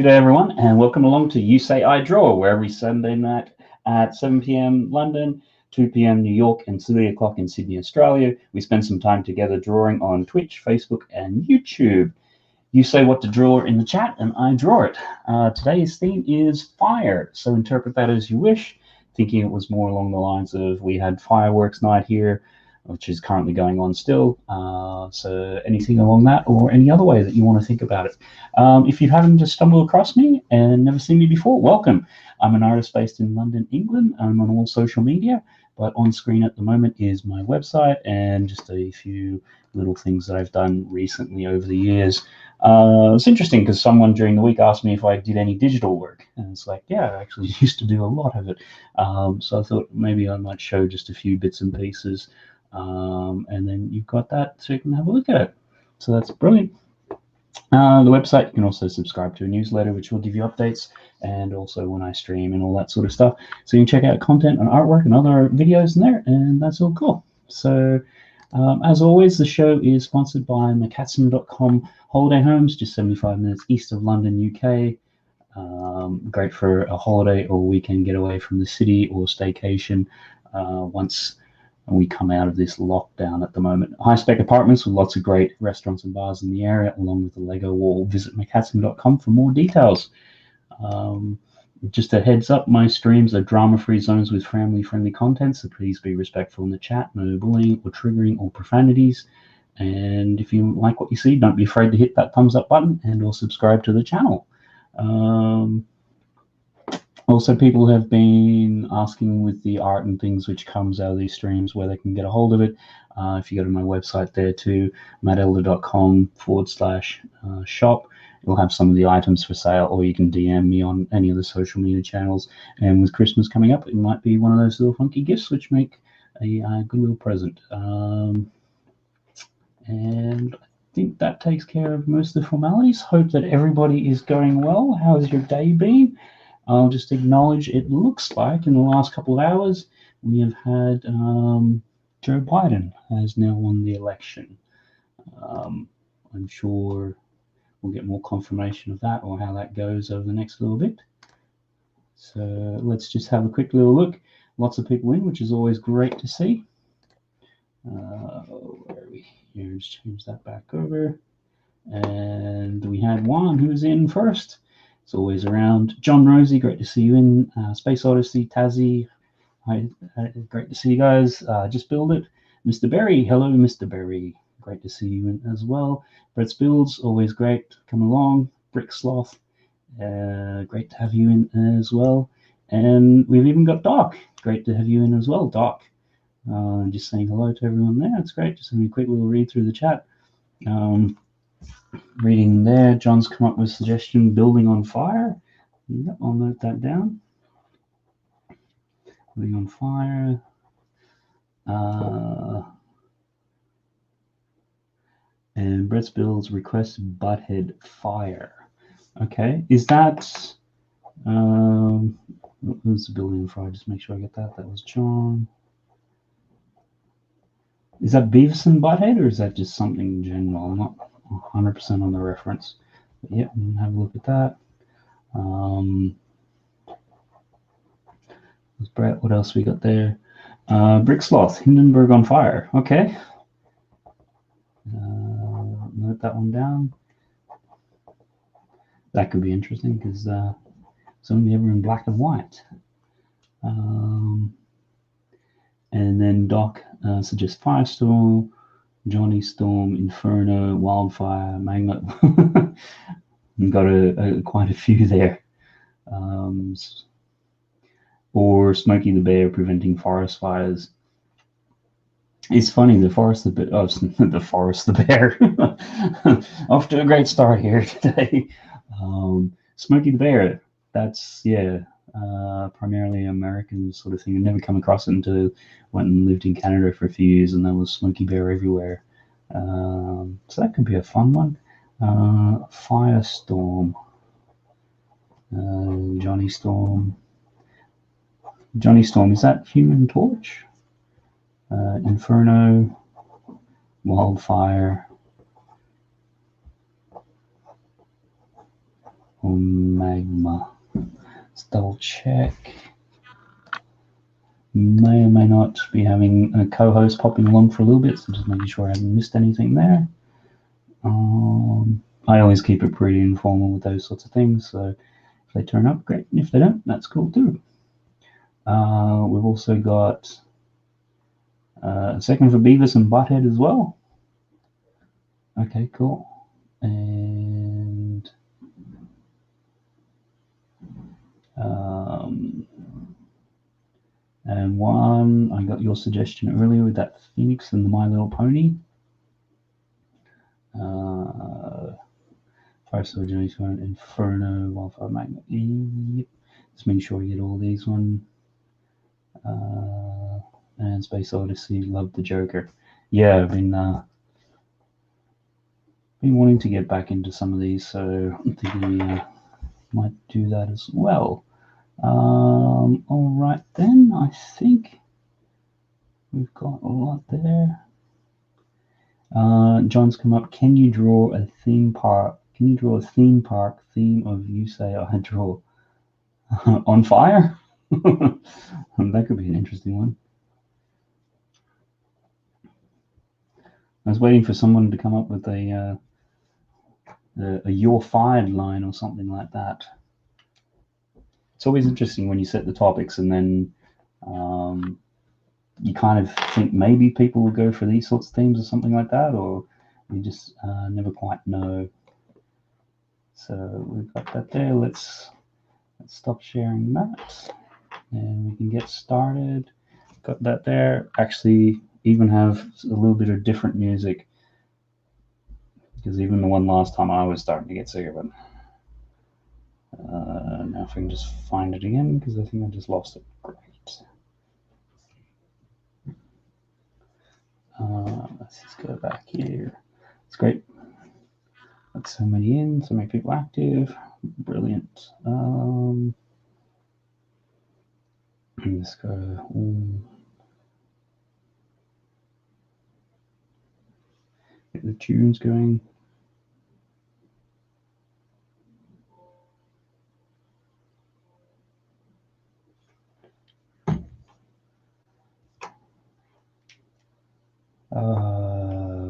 G'day everyone, and welcome along to You Say I Draw, where every Sunday night at 7 p.m. London, 2 p.m. New York, and 3 o'clock in Sydney, Australia, we spend some time together drawing on Twitch, Facebook, and YouTube. You say what to draw in the chat, and I draw it. Today's theme is fire, so interpret that as you wish, thinking it was more along the lines of we had fireworks night here, which is currently going on still. So anything along that or any other way that you want to think about it. If you haven't just stumbled across me and never seen me before, welcome. I'm an artist based in London, England. I'm on all social media, but on screen at the moment is my website and just a few little things that I've done recently over the years. It's interesting because someone during the week asked me if I did any digital work, and it's like, yeah, I actually used to do a lot of it. So I thought maybe I might show just a few bits and pieces. And then you've got that so you can have a look at it. So that's brilliant. The website, you can also subscribe to a newsletter which will give you updates, and also when I stream and all that sort of stuff. So you can check out content and artwork and other videos in there, and that's all cool. So as always, the show is sponsored by mckatzen.com holiday homes, just 75 minutes east of London, UK. Great for a holiday or weekend getaway from the city or staycation once we come out of this lockdown at the moment. High-spec apartments with lots of great restaurants and bars in the area, along with the Lego wall. Visit mckatzen.com for more details. Just a heads up, my streams are drama-free zones with family-friendly content, so please be respectful in the chat. No bullying or triggering or profanities. And if you like what you see, don't be afraid to hit that thumbs up button and or subscribe to the channel. Also, people have been asking with the art and things which comes out of these streams where they can get a hold of it. If you go to my website there too, mattelder.com/shop, it'll have some of the items for sale, or you can DM me on any of the social media channels. And with Christmas coming up, it might be one of those little funky gifts which make a good little present. And I think that takes care of most of the formalities. Hope that everybody is going well. How's your day been? I'll just acknowledge it looks like in the last couple of hours we have had Joe Biden has now won the election. I'm sure we'll get more confirmation of that or how that goes over the next little bit. So let's just have a quick little look. Lots of people in, which is always great to see. Where are we? Here, just change that back over. And we had Juan who's in first. It's always around. John Rosie, great to see you in. Space Odyssey, Tazzy, hi, great to see you guys. Just build it. Mr. Berry, hello, Mr. Berry. Great to see you in as well. Brett's Builds, always great. Come along. Brick Sloth, great to have you in as well. And we've even got Doc. Great to have you in as well, Doc. Just saying hello to everyone there. It's great. Just having a quick little read through the chat. Reading there, John's come up with a suggestion, building on fire. Yep, I'll note that down. Building on fire. And Brett's Builds request butthead fire. Okay, is that who's the building on fire? Just make sure I get that. That was John. Is that Beavis and Butthead, or is that just something general? I'm not 100% on the reference. But yeah, have a look at that. Brett, what else we got there? Brick Sloth, Hindenburg on fire. Okay. Note that one down. That could be interesting because it's only ever in black and white. And then Doc suggests Firestorm, Johnny Storm, Inferno, Wildfire, Magnet. You've got quite a few there. Or Smokey the Bear preventing forest fires. It's funny, the Forest the Bear. Off to a great start here today. Smokey the Bear. That's primarily American sort of thing. I've never come across it until I went and lived in Canada for a few years, and there was Smokey Bear everywhere. So that could be a fun one. Firestorm. Johnny Storm. Johnny Storm, is that Human Torch? Inferno. Wildfire. or magma. Let's double check. May or may not be having a co-host popping along for a little bit, so just making sure I haven't missed anything there. I always keep it pretty informal with those sorts of things, so if they turn up, great, and if they don't, that's cool too. We've also got a second for Beavis and Butthead as well. Okay, cool. And one, I got your suggestion earlier with that Phoenix and the My Little Pony. 5-star Journey to Inferno, Wildfire Magnet. Yep. Just making sure you get all these ones. And Space Odyssey, love the Joker. Yeah, I've been wanting to get back into some of these, so I'm thinking we might do that as well. All right then, I think we've got a lot there. John's come up. Can you draw a theme park? Can you draw a theme park theme of You Say I Draw on fire? That could be an interesting one. I was waiting for someone to come up with a "You're Fired" line or something like that. It's always interesting when you set the topics and then you kind of think maybe people will go for these sorts of themes or something like that, or you just never quite know. So we've got that there. Let's stop sharing that, and we can get started. Got that there. Actually, even have a little bit of different music, because even the one last time I was starting to get sick of it. Now if I can just find it again, because I think I just lost it. Great. Let's just go back here. It's great. Got so many in, so many people active. Brilliant. Let's go. Get the tunes going.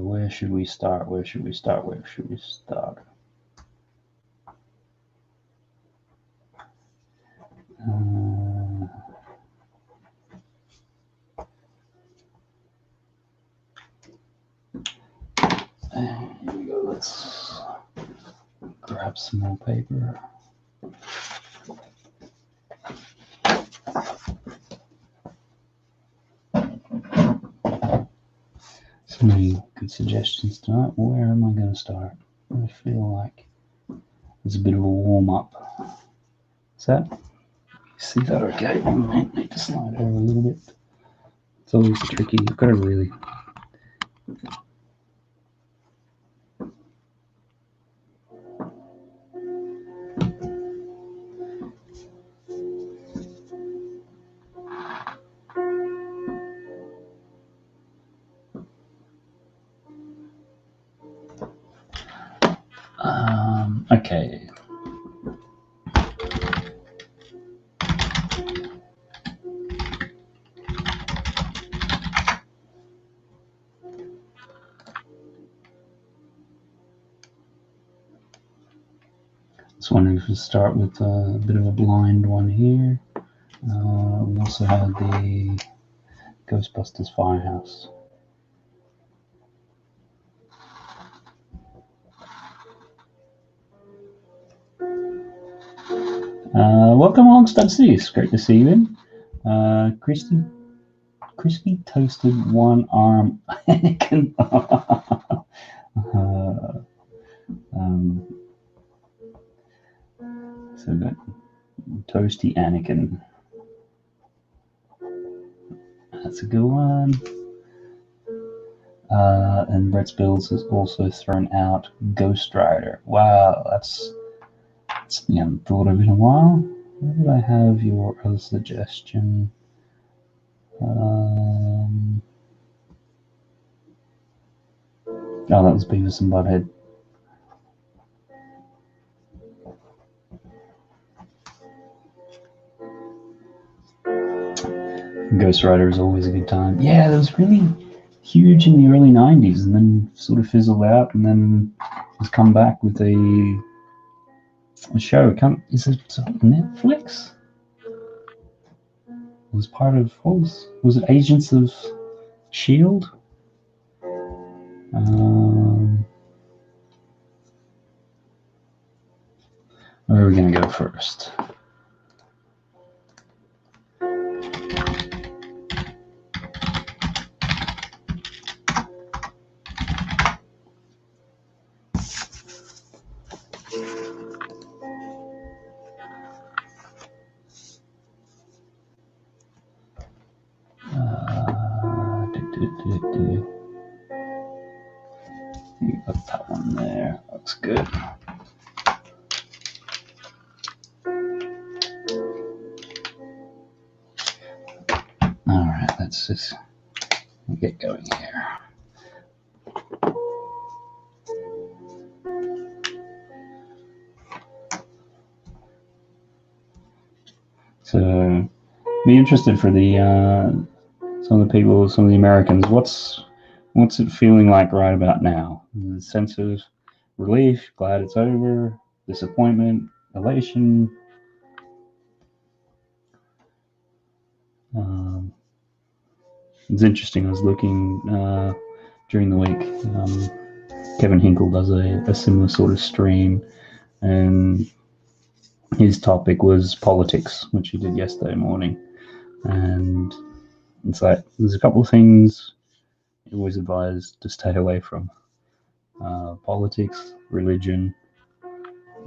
Where should we start? Where should we start? Where should we start? Here we go. Let's grab some more paper. So many good suggestions tonight. Where am I going to start? I feel like it's a bit of a warm-up. Is that? See that okay? I might need to slide over a little bit. It's always tricky. You've got to really... Okay. Just wondering if we start with a bit of a blind one here. We also have the Ghostbusters Firehouse. Welcome along, Studsies. Great to see you in. Crispy toasted one arm Anakin. So good. Toasty Anakin. That's a good one. And Brett Spills has also thrown out Ghost Rider. Wow, that's something I haven't thought of in a while. Where did I have your other suggestion? Oh, that was Beavis and Butthead. Ghost Rider is always a good time. Yeah, that was really huge in the early 90s and then sort of fizzled out and then has come back with a show. Is it Netflix? It was part of, was it Agents of S.H.I.E.L.D.? Where are we going to go first? You got that one there. Looks good. All right, let's just get going here. So, be interested for the some of the Americans. What's it feeling like right about now? A sense of relief, glad it's over, disappointment, elation. It's interesting. I was looking during the week. Kevin Hinkle does a similar sort of stream, and his topic was politics, which he did yesterday morning. And it's like there's a couple of things he always advised to stay away from: politics, religion,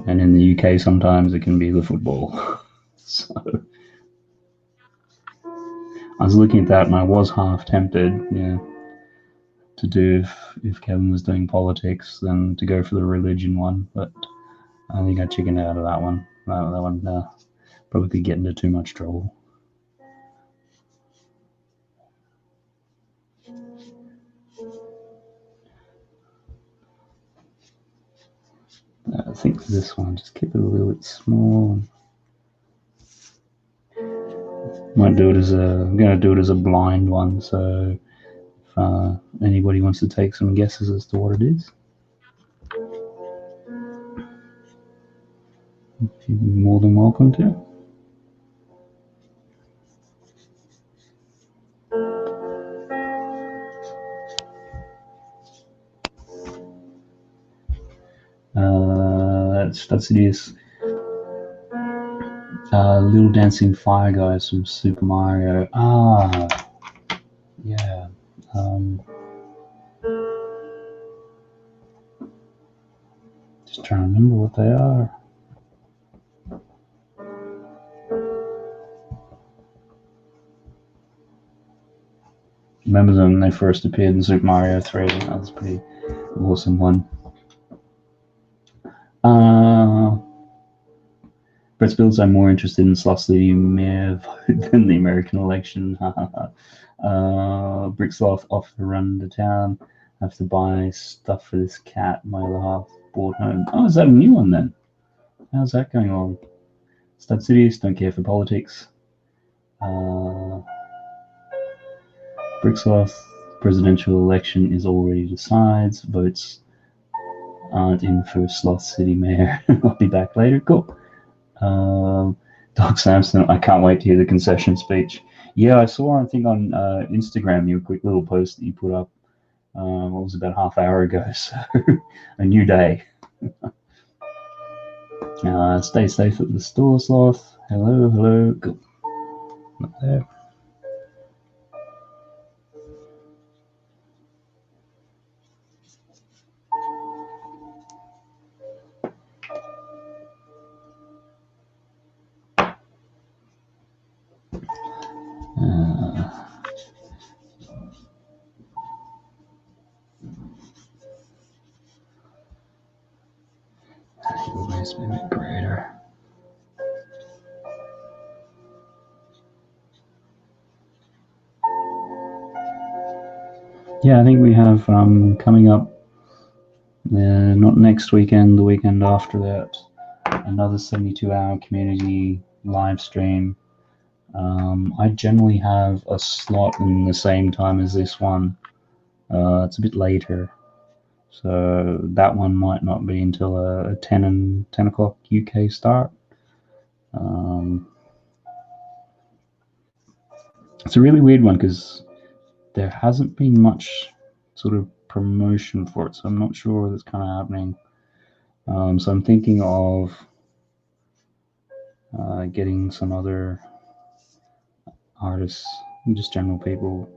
and in the UK sometimes it can be the football. So I was looking at that and I was half tempted, to do if Kevin was doing politics, then to go for the religion one, but I think I chickened out of that one. That one probably could get into too much trouble. I think for this one, just keep it a little bit small. I'm gonna do it as a blind one, so if anybody wants to take some guesses as to what it is, you're more than welcome to. That's it is. Little Dancing Fire Guys from Super Mario. Yeah. Just trying to remember what they are. Remember them when they first appeared in Super Mario 3? That was a pretty awesome one. Brett Spills, I'm more interested in Sloth City Mayor vote than the American election. Brick Sloth off the run to town. Have to buy stuff for this cat. My other half bought home. Oh, is that a new one then? How's that going on? Stud Cities, don't care for politics. Brick Sloth, presidential election is already decides. Votes aren't in for Sloth City Mayor. I'll be back later. Cool. Doc Samson, I can't wait to hear the concession speech. Yeah, I saw, I think on Instagram, your quick little post that you put up. What was about half hour ago? So a new day. Stay safe at the store, Sloth. Hello. Cool. Not there. Makes me a bit greater. Yeah, I think we have coming up, not next weekend, the weekend after that, another 72-hour community live stream I generally have a slot in the same time as this one. It's a bit later, so that one might not be until a 10 o'clock UK start. It's a really weird one because there hasn't been much sort of promotion for it, so I'm not sure that's kind of happening. So I'm thinking of getting some other artists, just general people,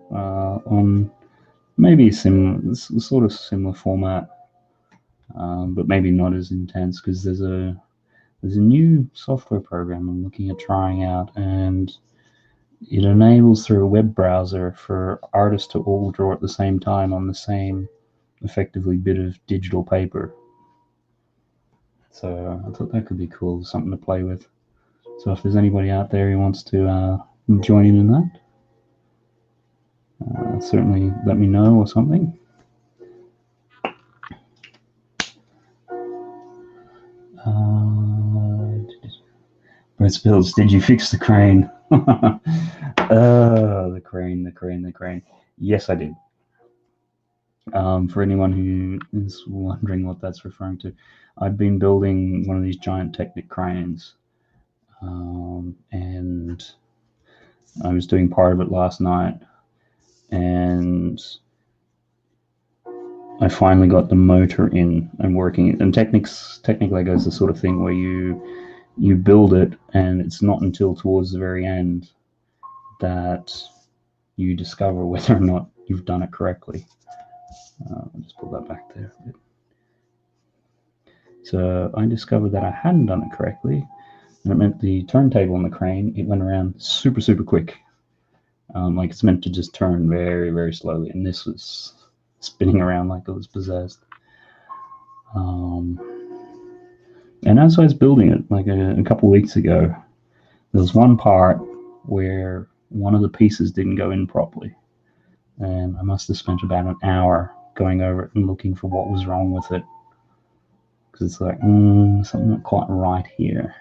on maybe a sort of similar format, but maybe not as intense, because there's a new software program I'm looking at trying out, and it enables through a web browser for artists to all draw at the same time on the same, effectively, bit of digital paper. So I thought that could be cool, something to play with. So if there's anybody out there who wants to join in that, certainly let me know or something. Brett Spills, did you fix the crane? The crane. Yes, I did. For anyone who is wondering what that's referring to, I've been building one of these giant Technic cranes, and I was doing part of it last night, and I finally got the motor in and working. And Technic Lego is the sort of thing where you build it, and it's not until towards the very end that you discover whether or not you've done it correctly. I'll just pull that back there. So I discovered that I hadn't done it correctly, and it meant the turntable on the crane, it went around super, super quick. Like it's meant to just turn very, very slowly, and this was spinning around like it was possessed. And as I was building it, like a couple of weeks ago, there was one part where one of the pieces didn't go in properly, and I must have spent about an hour going over it and looking for what was wrong with it, because it's like something not quite right here.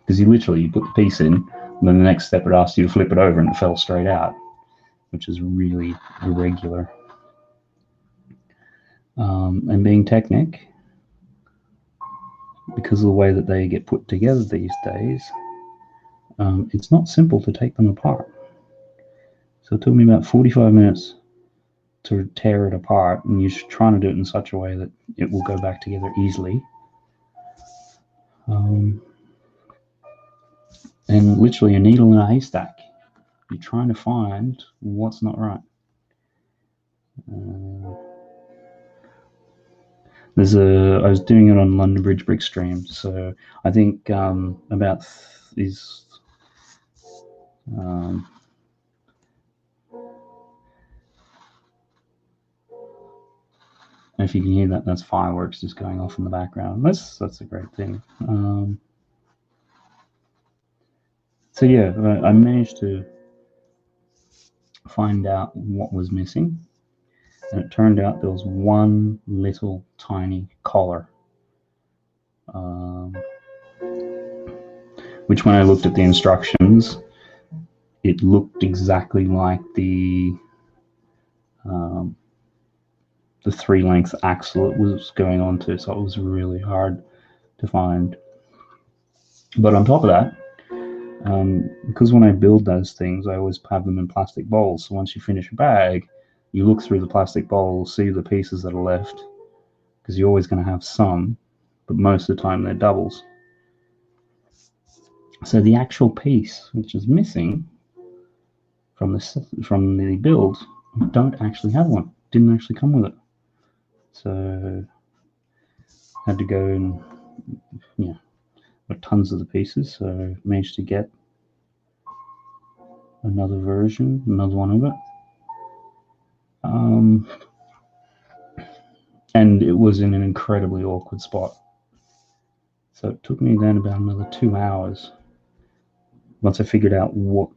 Because you put the piece in, and then the next step it asked you to flip it over, and it fell straight out, which is really irregular. And being Technic, because of the way that they get put together these days, it's not simple to take them apart. So it took me about 45 minutes to tear it apart, and you're trying to do it in such a way that it will go back together easily. And literally a needle in a haystack. You're trying to find what's not right. I was doing it on London Bridge Brick Stream, so I think about these. If you can hear that, that's fireworks just going off in the background. That's a great thing. So yeah, I managed to find out what was missing, and it turned out there was one little tiny collar, which when I looked at the instructions, it looked exactly like the 3-length axle it was going on to, so it was really hard to find. But on top of that, because when I build those things, I always have them in plastic bowls. So once you finish a bag, you look through the plastic bowl, see the pieces that are left, because you're always going to have some, but most of the time they're doubles. So the actual piece which is missing from the build, I don't actually have one. Didn't actually come with it. So I had to go and got tons of the pieces, so managed to get another one of it. And it was in an incredibly awkward spot. So it took me then about another 2 hours once I figured out what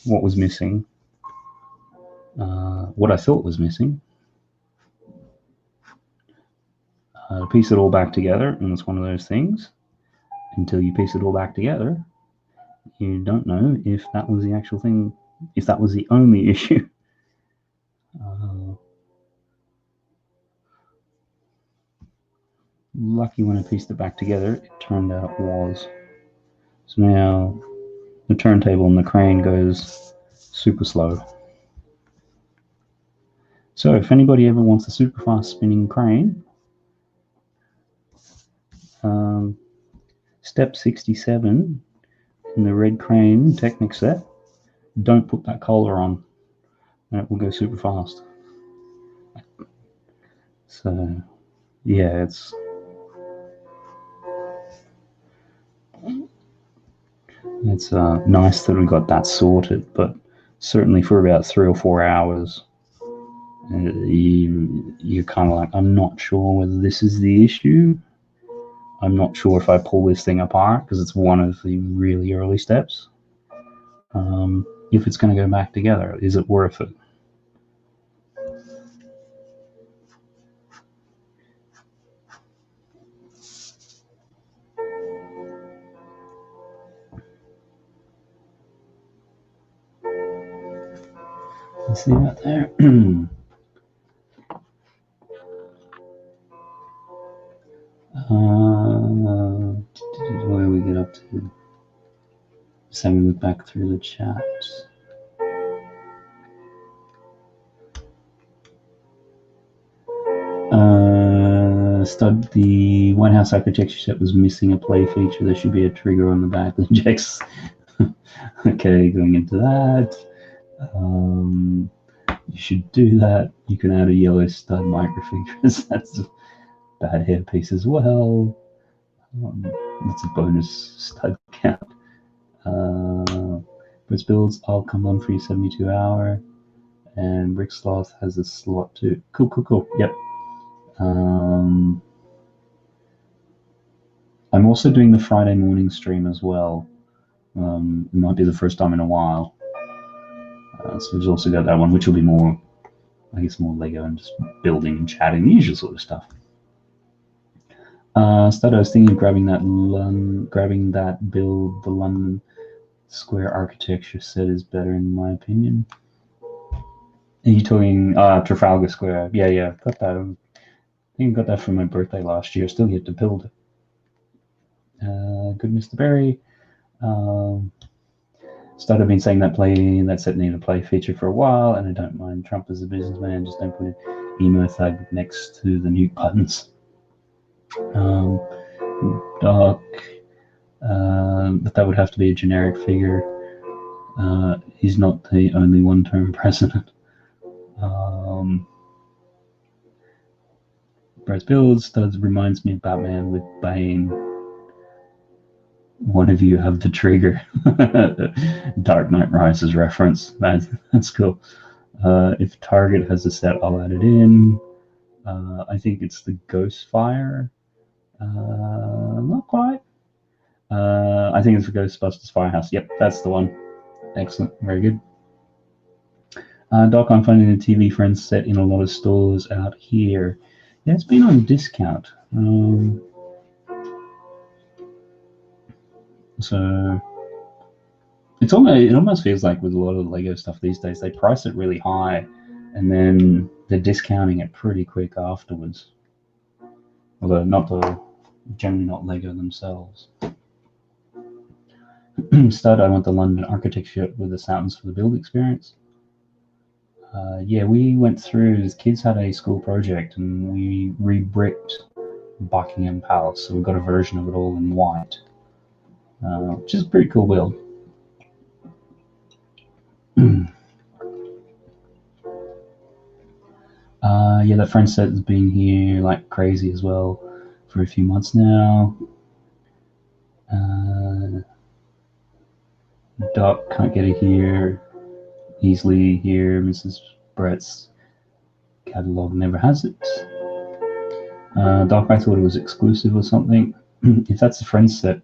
was missing, what I thought was missing, to piece it all back together. And it's one of those things, until you piece it all back together, you don't know if that was the actual thing, if that was the only issue. Lucky when I pieced it back together, it turned out it was. So now the turntable and the crane goes super slow. So if anybody ever wants a super fast spinning crane, step 67 in the red crane Technic set, don't put that collar on and it will go super fast. So yeah, it's nice that we got that sorted, but certainly for about 3 or 4 hours, you're kind of like, I'm not sure whether this is the issue. I'm not sure if I pull this thing apart, because it's one of the really early steps. If it's going to go back together, is it worth it? See that there? Where we get up to? Just having a look back through the chat. Stud, the White House architecture set was missing a play feature. There should be a trigger on the back that injects. Okay, going into that. You should do that. You can add a yellow stud microfeatures. That's a bad hairpiece as well. That's a bonus stud count. Brits builds, I'll come on for your 72 hour. And Rick Sloth has a slot too. Cool. Yep. I'm also doing the Friday morning stream as well. It might be the first time in a while. So we've also got that one, which will be more, I guess, more Lego and just building and chatting, the usual sort of stuff. Started, I was thinking of grabbing that build. The London Square architecture set is better in my opinion. Are you talking Trafalgar Square? Yeah, got that. I think I got that for my birthday last year. Still yet to build it. Good Mr. Berry. Started been saying that set needed a play feature for a while, and I don't mind Trump as a businessman. Just don't put an emo thug next to the nuke buttons. Doc, but that would have to be a generic figure. He's not the only one-term president. Bryce Builds reminds me of Batman with Bane. One of you have the trigger. Dark Knight Rises reference. That's cool. If Target has a set, I'll add it in. I think it's the Ghostfire. Not quite. I think it's the Ghostbusters Firehouse. Yep, that's the one. Excellent. Very good. Doc, I'm finding the TV Friends set in a lot of stores out here. Yeah, it's been on discount. So it almost feels like with a lot of Lego stuff these days, they price it really high and then they're discounting it pretty quick afterwards. Although generally not Lego themselves. Stud, I want the London architecture with the sounds for the build experience. Yeah, we went through, the kids had a school project and we re-bricked Buckingham Palace, so we got a version of it all in white, which is a pretty cool build. Yeah, that friend set has been here like crazy as well for a few months now. Doc can't get it here easily here. Mrs. Brett's catalog never has it. Doc, I thought it was exclusive or something. If that's a friend set,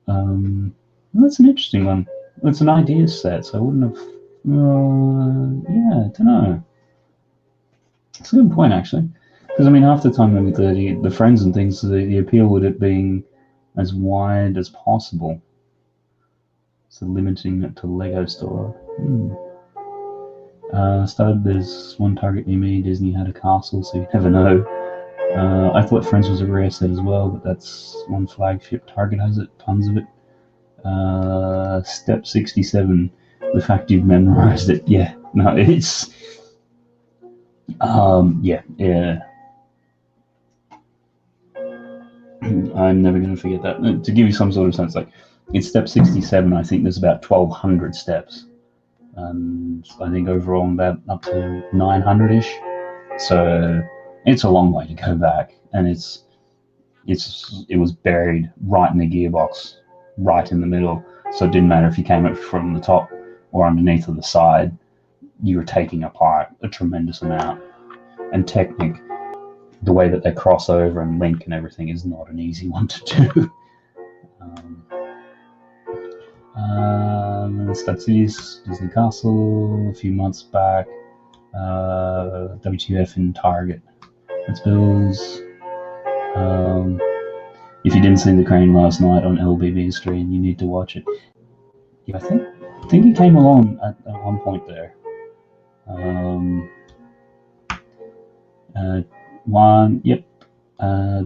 well, that's an interesting one. It's an ideas set, so I wouldn't have. Yeah, I don't know. It's a good point, actually, because I mean, half the time with the friends and things, the appeal with it being as wide as possible. So limiting it to Lego store. Started there's one target near me. Disney had a castle, so you never know. I thought Friends was a rare set as well, but that's one flagship. Target has it, tons of it. Step 67. The fact you've memorized it. Yeah, no, it's. Yeah. I'm never going to forget that. To give you some sort of sense, like in step 67, I think there's about 1,200 steps, and I think overall I'm about up to 900-ish. So it's a long way to go back, and it was buried right in the gearbox, right in the middle. So it didn't matter if you came up from the top or underneath or the side, you were taking apart a tremendous amount. And Technic, the way that they cross over and link and everything is not an easy one to do. That's Disney Castle a few months back. WTF in Target. That's Bills. If you didn't see the crane last night on LBB stream, you need to watch it. Yeah, I think he came along at one point there.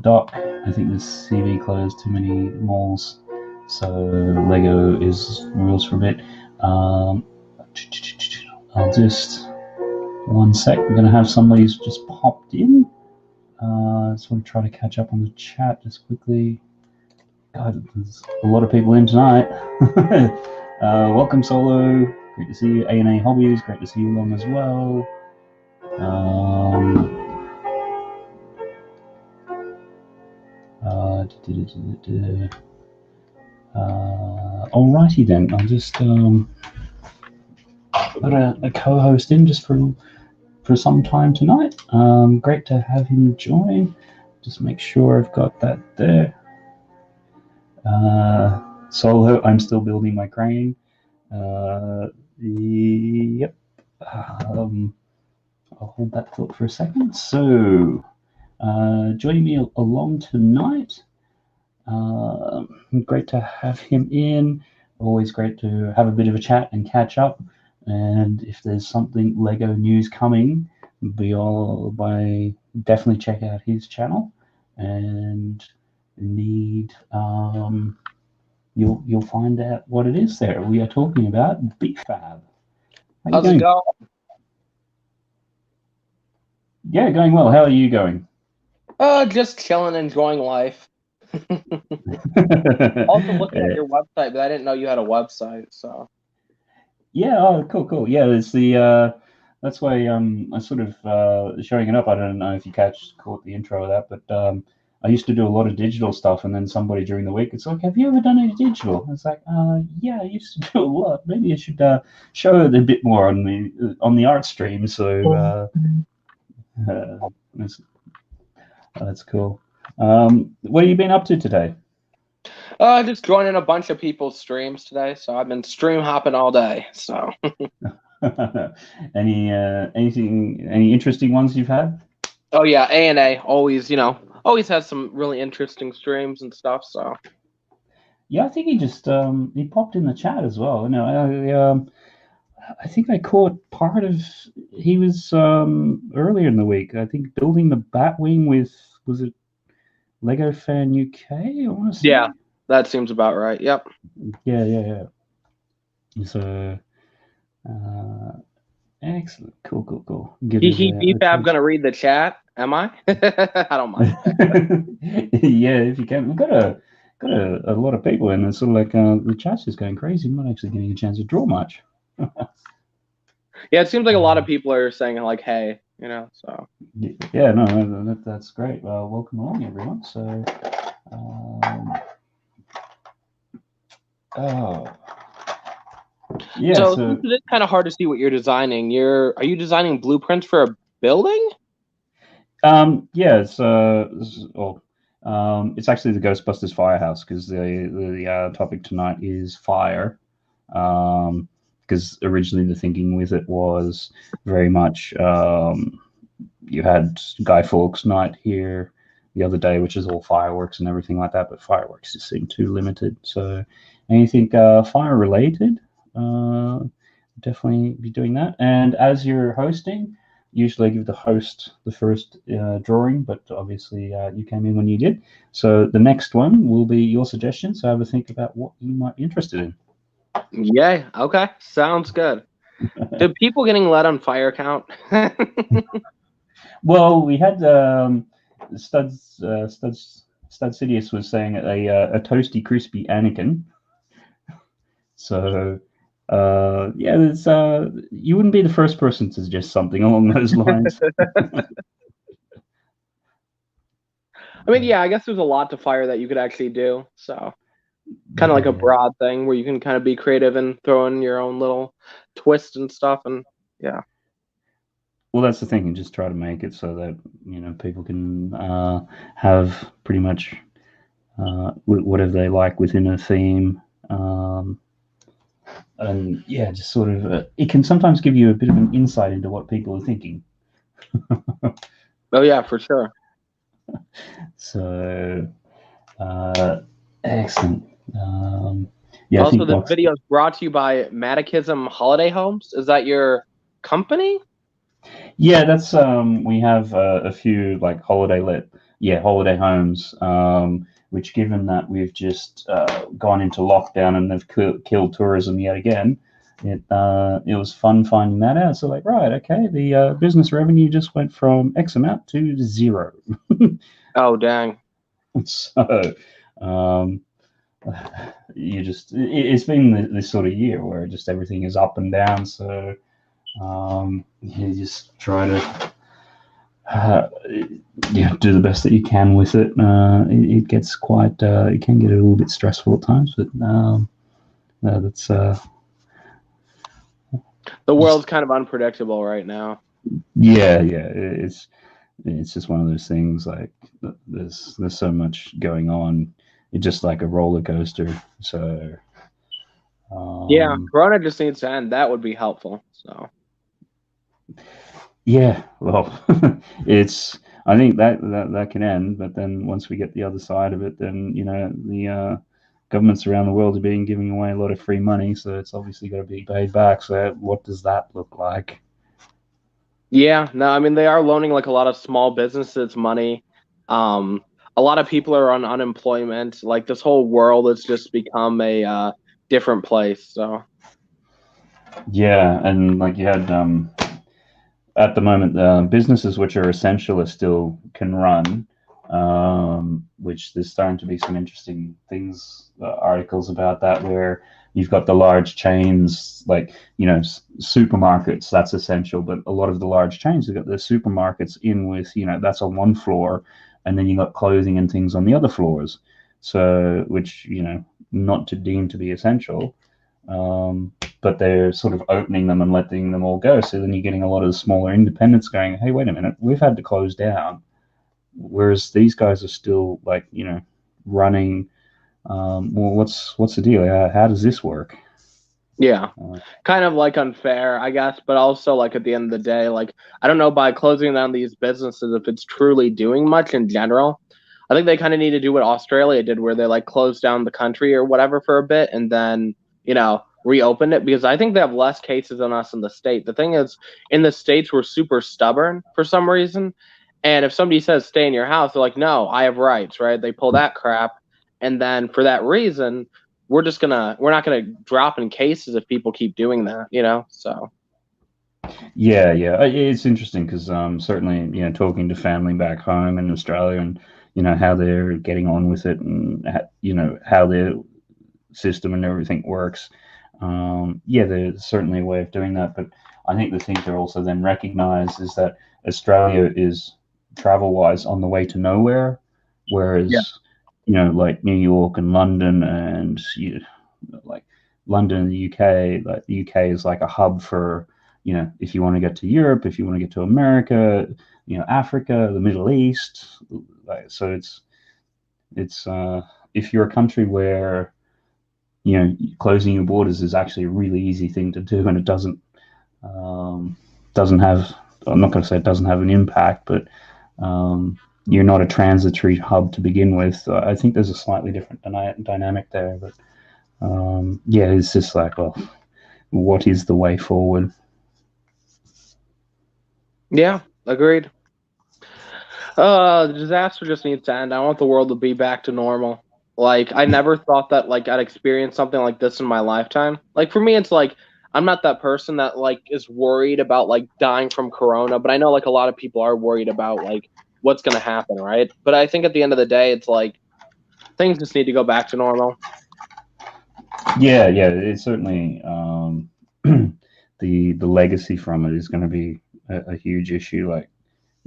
Doc, I think the CV closed too many malls, so Lego is rules for a bit. I'll just, one sec, we're going to have somebody who's just popped in. Just want to try to catch up on the chat just quickly. God, there's a lot of people in tonight. Welcome, Solo. Great to see you. A&A Hobbies, great to see you along as well. Alrighty then, I'll just put a co-host in just for some time tonight. Great to have him join. Just make sure I've got that there. Solo, I'm still building my crane. Yep. I'll hold that thought for a second. So, joining me along tonight. Great to have him in. Always great to have a bit of a chat and catch up. And if there's something Lego news coming, definitely check out his channel. And you'll find out what it is there. We are talking about Big Fab. How's it going? Yeah, going well. How are you going? Just chilling, enjoying life. Also looking at your website, but I didn't know you had a website. So. Yeah. Oh, cool. Yeah, it's the. That's why I sort of showing it up. I don't know if you caught the intro of that, but I used to do a lot of digital stuff, and then somebody during the week, it's like, have you ever done any digital? It's like, yeah, I used to do a lot. Maybe I should show it a bit more on the art stream. So that's cool. What have you been up to today? Just joining a bunch of people's streams today. So I've been stream hopping all day. So. Any interesting ones you've had? Oh yeah, A&A always has some really interesting streams and stuff. So. Yeah, I think he just he popped in the chat as well. I think I caught part of. He was earlier in the week. I think building the Batwing with, was it Lego Fan UK? I want to say. Yeah, that seems about right. Yep. Yeah. So, excellent, cool. I'm gonna read the chat. Am I? I don't mind. Yeah, if you can. We've got a lot of people, and it's sort of like the chat's just going crazy. I'm not actually getting a chance to draw much. Yeah, it seems like a lot of people are saying like, "Hey," So. Yeah, no, that's great. Well, welcome along, everyone. So, yeah. So it's kind of hard to see what you're designing. Are you designing blueprints for a building? Yeah, it's actually the Ghostbusters Firehouse, because the topic tonight is fire. Because originally the thinking with it was very much you had Guy Fawkes night here the other day, which is all fireworks and everything like that, but fireworks just seemed too limited. So anything fire related, definitely be doing that. And as you're hosting, usually I give the host the first drawing, but obviously you came in when you did. So the next one will be your suggestion. So have a think about what you might be interested in. Yay. Okay. Sounds good. Do people getting let on fire count? Well, we had Stud Sidious was saying a toasty, crispy Anakin. So yeah, there's you wouldn't be the first person to suggest something along those lines. I mean, yeah, I guess there's a lot to fire that you could actually do. So kind of like a broad thing where you can kind of be creative and throw in your own little twist and stuff. And yeah. Well, that's the thing. You just try to make it so that people can have pretty much whatever they like within a theme, and yeah, just sort of it can sometimes give you a bit of an insight into what people are thinking. Oh yeah, for sure. So excellent. Yeah. Also, the video is brought to you by Matichism Holiday Homes. Is that your company? Yeah, that's we have a few like holiday homes, which given that we've just gone into lockdown and they've killed tourism yet again, it was fun finding that out. So like, right, okay, the business revenue just went from X amount to 0. Oh dang. So it's been this sort of year where just everything is up and down. So you just try to do the best that you can with it. It gets quite it can get a little bit stressful at times, but that's the world's kind of unpredictable right now. Yeah, it's just one of those things. Like there's so much going on. It's just like a roller coaster. So yeah, Corona just needs to end. That would be helpful. So yeah, well, I think that can end, but then once we get the other side of it, then the governments around the world are giving away a lot of free money, so it's obviously got to be paid back. So what does that look like? Yeah, no, I mean they are loaning like a lot of small businesses money. A lot of people are on unemployment. Like this whole world has just become a different place. So yeah, and like you had at the moment, businesses which are essential still can run, which there's starting to be some interesting things, articles about that, where you've got the large chains, like, supermarkets, that's essential, but a lot of the large chains have got their supermarkets in with, that's on one floor, and then you've got clothing and things on the other floors. So, which, not to deem to be essential. But they're sort of opening them and letting them all go. So then you're getting a lot of the smaller independents going, hey, wait a minute, we've had to close down. Whereas these guys are still like, running. Well, what's the deal? How does this work? Yeah, kind of like unfair, I guess, but also like at the end of the day, like I don't know, by closing down these businesses, if it's truly doing much in general. I think they kind of need to do what Australia did, where they like closed down the country or whatever for a bit, and then reopened it, because I think they have less cases than us in the state. The thing is, in the States, we're super stubborn for some reason, and if somebody says stay in your house, they're like, no, I have rights, right? They pull that crap, and then for that reason, we're not gonna drop in cases if people keep doing that, So yeah, it's interesting because certainly talking to family back home in Australia and how they're getting on with it, and how their system and everything works. There's certainly a way of doing that, but I think the thing to also then recognize is that Australia is travel-wise on the way to nowhere, whereas like New York and London and like London and the UK, like the UK is like a hub for if you want to get to Europe, if you want to get to America, Africa, the Middle East, so it's if you're a country where closing your borders is actually a really easy thing to do, and it doesn't have, I'm not going to say it doesn't have an impact, but you're not a transitory hub to begin with. I think there's a slightly different dynamic there, but yeah, it's just like, well, what is the way forward? Yeah, agreed. The disaster just needs to end. I want the world to be back to normal. Like, I never thought that like I'd experience something like this in my lifetime. Like for me, it's like I'm not that person that like is worried about like dying from corona, but I know like a lot of people are worried about like what's gonna happen, right? But I think at the end of the day, it's like things just need to go back to normal. Yeah, yeah, it's certainly the legacy from it is going to be a huge issue. Like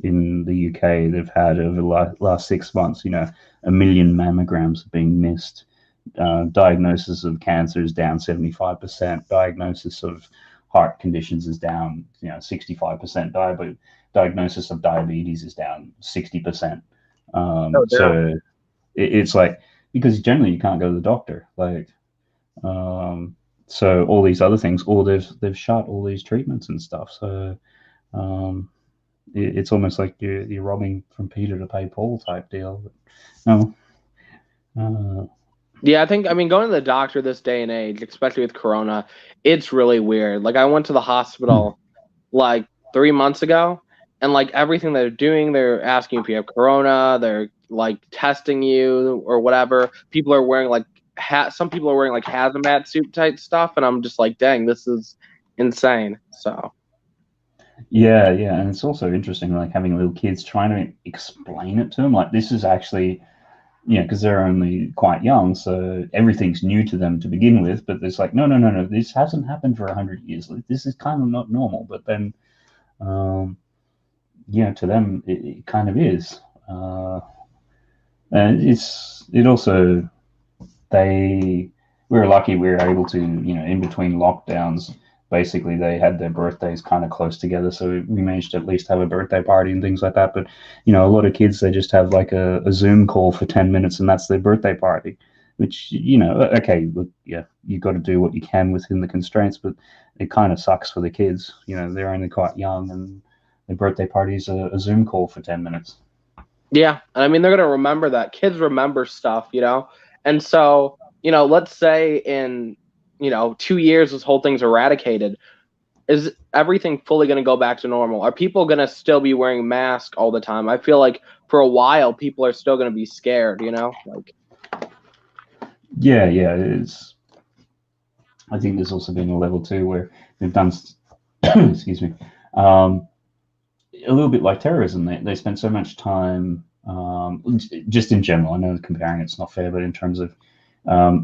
in the UK, they've had over the last 6 months, 1 million mammograms being missed. Diagnosis of cancer is down 75%. Diagnosis of heart conditions is down, 65%. Diagnosis of diabetes is down 60%. Oh, yeah. So it's like, because generally you can't go to the doctor. Like, so all these other things, or they've shut all these treatments and stuff. So um, it's almost like you're robbing from Peter to pay Paul type deal. No. Yeah, I mean, going to the doctor this day and age, especially with corona, it's really weird. Like, I went to the hospital like 3 months ago, and like everything they're doing, they're asking if you have corona, they're like testing you or whatever. People are wearing like some people are wearing like hazmat suit type stuff, and I'm just like, dang, this is insane. So Yeah, yeah, and it's also interesting, like having little kids trying to explain it to them. Like this is actually, because they're only quite young, so everything's new to them to begin with. But it's like, no, no, no, no, this hasn't happened for 100 years. Like, this is kind of not normal. But then, um, to them, it kind of is. And it also they we were lucky we were able to, in between lockdowns, basically they had their birthdays kind of close together, so we managed to at least have a birthday party and things like that. But a lot of kids, they just have like a Zoom call for 10 minutes and that's their birthday party, which, okay, look, yeah, you got to do what you can within the constraints, but it kind of sucks for the kids. They're only quite young, and their birthday party is a Zoom call for 10 minutes. yeah, and I mean they're gonna remember that. Kids remember stuff, and so let's say in 2 years this whole thing's eradicated. Is everything fully going to go back to normal? Are people going to still be wearing masks all the time? I feel like for a while people are still going to be scared, like. Yeah, yeah, I think there's also been a level too where they've done, excuse me, a little bit like terrorism. They spend so much time, just in general. I know comparing it's not fair, but in terms of,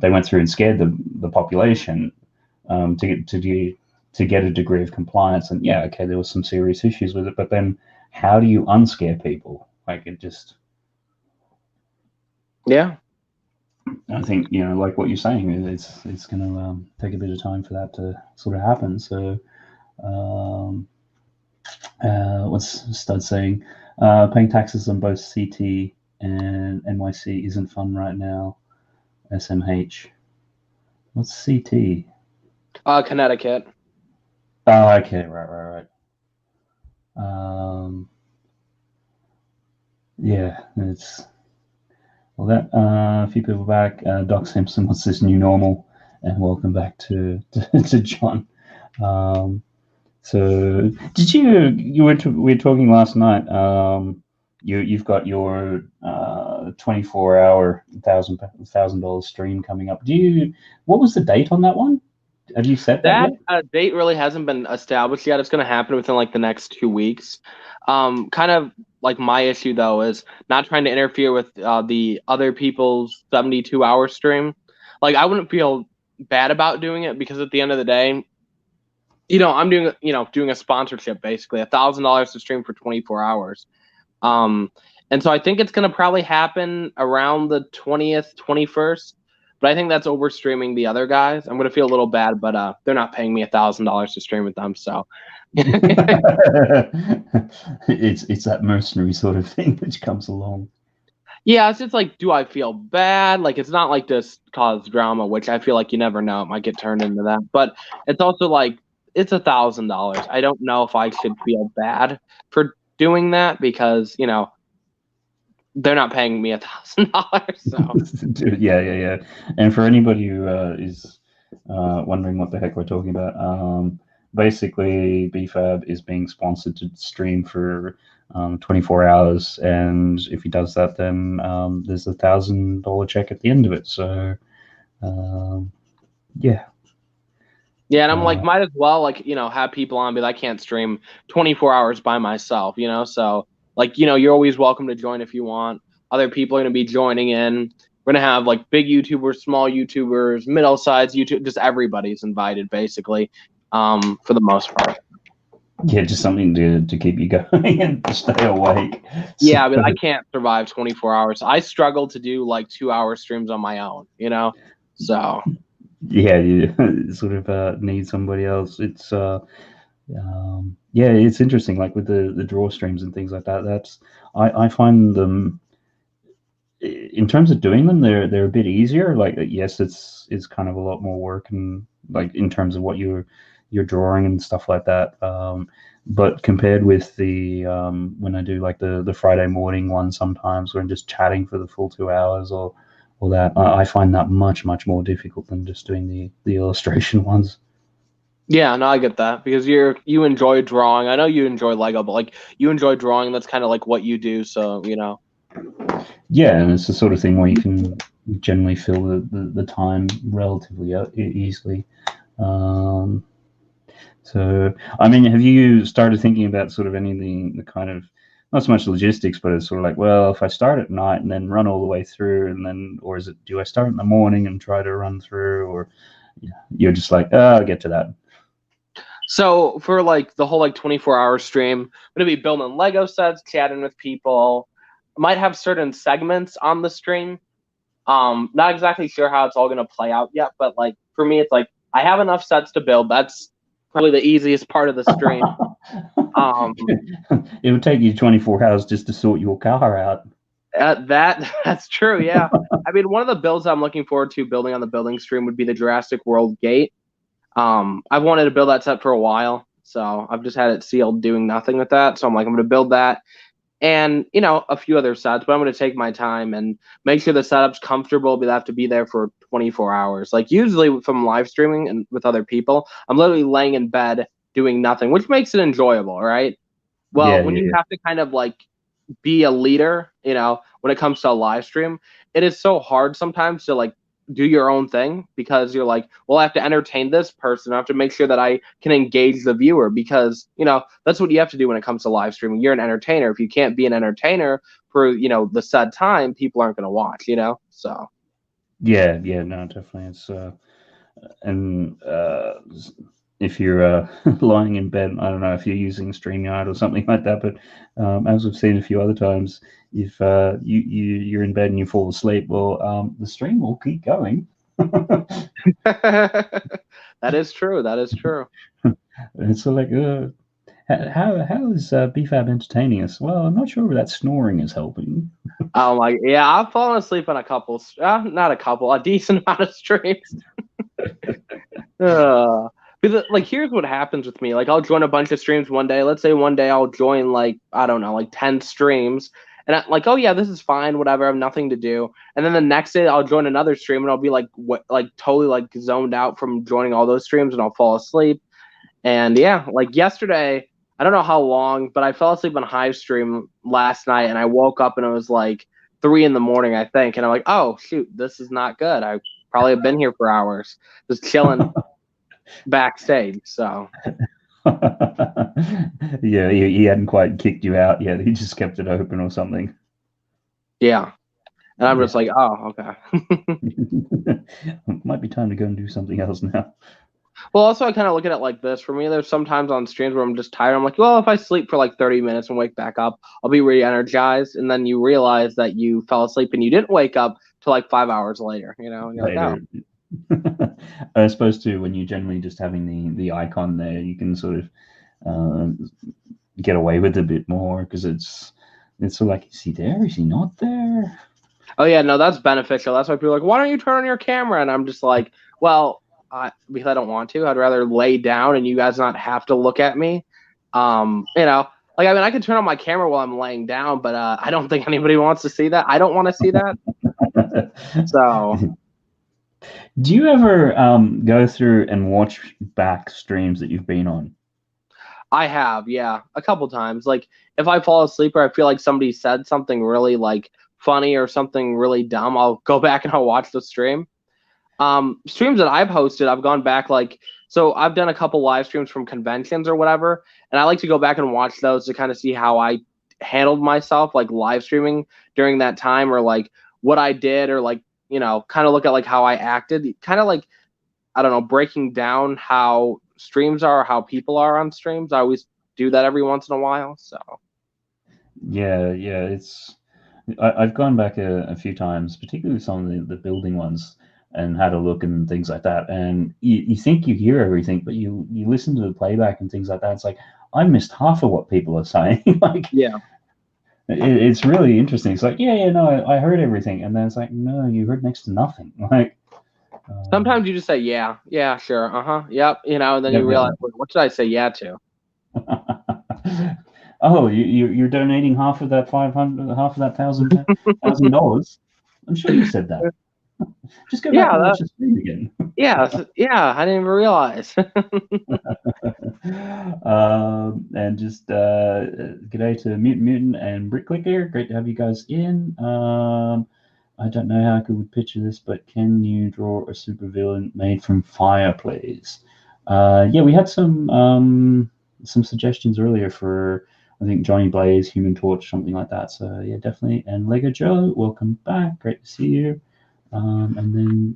they went through and scared the population, to get a degree of compliance. And yeah, okay, there was some serious issues with it, but then how do you unscare people? Like it just, Yeah. I think, like what you're saying, it's going to take a bit of time for that to sort of happen. So, what's Stud saying? Paying taxes on both CT and NYC isn't fun right now. SMH. What's CT? Connecticut. Oh, okay, right. Yeah, it's well that a few people back. Doc Simpson, what's this new normal? And welcome back to John. So, did you were we were talking last night? You've got your 24-hour $1,000 stream coming up. What was the date on that one? Have you set that yet? That date really hasn't been established yet. It's going to happen within like the next 2 weeks. Kind of like my issue though is not trying to interfere with the other people's 72-hour stream. Like I wouldn't feel bad about doing it because at the end of the day, I'm doing a sponsorship basically, $1,000 to stream for 24 hours. And so I think it's going to probably happen around the 20th, 21st. But I think that's overstreaming the other guys. I'm going to feel a little bad, but they're not paying me $1,000 to stream with them. So it's that mercenary sort of thing which comes along. yeah, it's just like, do I feel bad? Like, it's not like this cause drama, which I feel like you never know. It might get turned into that. But it's also like, it's $1,000. I don't know if I should feel bad for doing that because, they're not paying me $1,000. So yeah. And for anybody who is wondering what the heck we're talking about, basically BFAB is being sponsored to stream for 24 hours, and if he does that, then there's $1,000 check at the end of it. So yeah. Yeah, and I'm like, might as well, like, have people on, but I can't stream 24 hours by myself, So, like, you're always welcome to join if you want. Other people are going to be joining in. We're going to have, like, big YouTubers, small YouTubers, middle-sized YouTube, just everybody's invited, basically, for the most part. Yeah, just something to keep you going and to stay awake. Yeah, I mean, I can't survive 24 hours. I struggle to do, like, 2-hour streams on my own, So... Yeah, you sort of need somebody else. It's it's interesting. Like with the draw streams and things like that. That's I find them in terms of doing them, they're a bit easier. Like yes, it's kind of a lot more work and like in terms of what you're drawing and stuff like that. But compared with the when I do like the Friday morning one sometimes, where I'm just chatting for the full 2 hours or that, I find that much more difficult than just doing the illustration ones. Yeah, no, I get that because you enjoy drawing. I know you enjoy Lego, but like you enjoy drawing. That's kind of like what you do. So Yeah, and it's the sort of thing where you can generally fill the time relatively easily. So, I mean, have you started thinking about sort of anything, the kind of, not so much logistics, but it's sort of like, well, if I start at night and then run all the way through, and then, or is it, do I start in the morning and try to run through, or you're just like, I'll get to that? So for like the whole like 24-hour stream, I'm gonna be building Lego sets, chatting with people. I might have certain segments on the stream. Not exactly sure how it's all gonna play out yet, but like for me, it's like I have enough sets to build. That's probably the easiest part of the stream. It would take you 24 hours just to sort your car out. That's true, yeah. I mean, one of the builds I'm looking forward to building on the building stream would be the Jurassic World gate. I've wanted to build that set for a while, so I've just had it sealed doing nothing with that. So I'm like, I'm going to build that and, a few other sets, but I'm going to take my time and make sure the setup's comfortable, but I have to be there for 24 hours. Like usually if I'm live streaming and with other people, I'm literally laying in bed doing nothing, which makes it enjoyable, right? Well, when you have to kind of like be a leader, when it comes to a live stream, it is so hard sometimes to like do your own thing because you're like, well, I have to entertain this person. I have to make sure that I can engage the viewer because, that's what you have to do when it comes to live streaming. You're an entertainer. If you can't be an entertainer for, the said time, people aren't going to watch, so. Yeah, no, definitely. It's, if you're lying in bed, I don't know if you're using StreamYard or something like that, but as we've seen a few other times, if you're in bed and you fall asleep, well, the stream will keep going. That is true. That is true. It's so like, how is BFAB entertaining us? Well, I'm not sure that snoring is helping. Oh my, yeah, I've fallen asleep on a decent amount of streams. Because like here's what happens with me. Like I'll join a bunch of streams one day. Let's say one day I'll join like, I don't know, like 10 streams. And I'm like, oh yeah, this is fine, whatever, I have nothing to do. And then the next day I'll join another stream and I'll be like totally like zoned out from joining all those streams and I'll fall asleep. And yeah, like yesterday, I don't know how long, but I fell asleep on Hive stream last night and I woke up and it was like 3 a.m, I think. And I'm like, oh shoot, this is not good. I probably have been here for hours just chilling backstage. So yeah, he hadn't quite kicked you out yet. He just kept it open or something. Yeah. And I'm just like, oh, okay. Might be time to go and do something else now. Well, also I kind of look at it like this. For me, there's sometimes on streams where I'm just tired. I'm like, well, if I sleep for like 30 minutes and wake back up, I'll be re-energized. And then you realize that you fell asleep and you didn't wake up till like 5 hours later, and you're like, oh. I suppose too, when you're generally just having the icon there, you can sort of get away with it a bit more because it's sort of like, is he there? Is he not there? Oh yeah, no, that's beneficial. That's why people are like, why don't you turn on your camera? And I'm just like, well, because I don't want to. I'd rather lay down and you guys not have to look at me. Like, I mean, I can turn on my camera while I'm laying down, but I don't think anybody wants to see that. I don't want to see that. So, do you ever go through and watch back streams that you've been on? I have, yeah, a couple times. Like, if I fall asleep or I feel like somebody said something really like funny or something really dumb, I'll go back and I'll watch the stream. Streams that I've hosted, I've gone back so I've done a couple live streams from conventions or whatever, and I like to go back and watch those to kind of see how I handled myself, like live streaming during that time, or like what I did, or like, kind of look at like how I acted, kind of like, I don't know, breaking down how streams are, how people are on streams. I always do that every once in a while. So Yeah, I've gone back a few times, particularly some of the building ones, and had a look and things like that. And you think you hear everything, but you listen to the playback and things like that. It's like I missed half of what people are saying. Like, yeah, it's really interesting. It's like, yeah, no, I heard everything, and then it's like, no, you heard next to nothing. Like, sometimes you just say yeah, sure, yep, and then yep, you yep, realize, what did I say yeah to? oh, you're donating half of that 500, half of that $1,000. I'm sure you said that. Just go back and Yeah, watch the stream again. yeah, I didn't even realize. And just g'day to Mutant and Brick Clicker. Great to have you guys in. I don't know how I could picture this, but can you draw a supervillain made from fire, please? Yeah, we had some suggestions earlier for, I think, Johnny Blaze, Human Torch, something like that. So yeah, definitely. And Lego Joe, welcome back. Great to see you. And then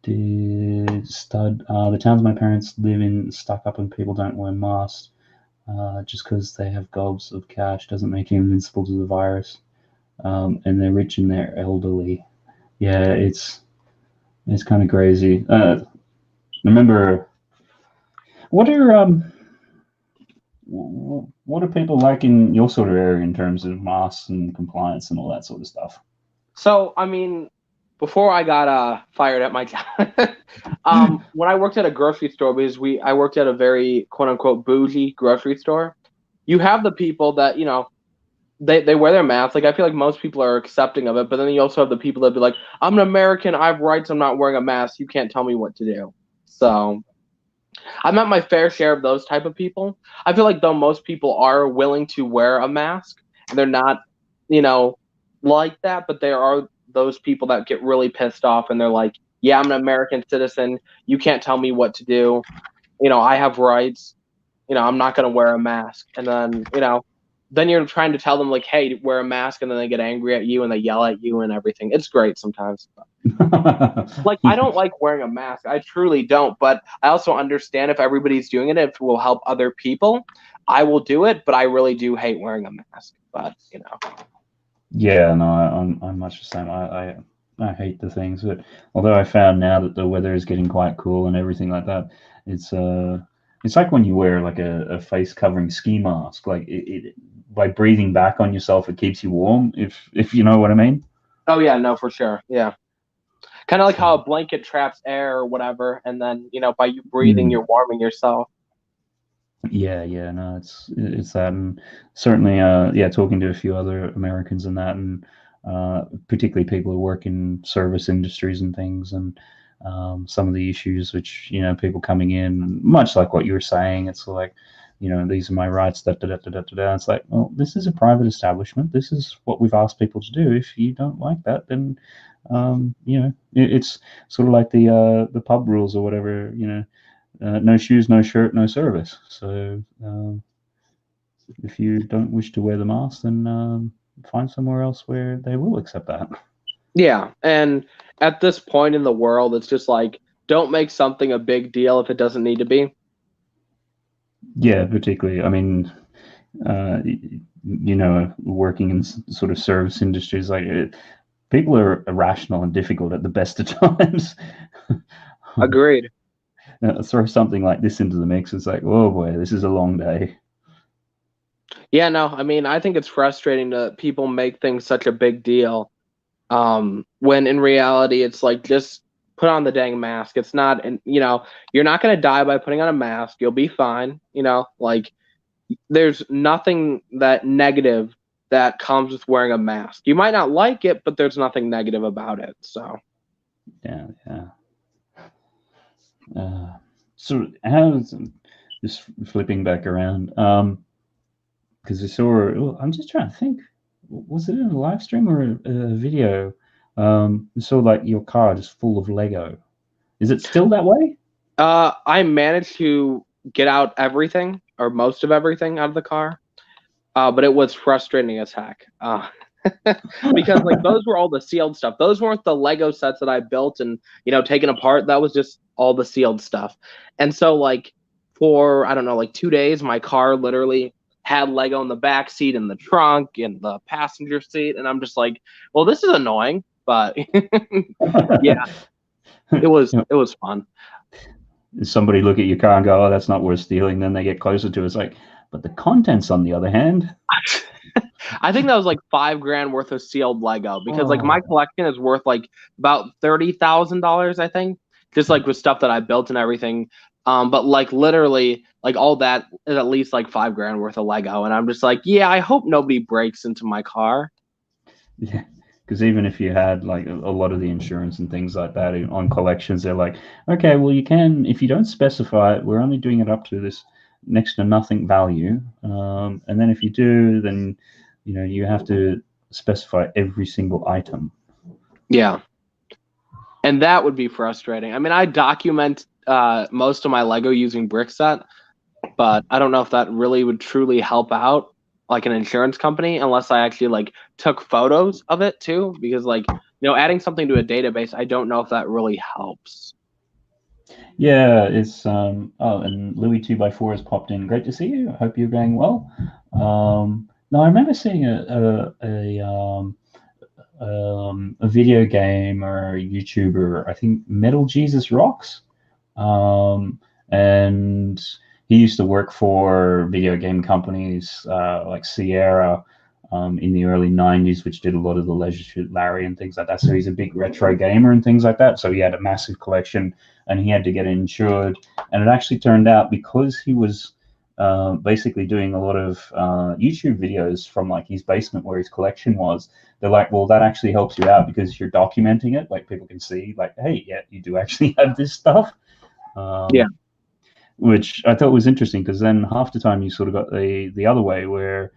the towns my parents live in stuck up and people don't wear masks. Just because they have gobs of cash doesn't make you invincible to the virus. And they're rich and they're elderly. Yeah, it's kind of crazy. Remember, what are people like in your sort of area in terms of masks and compliance and all that sort of stuff? So, I mean, before I got fired at my job, when I worked at a grocery store, because I worked at a very quote unquote bougie grocery store, you have the people that, they wear their masks. Like, I feel like most people are accepting of it, but then you also have the people that be like, I'm an American, I have rights, I'm not wearing a mask, you can't tell me what to do. So I've met my fair share of those type of people. I feel like though most people are willing to wear a mask, and they're not, like that, but there are those people that get really pissed off and they're like, yeah, I'm an American citizen, you can't tell me what to do. I have rights. I'm not going to wear a mask. And then you're trying to tell them like, hey, wear a mask, and then they get angry at you and they yell at you and everything. It's great sometimes. Like, I don't like wearing a mask. I truly don't. But I also understand if everybody's doing it, if it will help other people, I will do it. But I really do hate wearing a mask. But Yeah, no, I'm much the same. I hate the things, but although I found now that the weather is getting quite cool and everything like that, it's like when you wear like a face covering ski mask. Like it by breathing back on yourself, it keeps you warm. If you know what I mean. Oh yeah, no, for sure. Yeah. Kind of like how a blanket traps air or whatever, and then by you breathing, you're warming yourself. Yeah, no, it's that, and certainly, yeah, talking to a few other Americans and that, and particularly people who work in service industries and things, and some of the issues which people coming in, much like what you were saying, it's like, these are my rights. Da, da, da, da, da, da. It's like, well, this is a private establishment. This is what we've asked people to do. If you don't like that, then it's sort of like the pub rules or whatever. No shoes, no shirt, no service. So if you don't wish to wear the mask, then find somewhere else where they will accept that. Yeah, and at this point in the world, it's just like, don't make something a big deal if it doesn't need to be. Yeah, particularly. I mean, working in sort of service industries, like people are irrational and difficult at the best of times. Agreed. Throw something like this into the mix, it's like, oh boy, this is a long day. Yeah, no, I mean, I think it's frustrating that people make things such a big deal, when in reality, it's like, just put on the dang mask. It's not, and you're not going to die by putting on a mask. You'll be fine. Like, there's nothing that negative that comes with wearing a mask. You might not like it, but there's nothing negative about it. So Yeah. So how's just flipping back around? Because I saw. I'm just trying to think. Was it in a live stream or a video? I saw like your car just full of Lego. Is it still that way? I managed to get out everything or most of everything out of the car, but it was frustrating as heck. Because like those were all the sealed stuff. Those weren't the Lego sets that I built and taken apart. That was just all the sealed stuff. And so like for I don't know, like 2 days, my car literally had Lego in the back seat, in the trunk, in the passenger seat, and I'm just like, well, this is annoying, but yeah, it was fun. Somebody look at your car and go, "Oh, that's not worth stealing." Then they get closer to it. It's like, but the contents, on the other hand. I think that was like $5,000 worth of sealed Lego because like my collection is worth like about $30,000, I think, just like with stuff that I built and everything. But like literally, like all that is at least like $5,000 worth of Lego, and I'm just like, yeah, I hope nobody breaks into my car. Yeah, because even if you had like a lot of the insurance and things like that on collections, they're like, okay, well, you can, if you don't specify it, we're only doing it up to this next to nothing value, and then if you do, then you have to specify every single item. Yeah, and that would be frustrating. I mean, I document most of my Lego using Brickset, but I don't know if that really would truly help out like an insurance company unless I actually like took photos of it too, because like adding something to a database, I don't know if that really helps. Yeah, it's and Louis 2x4 has popped in. Great to see you. I hope you're going well. No, I remember seeing a video game or a YouTuber, I think Metal Jesus Rocks, and he used to work for video game companies like Sierra in the early 90s, which did a lot of the Leisure Suit Larry and things like that. So he's a big retro gamer and things like that. So he had a massive collection and he had to get it insured. And it actually turned out, because he was basically doing a lot of YouTube videos from like his basement where his collection was, they're like, well, that actually helps you out because you're documenting it. Like people can see like, hey, yeah, you do actually have this stuff. Yeah. Which I thought was interesting, because then half the time you sort of got the other way where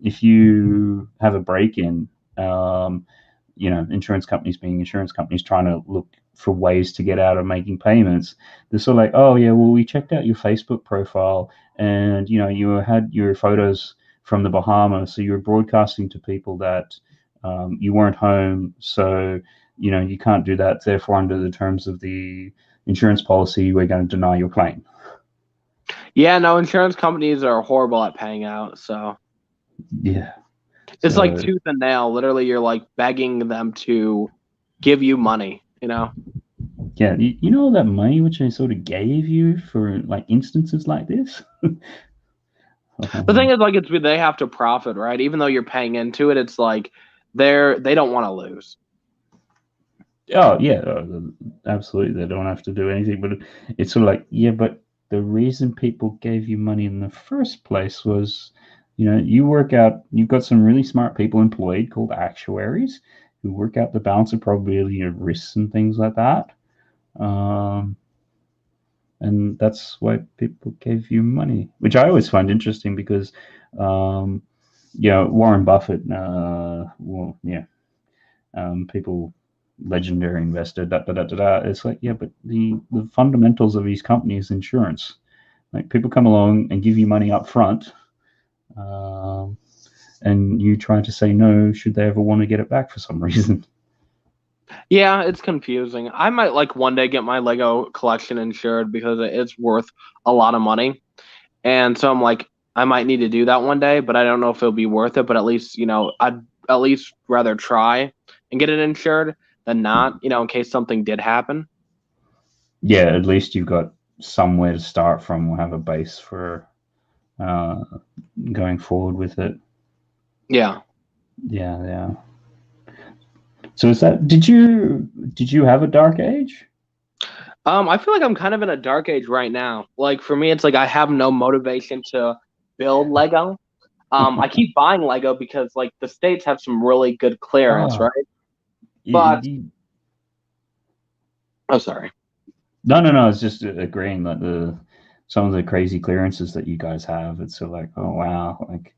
if you have a break-in, insurance companies being insurance companies trying to look for ways to get out of making payments, they're sort of like, oh yeah, well, we checked out your Facebook profile and you had your photos from the Bahamas, so you were broadcasting to people that you weren't home, so you can't do that, therefore under the terms of the insurance policy we're going to deny your claim. Yeah, no, insurance companies are horrible at paying out, so yeah, it's like tooth and nail. Literally, you're like begging them to give you money, Yeah, you know that money which I sort of gave you for like instances like this. The thing is, like, they have to profit, right? Even though you're paying into it, it's like they don't want to lose. Oh yeah, absolutely. They don't have to do anything, but it's sort of like, yeah, but the reason people gave you money in the first place was, you've got some really smart people employed called actuaries who work out the balance of probability of risks and things like that. And that's why people gave you money, which I always find interesting because, Warren Buffett, people, legendary investor, It's like, yeah, but the fundamentals of these companies, insurance, like people come along and give you money up front, and you try to say no should they ever want to get it back for some reason. Yeah, it's confusing. I might like one day get my Lego collection insured because it's worth a lot of money. And so I'm like, I might need to do that one day, but I don't know if it'll be worth it. But at least, I'd at least rather try and get it insured than not, in case something did happen. Yeah, at least you've got somewhere to start from. We'll have a base for going forward with it. Yeah. Yeah. So is that, did you have a dark age? I feel like I'm kind of in a dark age right now. Like for me, it's like I have no motivation to build Lego. I keep buying Lego because like the States have some really good clearance, right? But sorry. No. It's just agreeing that some of the crazy clearances that you guys have. It's sort of like, oh wow, like.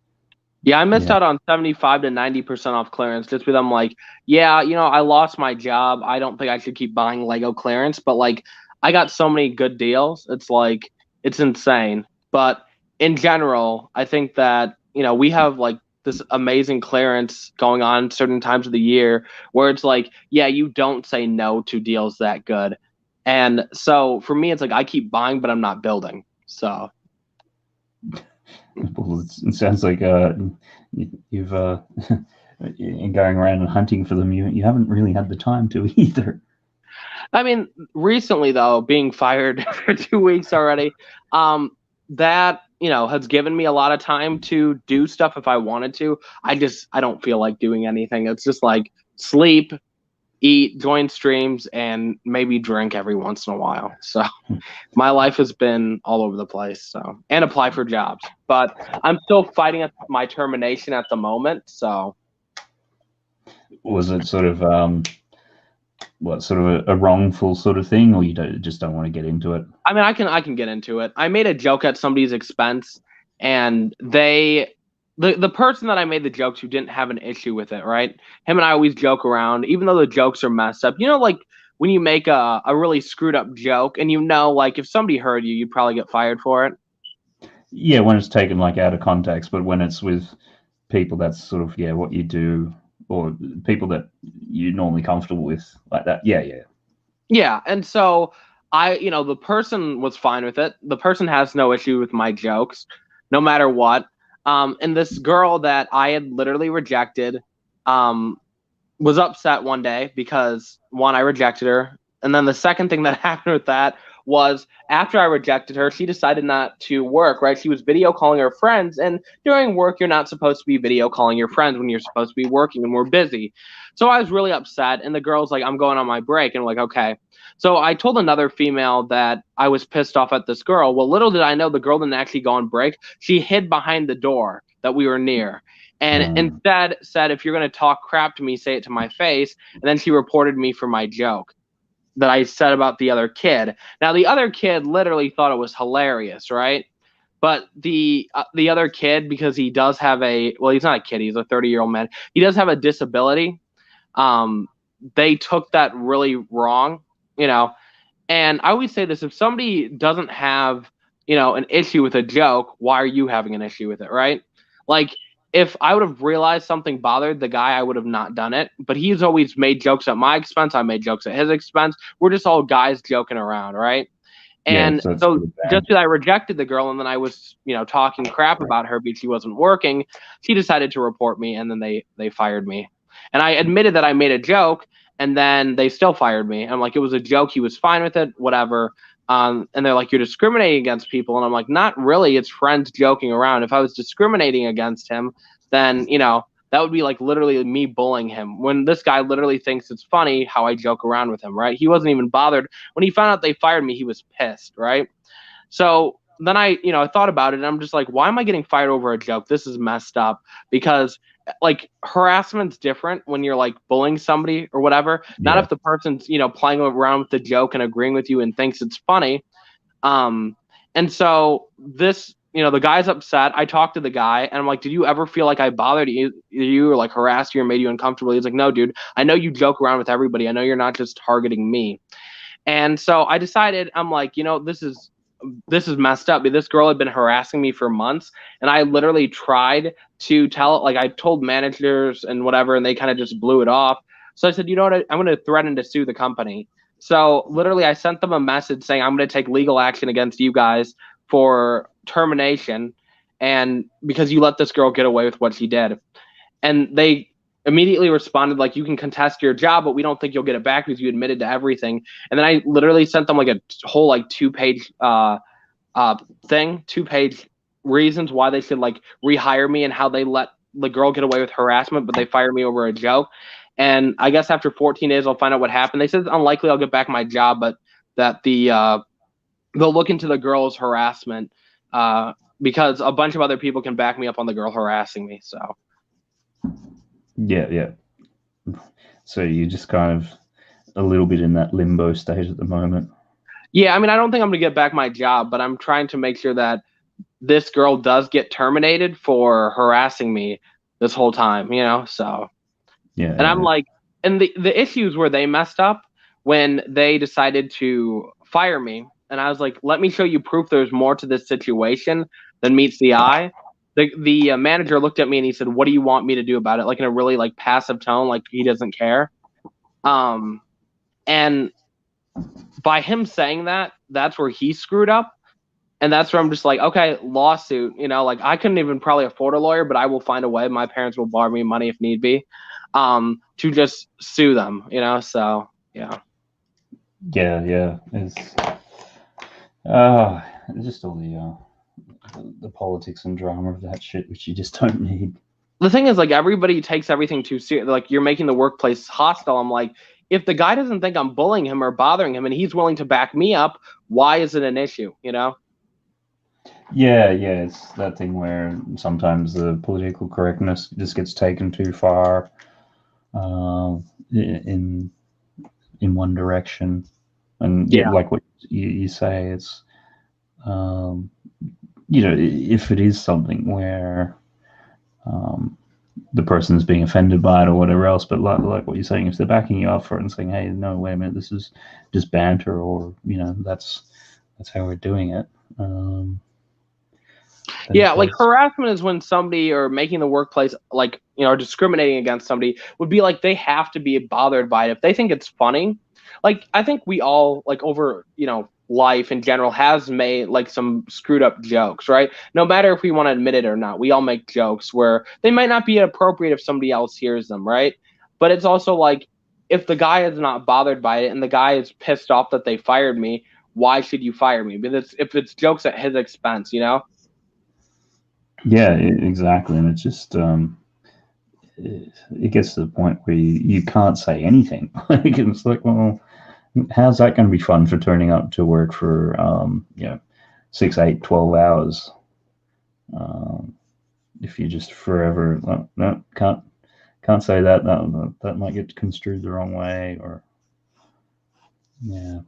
Yeah, I missed out on 75 to 90% off clearance just because I'm like, yeah, I lost my job. I don't think I should keep buying Lego clearance, but like I got so many good deals. It's like it's insane. But in general, I think that, we have like this amazing clearance going on certain times of the year where it's like, yeah, you don't say no to deals that good. And so for me, it's like I keep buying, but I'm not building. So it sounds like you've in going around and hunting for them, you haven't really had the time to either. I mean, recently though, being fired for 2 weeks already, that has given me a lot of time to do stuff if I wanted to. I don't feel like doing anything. It's just like sleep, eat, join streams, and maybe drink every once in a while. So my life has been all over the place. So, and apply for jobs, but I'm still fighting my termination at the moment. So was it sort of a wrongful sort of thing, or you just don't want to get into it? I mean, I can get into it. I made a joke at somebody's expense, and the person that I made the joke to didn't have an issue with it, right? Him and I always joke around, even though the jokes are messed up. Like when you make a really screwed up joke, and like if somebody heard you, you'd probably get fired for it. Yeah, when it's taken like out of context, but when it's with people that's sort of what you do, or people that you're normally comfortable with, like that. Yeah. And so the person was fine with it. The person has no issue with my jokes, no matter what. And this girl that I had literally rejected, was upset one day because one, I rejected her. And then the second thing that happened with that was after I rejected her, she decided not to work, right? She was video calling her friends, and during work, you're not supposed to be video calling your friends when you're supposed to be working and we're busy. So I was really upset, and the girl's like, I'm going on my break. And I'm like, okay. So I told another female that I was pissed off at this girl. Well, little did I know the girl didn't actually go on break. She hid behind the door that we were near. And instead said, if you're going to talk crap to me, say it to my face. And then she reported me for my joke that I said about the other kid. Now, the other kid literally thought it was hilarious, right? But the other kid, because he does have he's not a kid, he's a 30-year-old man. He does have a disability. They took that really wrong, And I always say this, if somebody doesn't have, an issue with a joke, why are you having an issue with it, right? Like, if I would have realized something bothered the guy, I would have not done it. But he's always made jokes at my expense. I made jokes at his expense. We're just all guys joking around, right? And so just because I rejected the girl and then I was, talking crap about her because she wasn't working, she decided to report me, and then they fired me. And I admitted that I made a joke, and then they still fired me. I'm like, it was a joke. He was fine with it, whatever. And they're like, you're discriminating against people. And I'm like, not really. It's friends joking around. If I was discriminating against him, then, that would be like literally me bullying him. When this guy literally thinks it's funny how I joke around with him, right? He wasn't even bothered. When he found out they fired me, he was pissed, right? So then I thought about it, and I'm just like, why am I getting fired over a joke? This is messed up. Because like harassment's different when you're like bullying somebody or whatever. Not if the person's playing around with the joke and agreeing with you and thinks it's funny. And so this the guy's upset. I talked to the guy, and I'm like, did you ever feel like I bothered you or like harassed you or made you uncomfortable? He's like, no, dude, I know you joke around with everybody. I know you're not just targeting me. And so I decided, I'm like, this is messed up. This girl had been harassing me for months, and I literally tried to tell, like I told managers and whatever, and they kind of just blew it off. So I said, you know what, I'm going to threaten to sue the company. So literally I sent them a message saying, I'm going to take legal action against you guys for termination, and because you let this girl get away with what she did. And they immediately responded like, you can contest your job, but we don't think you'll get it back because you admitted to everything. And then I literally sent them like a whole like 2-page thing, 2-page reasons why they should like rehire me and how they let the girl get away with harassment, but they fired me over a joke. And I guess after 14 days, I'll find out what happened. They said it's unlikely I'll get back my job, but that they'll look into the girl's harassment because a bunch of other people can back me up on the girl harassing me. So yeah. So you're just kind of a little bit in that limbo state at the moment. Yeah, I mean, I don't think I'm going to get back my job, but I'm trying to make sure that this girl does get terminated for harassing me this whole time, you know? So, yeah. And I'm like, and the issues where they messed up when they decided to fire me. And I was like, let me show you proof there's more to this situation than meets the eye. The manager looked at me and he said, what do you want me to do about it? Like in a really like passive tone, like he doesn't care. And by him saying that, that's where he screwed up. And that's where I'm just like, okay, lawsuit, you know, like I couldn't even probably afford a lawyer, but I will find a way. My parents will borrow me money if need be, to just sue them, you know? So, yeah. Yeah. It's just all the politics and drama of that shit, which you just don't need. The thing is, like, everybody takes everything too serious. Like, you're making the workplace hostile. I'm like, if the guy doesn't think I'm bullying him or bothering him and he's willing to back me up, why is it an issue, you know? Yeah, it's that thing where sometimes the political correctness just gets taken too far in one direction, and yeah, like what you say, it's you know, if it is something where the person's being offended by it or whatever else, but like what you're saying, if they're backing you up for it and saying, hey, no, wait a minute, this is just banter, or you know, that's how we're doing it. Yeah, like harassment is when somebody or making the workplace like, you know, discriminating against somebody would be like they have to be bothered by it. If they think it's funny, like I think we all like over, you know, life in general has made like some screwed up jokes, right? No matter if we want to admit it or not, we all make jokes where they might not be appropriate if somebody else hears them, right? But it's also like if the guy is not bothered by it and the guy is pissed off that they fired me, why should you fire me? Because if it's jokes at his expense, you know? Yeah, exactly, and it's just it gets to the point where you can't say anything. Like it's like, well, how's that going to be fun for turning up to work for you know, 6, 8, 12 hours? If you just forever, well, no, can't say that. That might get construed the wrong way, or yeah.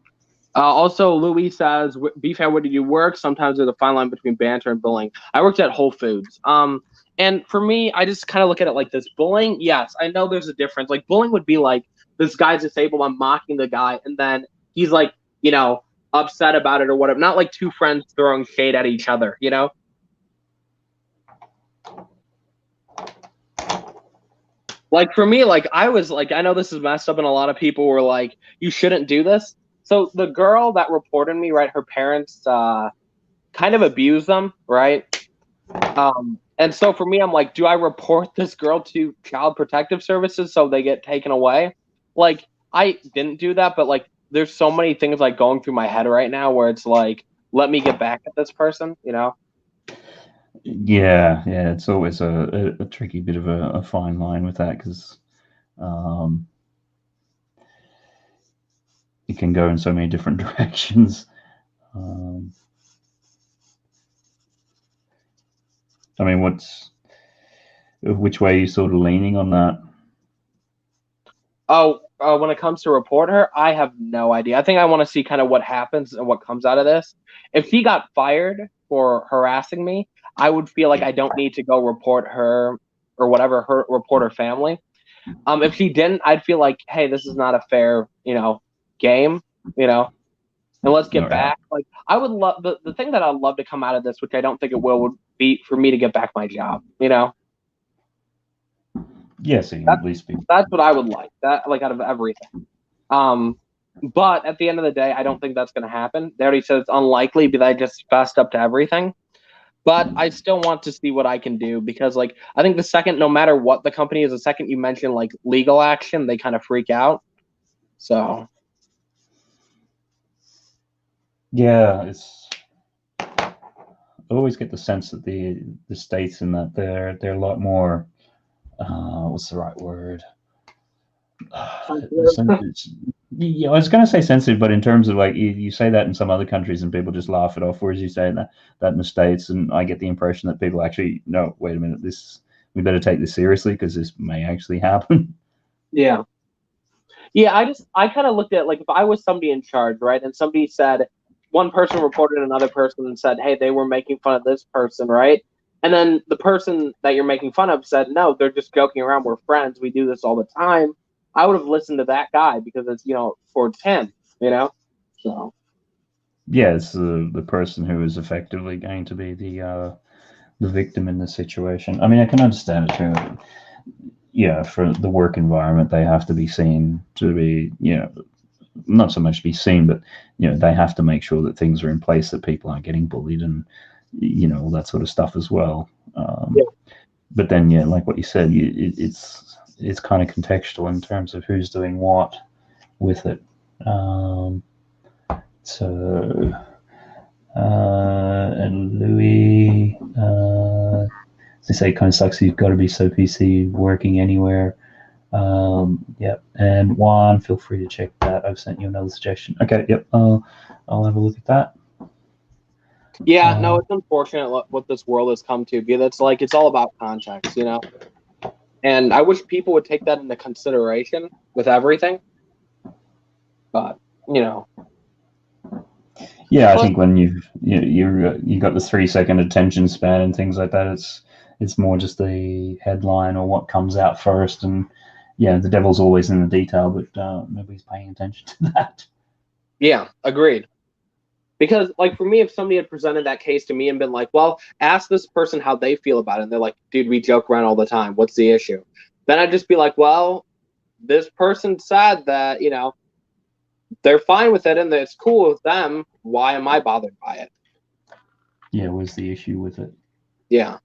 Also, Louis says, "Beef, where did you work? Sometimes there's a fine line between banter and bullying. I worked at Whole Foods. And for me, I just kind of look at it like this: bullying. Yes, I know there's a difference. Like bullying would be like this guy's disabled. I'm mocking the guy, and then he's like, you know, upset about it or whatever. Not like two friends throwing shade at each other, you know." Like for me, like I was like, I know this is messed up, and a lot of people were like, "You shouldn't do this." So the girl that reported me, right, her parents kind of abused them, right? And so for me, I'm like, do I report this girl to Child Protective Services so they get taken away? Like, I didn't do that, but like, there's so many things like going through my head right now where it's like, let me get back at this person, you know? Yeah, it's always a tricky bit of a fine line with that, because it can go in so many different directions. I mean, which way are you sort of leaning on that? Oh, when it comes to report her, I have no idea. I think I want to see kind of what happens and what comes out of this. If she got fired for harassing me, I would feel like I don't need to go report her or whatever, report her family. If she didn't, I'd feel like, hey, this is not a fair, you know, game, you know, and let's get back. Like I would love the thing that I'd love to come out of this, which I don't think it will, would be for me to get back my job, you know? Yes, so you can at least be. That's what I would like. That like out of everything. But at the end of the day, I don't think that's going to happen. They already said it's unlikely, but I just fessed up to everything. But I still want to see what I can do because, like, I think the second, no matter what the company is, the second you mention like legal action, they kind of freak out. So, yeah, I always get the sense that the states in that they're a lot more. What's the right word? Yeah, I was going to say sensitive, but in terms of like you say that in some other countries and people just laugh it off, whereas you say that in the States, and I get the impression that people actually no, wait a minute, we better take this seriously because this may actually happen. Yeah. Yeah, I kind of looked at like if I was somebody in charge, right, and somebody said one person reported another person and said, hey, they were making fun of this person, right? And then the person that you're making fun of said, no, they're just joking around. We're friends. We do this all the time. I would have listened to that guy because it's, towards him, So, Yeah, it's the person who is effectively going to be the victim in this situation. I mean, I can understand it too. Yeah, for the work environment, they have to be seen to be, not so much be seen, but they have to make sure that things are in place that people aren't getting bullied and all that sort of stuff as well. yeah. But then, yeah, like what you said, it's kind of contextual in terms of who's doing what with it. So, and Louis, they say it kind of sucks. You've got to be so PC working anywhere. Yep. And Juan, feel free to check that. I've sent you another suggestion. Okay. Yep. I'll have a look at that. Yeah, no, it's unfortunate what this world has come to be. That's like it's all about context, And I wish people would take that into consideration with everything. But yeah, I think when you got the 3 second attention span and things like that, it's more just the headline or what comes out first, and yeah, the devil's always in the detail, but nobody's paying attention to that. Yeah, agreed. Because like for me, if somebody had presented that case to me and been like, well, ask this person how they feel about it, and they're like, dude, we joke around all the time. What's the issue? Then I'd just be like, well, this person said that, they're fine with it and it's cool with them. Why am I bothered by it? Yeah, what's the issue with it? Yeah.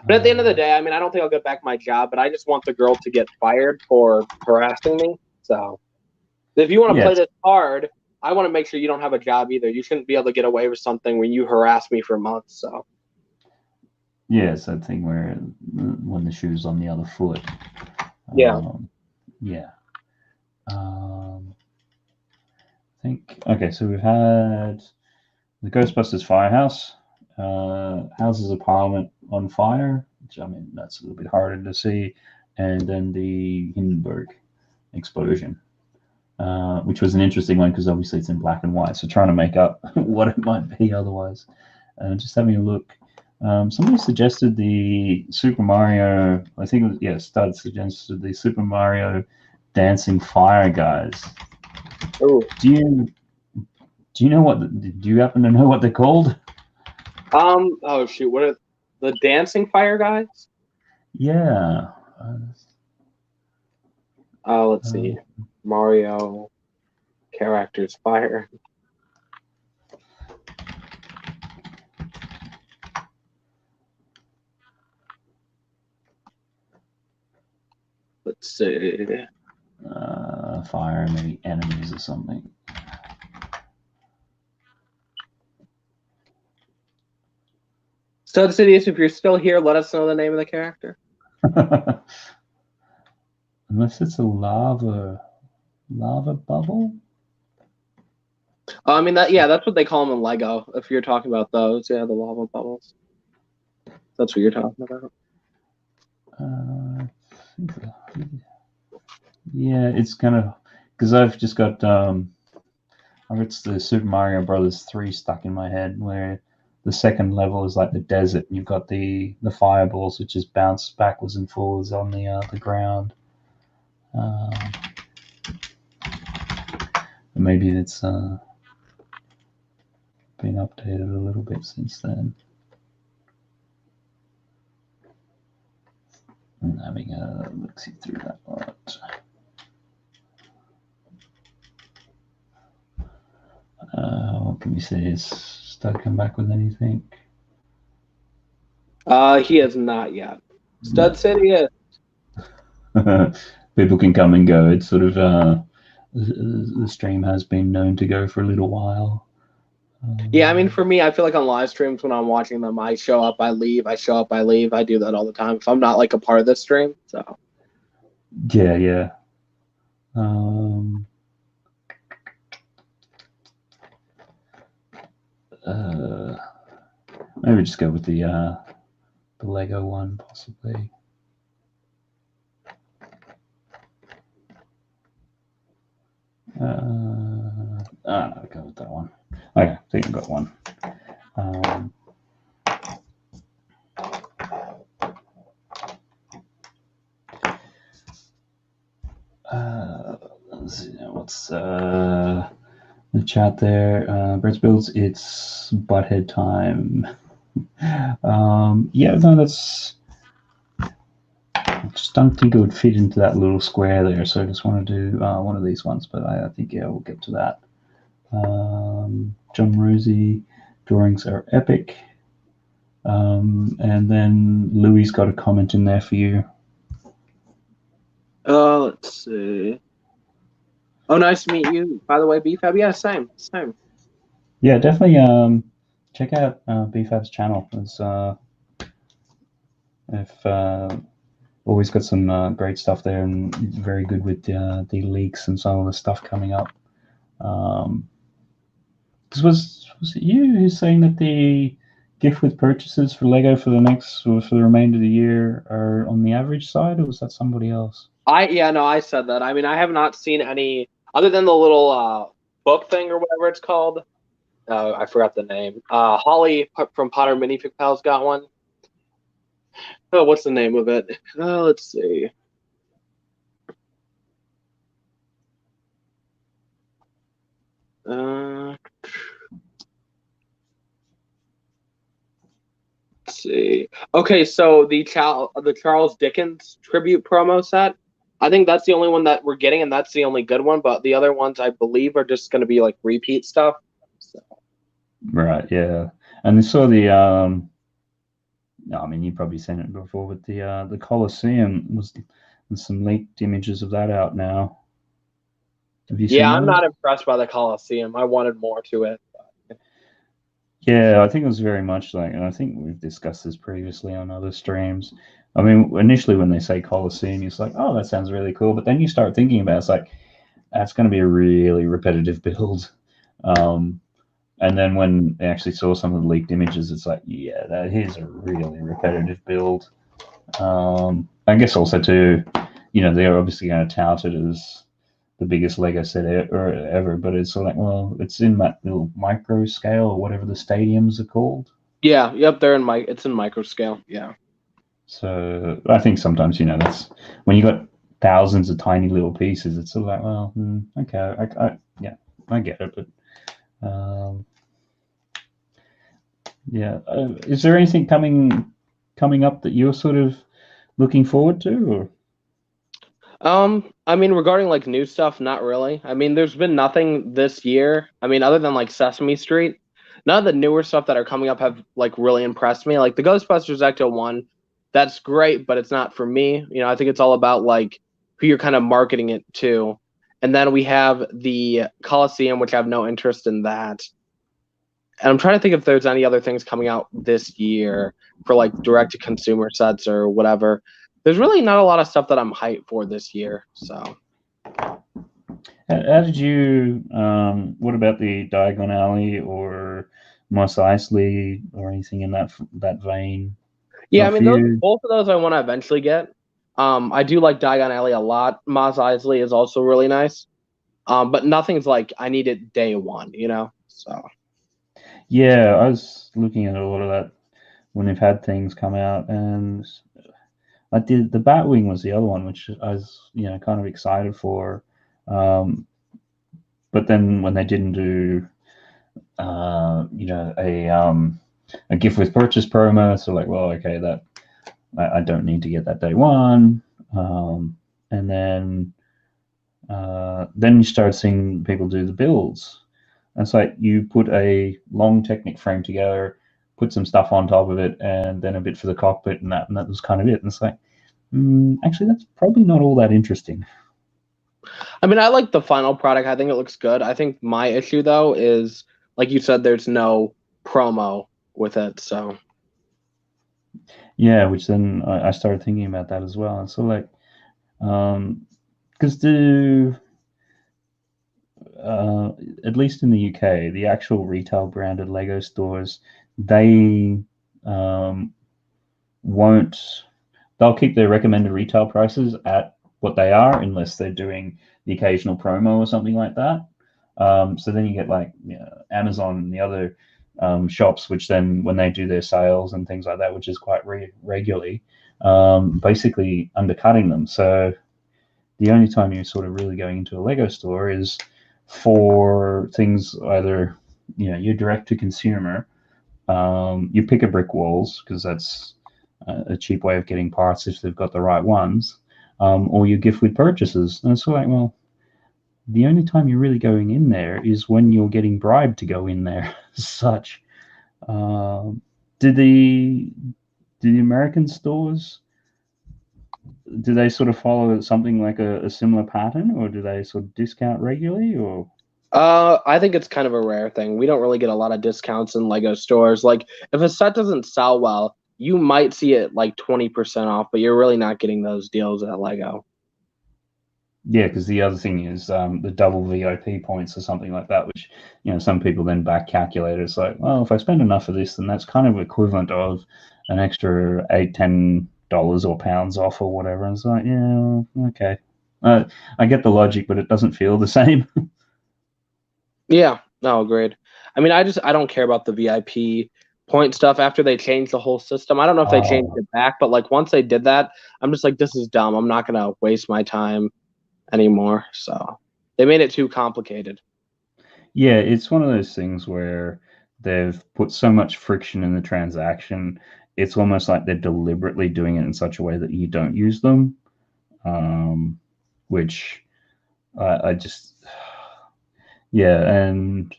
But at the end of the day, I mean, I don't think I'll get back my job, but I just want the girl to get fired for harassing me. So if you want to play this hard, I want to make sure you don't have a job either. You shouldn't be able to get away with something when you harass me for months. So yeah, it's that thing where when the shoe's on the other foot. Yeah. Yeah. I think okay. So we've had the Ghostbusters firehouse, Houses of Parliament on fire, which I mean that's a little bit harder to see, and then the Hindenburg explosion, which was an interesting one because obviously it's in black and white. So trying to make up what it might be otherwise. Just having a look. Somebody suggested the Super Mario. I think it was Stud suggested the Super Mario dancing fire guys. Ooh. Do you know what? Do you happen to know what they're called? Oh shoot! What are the dancing fire guys? Yeah. Let's see. Mario characters fire. Let's see. Fire, maybe enemies or something. Stud Sidious, if you're still here, let us know the name of the character. Unless it's a lava bubble. I mean that's what they call them in Lego. If you're talking about those, yeah, the lava bubbles. That's what you're talking about. Yeah, it's kind of because I've just got it's the Super Mario Brothers 3 stuck in my head, where the second level is like the desert, and you've got the fireballs which just bounce backwards and forwards on the ground. Maybe it's been updated a little bit since then. I'm having a look-see through that lot. What can we say? Is Stud come back with anything? He has not yet. Stud Sidious. People can come and go. It's sort of the stream has been known to go for a little while. Yeah, I mean, for me, I feel like on live streams when I'm watching them, I show up, I leave, I show up, I leave. I do that all the time if I'm not like a part of the stream. So yeah. Maybe just go with the Lego one, possibly. I'll go with that one. Okay, I think I've got one. Let's see, what's the chat there? Brett's Builds, it's Butthead time. Yeah, no, that's... I just don't think it would fit into that little square there, so I just want to do one of these ones, but I think, yeah, we'll get to that. John Rosie, drawings are epic. And then Louis got a comment in there for you. Let's see. Oh, nice to meet you. By the way, BFAB, yeah, same. Yeah, definitely check out BFAB's channel. It's always got some great stuff there, and very good with the leaks and some of the stuff coming up. Was it you who's saying that the gift with purchases for Lego for the remainder of the year are on the average side, or was that somebody else? I said that. I mean, I have not seen any other than the little book thing or whatever it's called. I forgot the name. Holly from Potter Minifig Pals got one. Oh, what's the name of it? Let's see. Let's see. Okay, so the Charles Dickens tribute promo set. I think that's the only one that we're getting, and that's the only good one. But the other ones, I believe, are just going to be like repeat stuff. So. Right. Yeah. And they saw the. No, I mean, you probably seen it before, but the Colosseum there's some leaked images of that out now. Have you seen those? I'm not impressed by the Colosseum. I wanted more to it. Yeah, I think it was very much like, and I think we've discussed this previously on other streams. I mean, initially when they say Colosseum, it's like, oh, that sounds really cool. But then you start thinking about it, it's like, that's going to be a really repetitive build. And then when they actually saw some of the leaked images, it's like, yeah, that is a really repetitive build. I guess also too, they're obviously going to tout it as the biggest Lego set ever, but it's like, well, it's in that little micro scale or whatever the stadiums are called. Yeah, yep, it's in micro scale. Yeah. So I think sometimes, that's when you got thousands of tiny little pieces, it's sort of like, well, okay, I get it, but yeah. Is there anything coming up that you're sort of looking forward to, or? I mean, regarding like new stuff, not really. I mean, there's been nothing this year. I mean, other than like Sesame Street, none of the newer stuff that are coming up have like really impressed me. Like the Ghostbusters Ecto one, that's great, but it's not for me. I think it's all about like who you're kind of marketing it to. And then we have the Coliseum, which I have no interest in that. And I'm trying to think if there's any other things coming out this year for like direct to consumer sets or whatever. There's really not a lot of stuff that I'm hyped for this year. So, how did you? What about the Diagon Alley or Mos Eisley or anything in that vein? Yeah, I mean, both of those I want to eventually get. I do like Diagon Alley a lot. Mos Eisley is also really nice, but nothing's like I need it day one. So. Yeah, I was looking at a lot of that when they've had things come out, and like the Batwing was the other one, which I was kind of excited for, but then when they didn't do a gift with purchase promo, so like, well, okay, that I don't need to get that day one, and then you start seeing people do the builds. And it's like you put a long Technic frame together, put some stuff on top of it, and then a bit for the cockpit, and that was kind of it. And it's like, actually, that's probably not all that interesting. I mean, I like the final product. I think it looks good. I think my issue, though, is, like you said, there's no promo with it. So, yeah, which then I started thinking about that as well. And so, like, because at least in the UK, the actual retail branded Lego stores, they won't. They'll keep their recommended retail prices at what they are unless they're doing the occasional promo or something like that. So then you get like Amazon and the other shops, which then when they do their sales and things like that, which is quite regularly, basically undercutting them. So the only time you're sort of really going into a Lego store is for things either you're direct to consumer. You pick a brick walls because that's a cheap way of getting parts if they've got the right ones, or you gift with purchases. And it's like, well, the only time you're really going in there is when you're getting bribed to go in there. Such. Do the American stores, do they sort of follow something like a similar pattern, or do they sort of discount regularly, or? I think it's kind of a rare thing. We don't really get a lot of discounts in Lego stores. Like, if a set doesn't sell well, you might see it like 20% off, but you're really not getting those deals at Lego. Yeah, because the other thing is the double VIP points or something like that, which some people then back calculate. It's like, well, if I spend enough of this, then that's kind of equivalent of an extra $8-10 or pounds off or whatever. And it's like, yeah, okay, I get the logic, but it doesn't feel the same. Yeah, no, agreed. I mean, I don't care about the VIP point stuff after they changed the whole system. I don't know if they changed it back, but like once they did that, I'm just like, this is dumb. I'm not gonna waste my time anymore. So they made it too complicated. Yeah, it's one of those things where they've put so much friction in the transaction. It's almost like they're deliberately doing it in such a way that you don't use them, which I just, yeah, and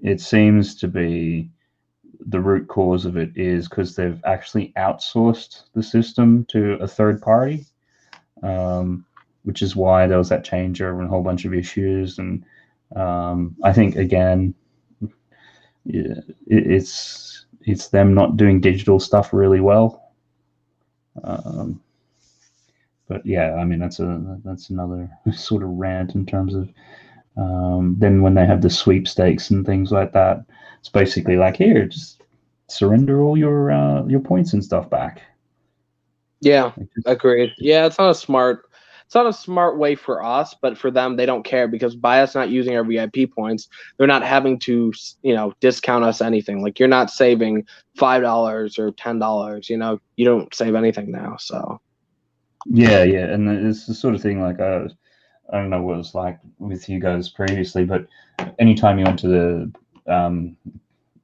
it seems to be the root cause of it is because they've actually outsourced the system to a third party, which is why there was that changeover and a whole bunch of issues. And I think again, it's them not doing digital stuff really well. But yeah, I mean that's another sort of rant in terms of then when they have the sweepstakes and things like that, it's basically like, here, just surrender all your points and stuff back. Yeah, agreed. Yeah, it's not a smart way for us, but for them, they don't care because by us not using our VIP points, they're not having to, discount us anything. Like you're not saving $5 or $10. You don't save anything now. So Yeah, and it's the sort of thing like I don't know what it's like with you guys previously, but anytime you went to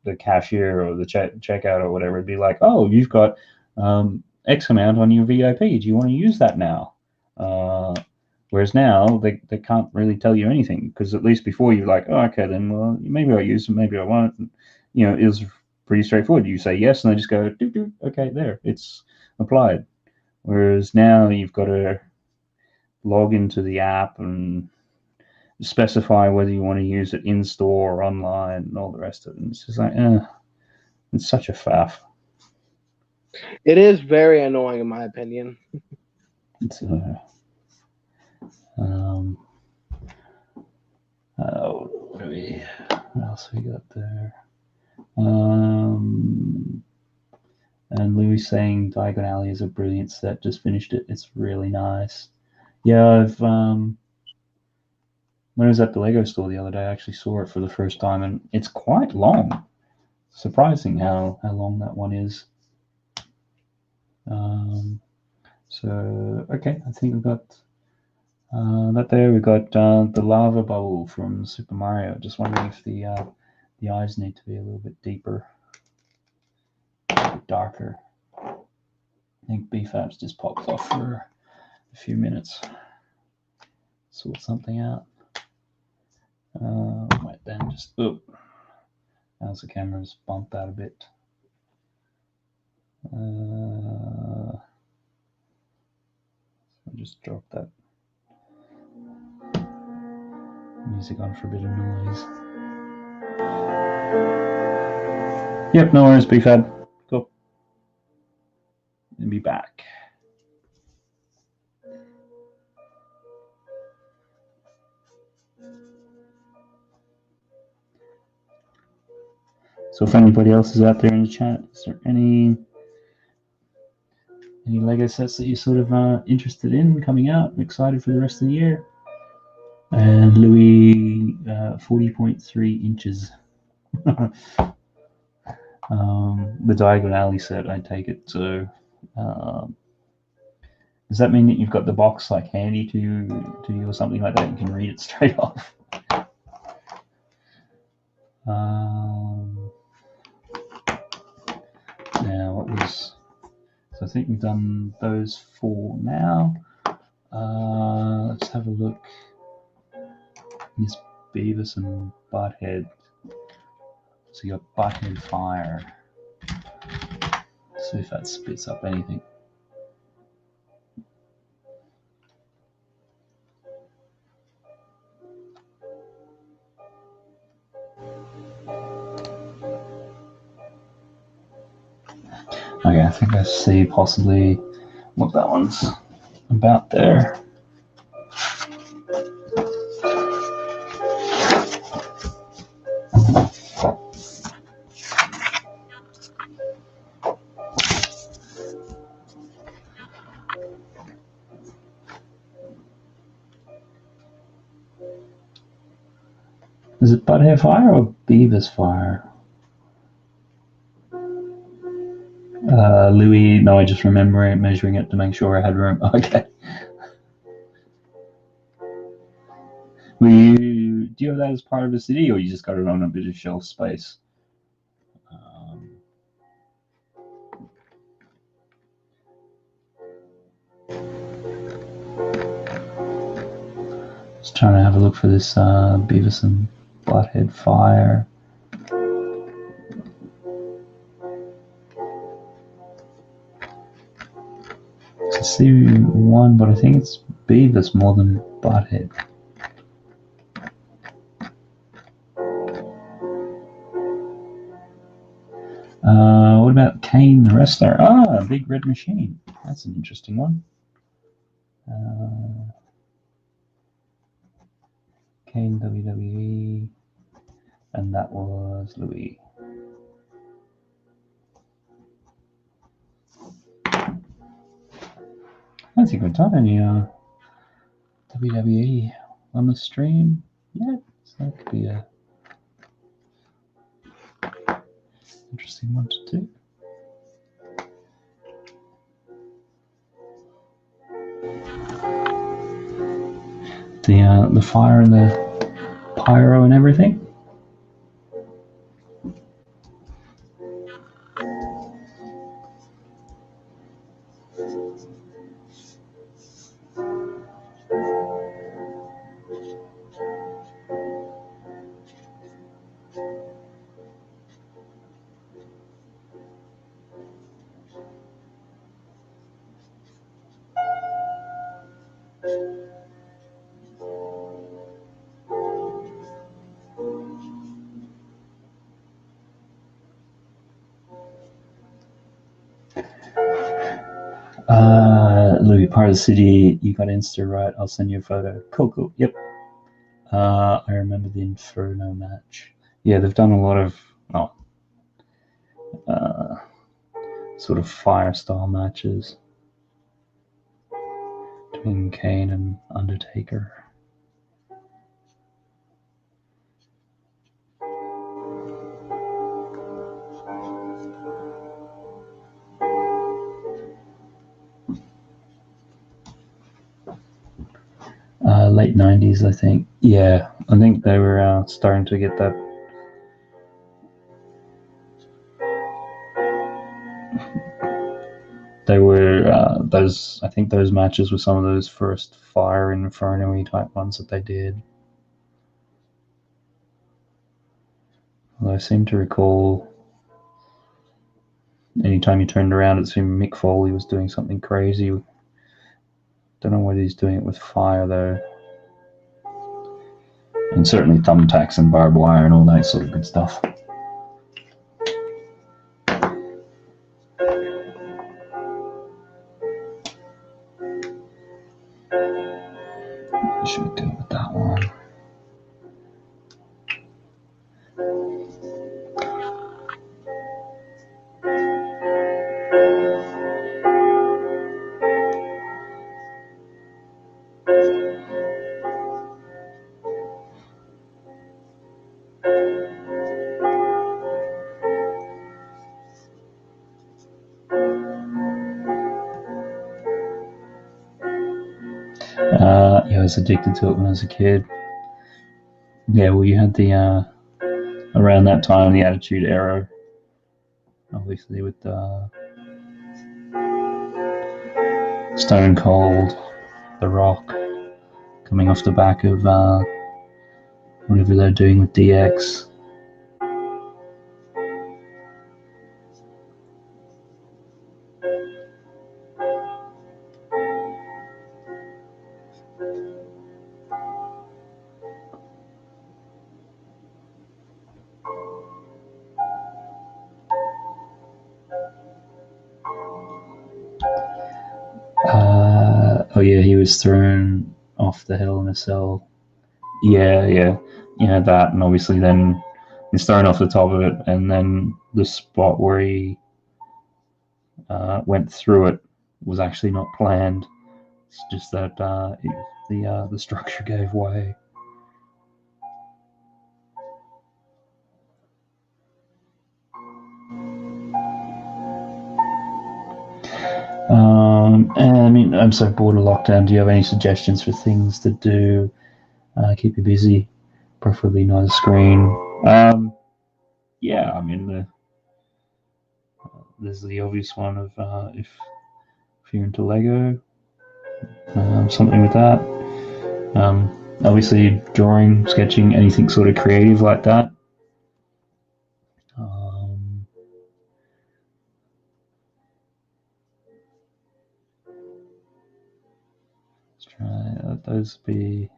the cashier or the checkout or whatever, it'd be like, oh, you've got X amount on your VIP. Do you want to use that now? Whereas now they can't really tell you anything because at least before you're like, oh, okay, then well maybe I'll use them, maybe I won't. And, it was pretty straightforward. You say yes, and they just go, doo, doo, okay, there, it's applied. Whereas now you've got to log into the app and specify whether you want to use it in store or online and all the rest of it. And it's just like, it's such a faff. it is very annoying, in my opinion. It's what else we got there? And Louis saying Diagon Alley is a brilliant set. Just finished it. It's really nice. Yeah, I've when I was at the Lego store the other day, I actually saw it for the first time, and it's quite long. Surprising how long that one is. So okay, I think we've got that there. We've got the lava bubble from Super Mario. Just wondering if the eyes need to be a little bit deeper, a bit darker. I think BFAB's just popped off for a few minutes. Sort something out. Wait, then just how's the camera's bumped out a bit. I'll just drop that music on for a bit of noise. Yep, no worries, BFAB. Cool. And be back. So if anybody else is out there in the chat, is there any Lego sets that you're sort of interested in coming out, excited for the rest of the year? And Louis, 40.3 inches. The Diagon Alley set, I take it. So does that mean that you've got the box like handy to you or something like that? You can read it straight off. Now, what was... So I think we've done those 4 now. Let's have a look. Miss Beavis and Butthead. So you got Butthead Fire. Let's see if that spits up anything. Okay, I think I see possibly what that one's about there. Is it Butthead Fire or Beavis Fire? Louis, no, I just remember measuring it to make sure I had room. Okay. Do you have that as part of the city, or you just got it on a bit of shelf space? Just trying to have a look for this Beavis and Butthead Fire. I see one, but I think it's Beavis more than Butthead. What about Kane the Wrestler? Ah, Big Red Machine. That's an interesting one. Kane WWE, and that was Louis. I don't think we've done any WWE on the stream yet, so that could be a interesting one to do. The fire and the pyro and everything. Louis, part of the city, you got Insta right. I'll send you a photo. Cool. Yep. I remember the Inferno match. Yeah, they've done a lot of sort of fire style matches between Kane and Undertaker. Late 90s, I think. Yeah, I think they were starting to get that. They were those. I think those matches were some of those first Fire Inferno-y type ones that they did. Although I seem to recall, anytime you turned around, it seemed Mick Foley was doing something crazy. Don't know whether he's doing it with fire though. And certainly thumbtacks and barbed wire and all that sort of good stuff. What should we do with that one? was addicted to it when I was a kid. Yeah, well, you had the around that time the Attitude Era, obviously with Stone Cold, The Rock, coming off the back of whatever they're doing with DX. Oh yeah, he was thrown off the Hell in a Cell. Yeah, that, and obviously then he's thrown off the top of it, and then the spot where he went through it was actually not planned. It's just that the structure gave way. I mean, I'm so bored of lockdown. Do you have any suggestions for things to do? Keep you busy, preferably not a screen. Yeah, I mean, there's the obvious one of if you're into Lego, something with that. Obviously, drawing, sketching, anything sort of creative like that. Let's try those be.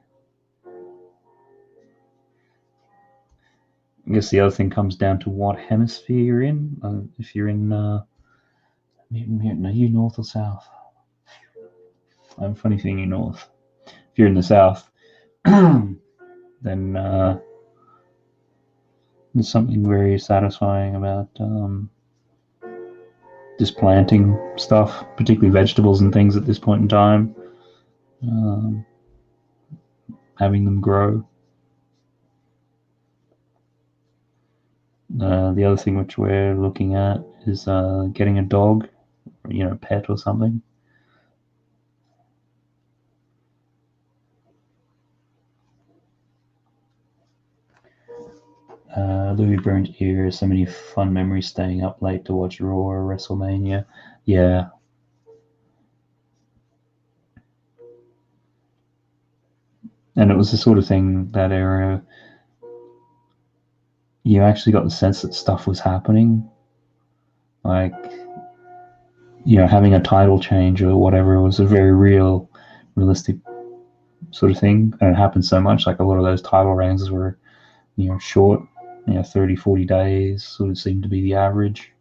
I guess the other thing comes down to what hemisphere you're in. If you're in, are you north or south? Funny thing, you north. If you're in the south, then there's something very satisfying about just planting stuff, particularly vegetables and things at this point in time. Having them grow. The other thing which we're looking at is getting a dog, pet or something. Louis Burnt Ear, so many fun memories staying up late to watch Raw or WrestleMania. Yeah. And it was the sort of thing, that era, you actually got the sense that stuff was happening. Like, having a title change or whatever was a very realistic sort of thing. And it happened so much, like a lot of those title reigns were, short, 30, 40 days sort of seemed to be the average.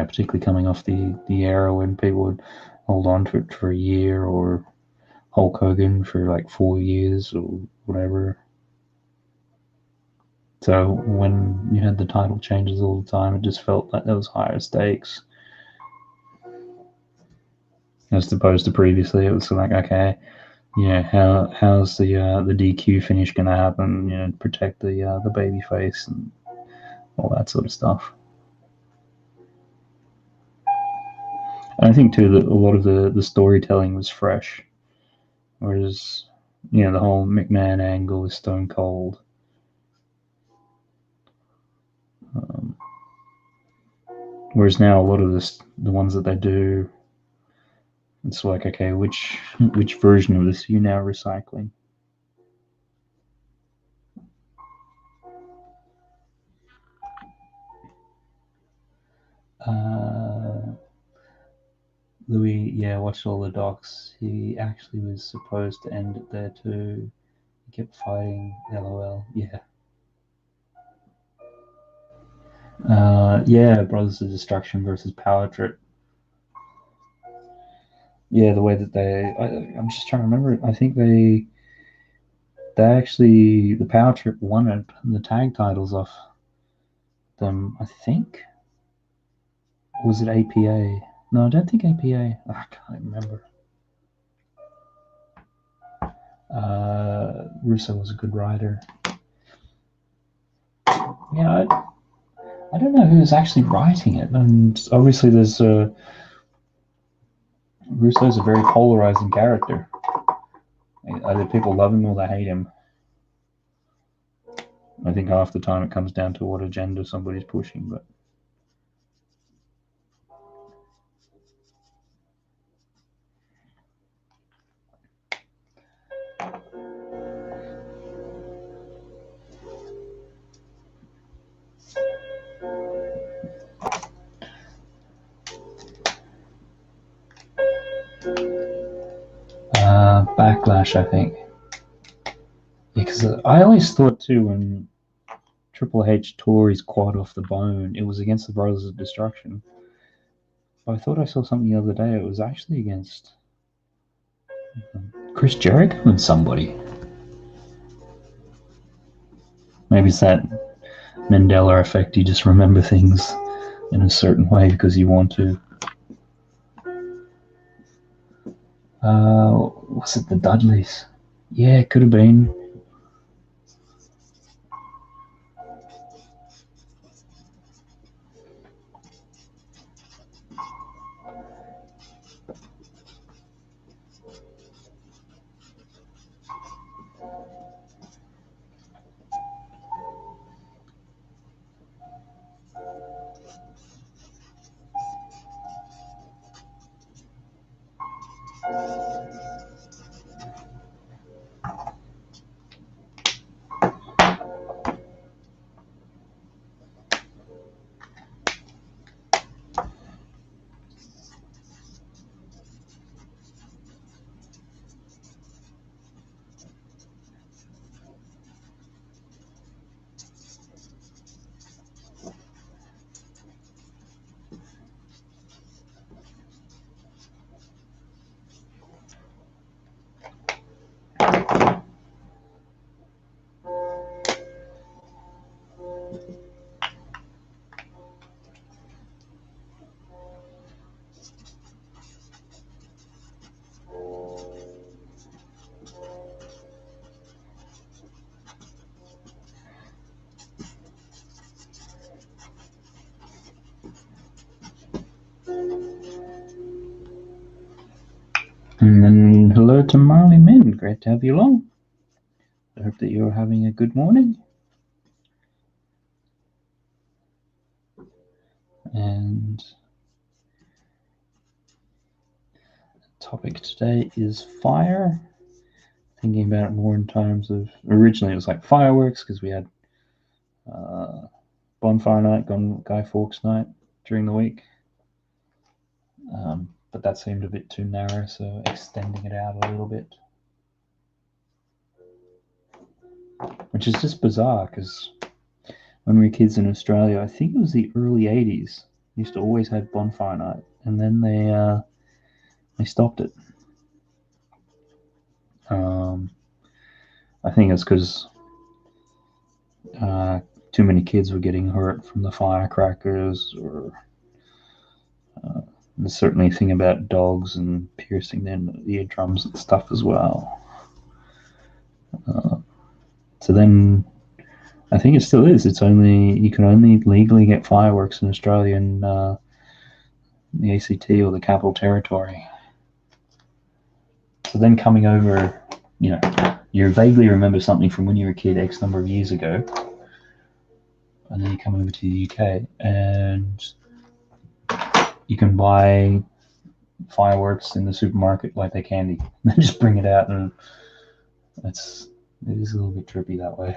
Particularly coming off the era when people would hold on to it for a year, or Hulk Hogan for like 4 years or whatever. So when you had the title changes all the time, it just felt like there was higher stakes. As opposed to previously, it was like, okay, how's the DQ finish going to happen? Protect the baby face and all that sort of stuff. And I think too that a lot of the storytelling was fresh, whereas the whole McMahon angle is Stone Cold. Whereas now a lot of the ones that they do, it's like, okay, which version of this are you now recycling? Louis, watched all the docs. He actually was supposed to end it there too. He kept fighting. LOL. Brothers of Destruction versus Power Trip. Yeah, the way that I'm just trying to remember. I think they actually, the Power Trip won it, the tag titles off them, I think. Or was it APA? No, I don't think APA. I can't remember. Russo was a good rider. Yeah, I don't know who's actually writing it, and obviously there's Russo's a very polarizing character. Either people love him or they hate him. I think half the time it comes down to what agenda somebody's pushing, but. Backlash, I think. Because I always thought too when Triple H tore his quad off the bone, it was against the Brothers of Destruction. But I thought I saw something the other day. It was actually against Chris Jericho and somebody. Maybe it's that Mandela effect. You just remember things in a certain way because you want to. Was it the Dudleys? Yeah, it could have been. And then hello to Marley Min. Great to have you along. I hope that you're having a good morning. And the topic today is fire. Thinking about it more in terms of, originally it was like fireworks because we had bonfire night, Guy Fawkes night during the week. But that seemed a bit too narrow, so extending it out a little bit. Which is just bizarre because when we were kids in Australia, I think it was the early 80s, used to always have bonfire night, and then they stopped it. I think it's because too many kids were getting hurt from the firecrackers, or there's certainly a thing about dogs and piercing their eardrums and stuff as well. So then I think it still is. You can only legally get fireworks in Australia in the ACT or the Capital Territory. So then coming over, you vaguely remember something from when you were a kid X number of years ago, and then you come over to the UK and you can buy fireworks in the supermarket like they're candy. They just bring it out, and it is a little bit trippy that way.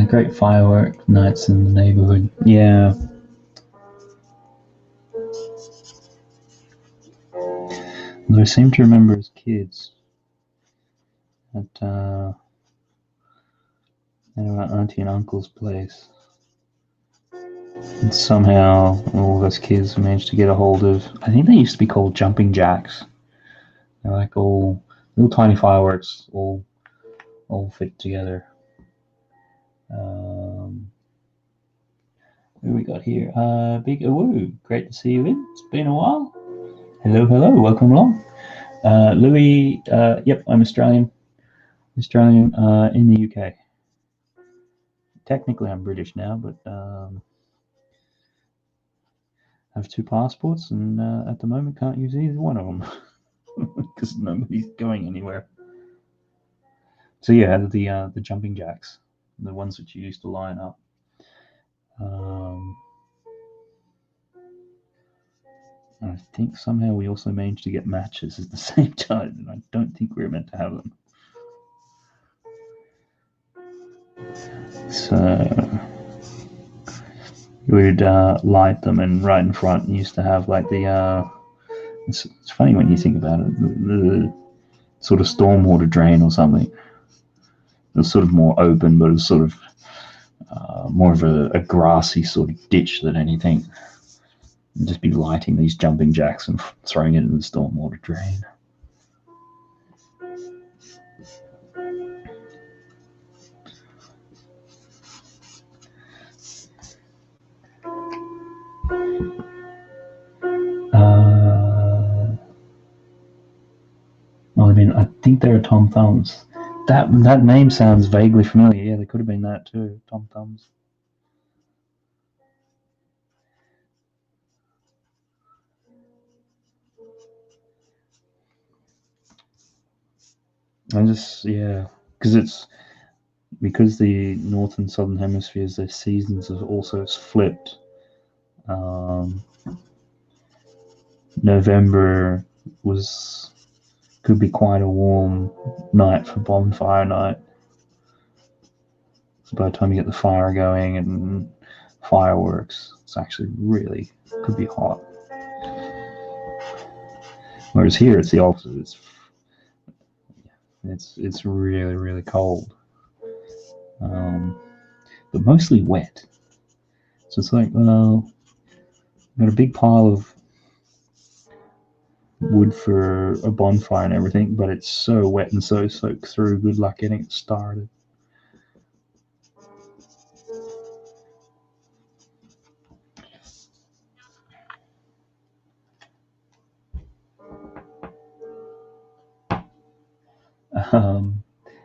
great firework nights in the neighborhood. Yeah. I seem to remember as kids at our auntie and uncle's place, and somehow all of us kids managed to get a hold of, I think they used to be called jumping jacks. They're like all little tiny fireworks, all fit together. Who we got here? Big Awoo. Great to see you in. It's been a while. Hello. Welcome along. Louis, yep, I'm Australian. Australian in the UK. Technically, I'm British now, but I have 2 passports, and at the moment can't use either one of them because nobody's going anywhere. So yeah, the jumping jacks, the ones that you used to line up. I think somehow we also managed to get matches at the same time, and I don't think we were meant to have them. So we'd light them, and right in front used to have like the it's funny when you think about it, the sort of stormwater drain or something. It was sort of more open, but it was sort of more of a grassy sort of ditch than anything. And just be lighting these jumping jacks and throwing it in the stormwater drain. Well, I mean, I think they're Tom Thumbs. That name sounds vaguely familiar. Yeah, they could have been that too, Tom Thumbs. Because the north and southern hemispheres, their seasons have also flipped. November could be quite a warm night for bonfire night. So by the time you get the fire going and fireworks, it's actually really could be hot. Whereas here it's the opposite. It's really, really cold, but mostly wet. So it's like, well, I've got a big pile of wood for a bonfire and everything, but it's so wet and so soaked through. Good luck getting it started.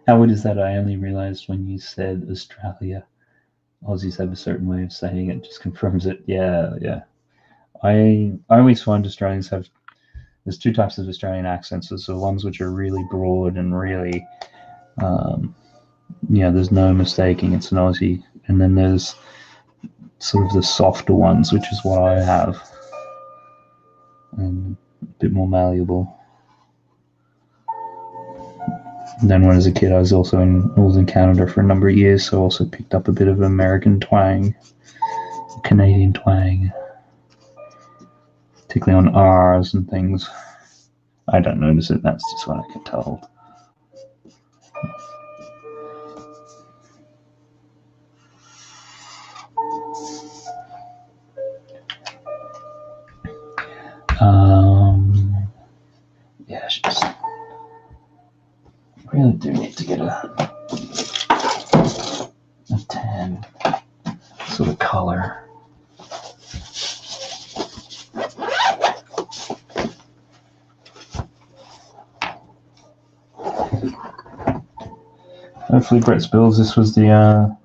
How weird is that? I only realized when you said Australia. Aussies have a certain way of saying it, just confirms it. Yeah. I always find Australians there's 2 types of Australian accents. There's the ones which are really broad and really, there's no mistaking it's an Aussie. And then there's sort of the softer ones, which is what I have, and a bit more malleable. And then when I was a kid, I was also in Canada for a number of years, so I also picked up a bit of American twang, Canadian twang, particularly on R's and things. I don't notice it, that's just what I get told. Yeah, I should just really do need to get a tan sort of color. Hopefully Brett Spills, this was the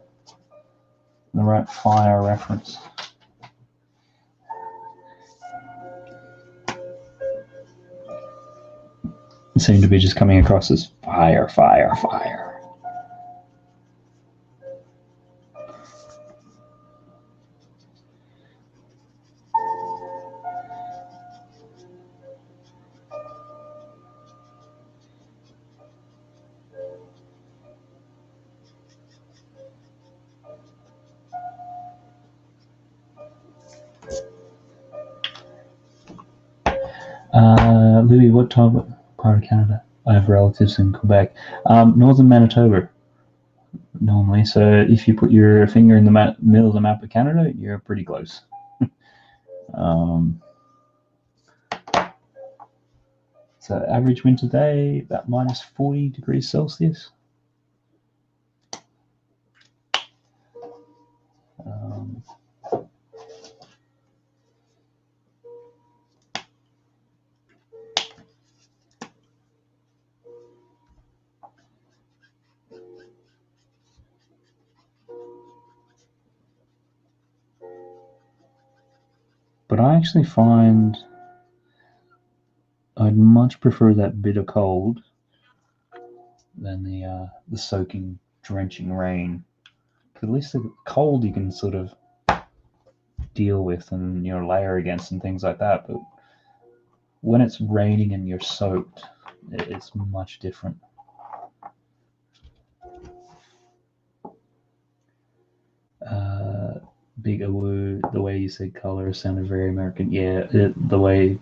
right fire reference. It seemed to be just coming across as fire. Louis, what part of Canada? I have relatives in Quebec. Northern Manitoba, normally. So if you put your finger in the middle of the map of Canada, you're pretty close. So average winter day, about minus 40 degrees Celsius. But I actually find I'd much prefer that bitter cold than the soaking, drenching rain. At least the cold you can sort of deal with and layer against and things like that. But when it's raining and you're soaked, it's much different. Big awoo, the way you said color sounded very American. Yeah, the way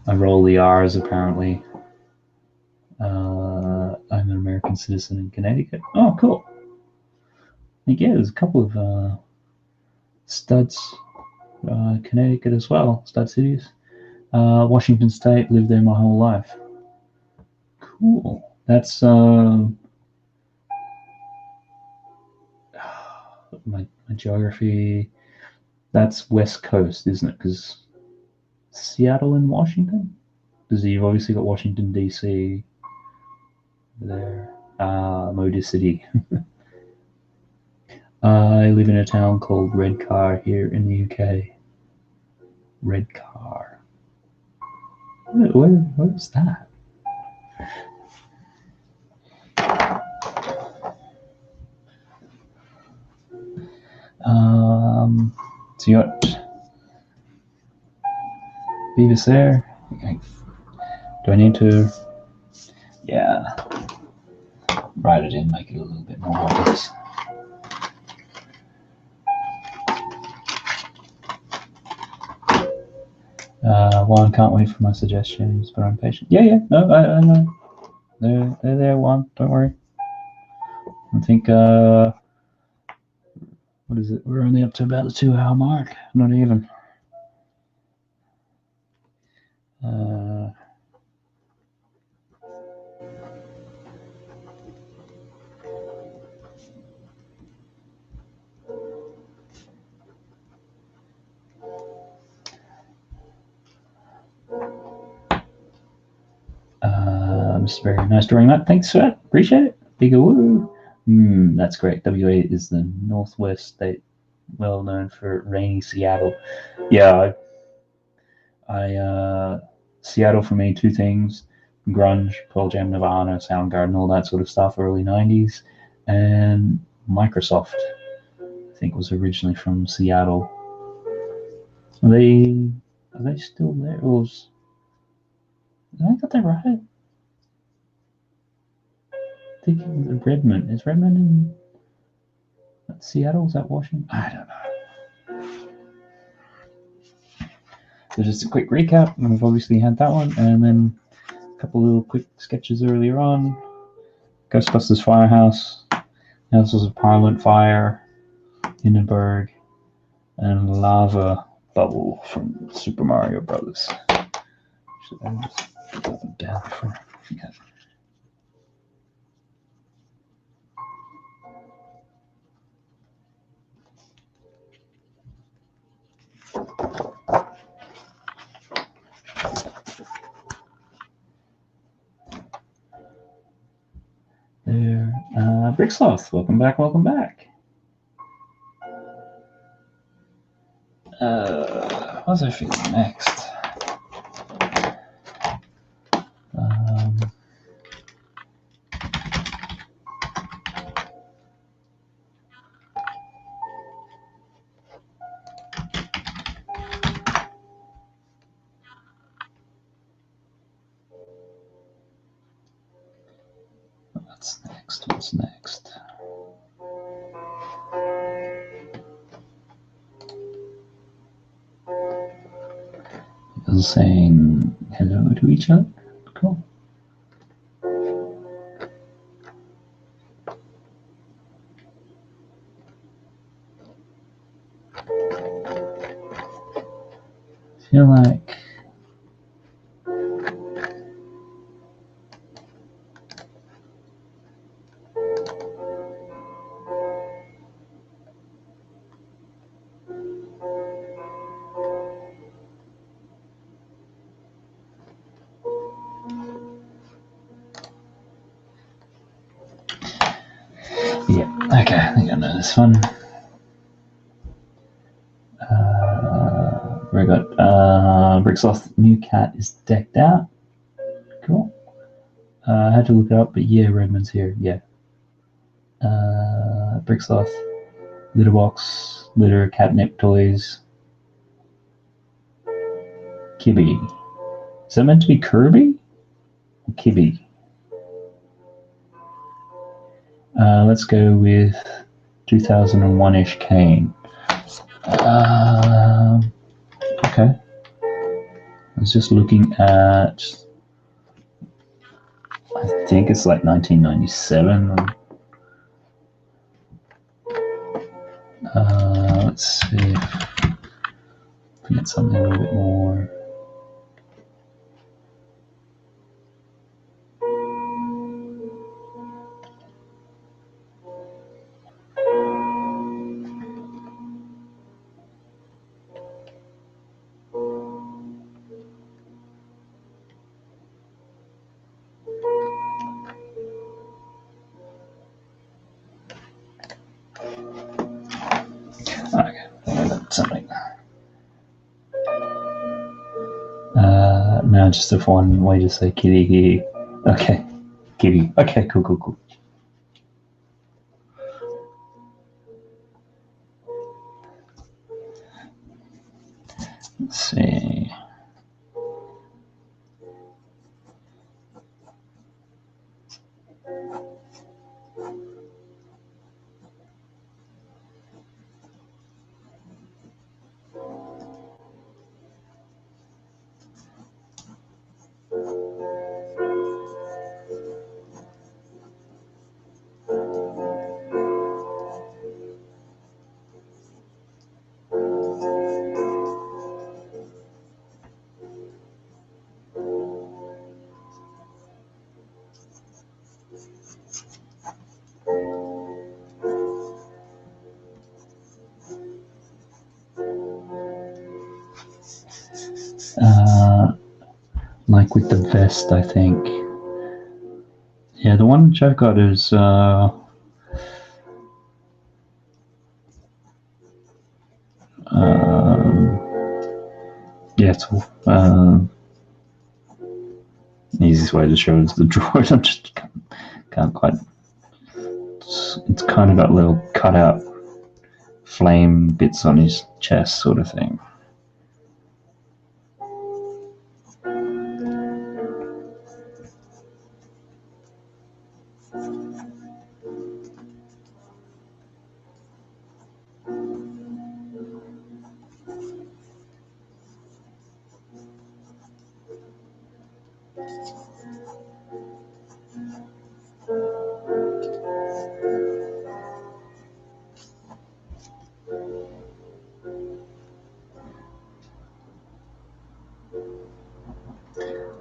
I roll the R's apparently. I'm an American citizen in Connecticut. Oh, cool. Yeah, there's a couple of studs, Connecticut as well, stud cities. Washington State, lived there my whole life. Cool. That's my geography. That's West Coast, isn't it? Because Seattle and Washington? Because you've obviously got Washington, D.C. there. Motor City. I live in a town called Redcar here in the UK. Redcar. What is that? So you got Beavis there. Okay. Do I need to? Yeah. Write it in, make it a little bit more obvious. Juan, can't wait for my suggestions, but I'm patient. Yeah, no, I know. They're there, Juan. Don't worry. I think, what is it? We're only up to about the 2-hour mark. Not even. It's very nice drawing that. Thanks for that. Appreciate it. Big woo. That's great. WA is the northwest state, well known for rainy Seattle. Yeah, Seattle for me, two things: grunge, Pearl Jam, Nirvana, Soundgarden, all that sort of stuff, early '90s, and Microsoft. I think was originally from Seattle. Are they still there? Did I got that right? I think it was Redmond. Is Redmond in Seattle? Is that Washington? I don't know. So just a quick recap. We've obviously had that one, and then a couple little quick sketches earlier on. Ghostbusters Firehouse, Houses of Parliament Fire, Hindenburg, and Lava Bubble from Super Mario Brothers. Should I just put them down before I forget? There. Bricksloth, welcome back, welcome back. What was I feeling next? What's next? Everyone's saying hello to each other. Cool. I feel like okay, I think I know this one. We got Bricksloth new cat is decked out. Cool. I had to look it up, but yeah, Redmond's here. Yeah. Bricksloth, litter box, litter, catnip toys. Kibby. Is that meant to be Kirby? Or Kibby? Let's go with 2001-ish Kane. Okay. I was just looking at, I think it's like 1997. Let's see if we can get something a little bit more. Okay, something. No, just a fun way to say kitty here. Okay, kitty. Okay, cool. Let's see. Like with the vest, I think. Yeah, the one which I've got is yeah, it's the easiest way to show is the drawer. I just can't quite. It's kind of got little cutout flame bits on his chest, sort of thing.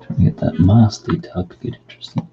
Trying to get that mask detail could get interesting.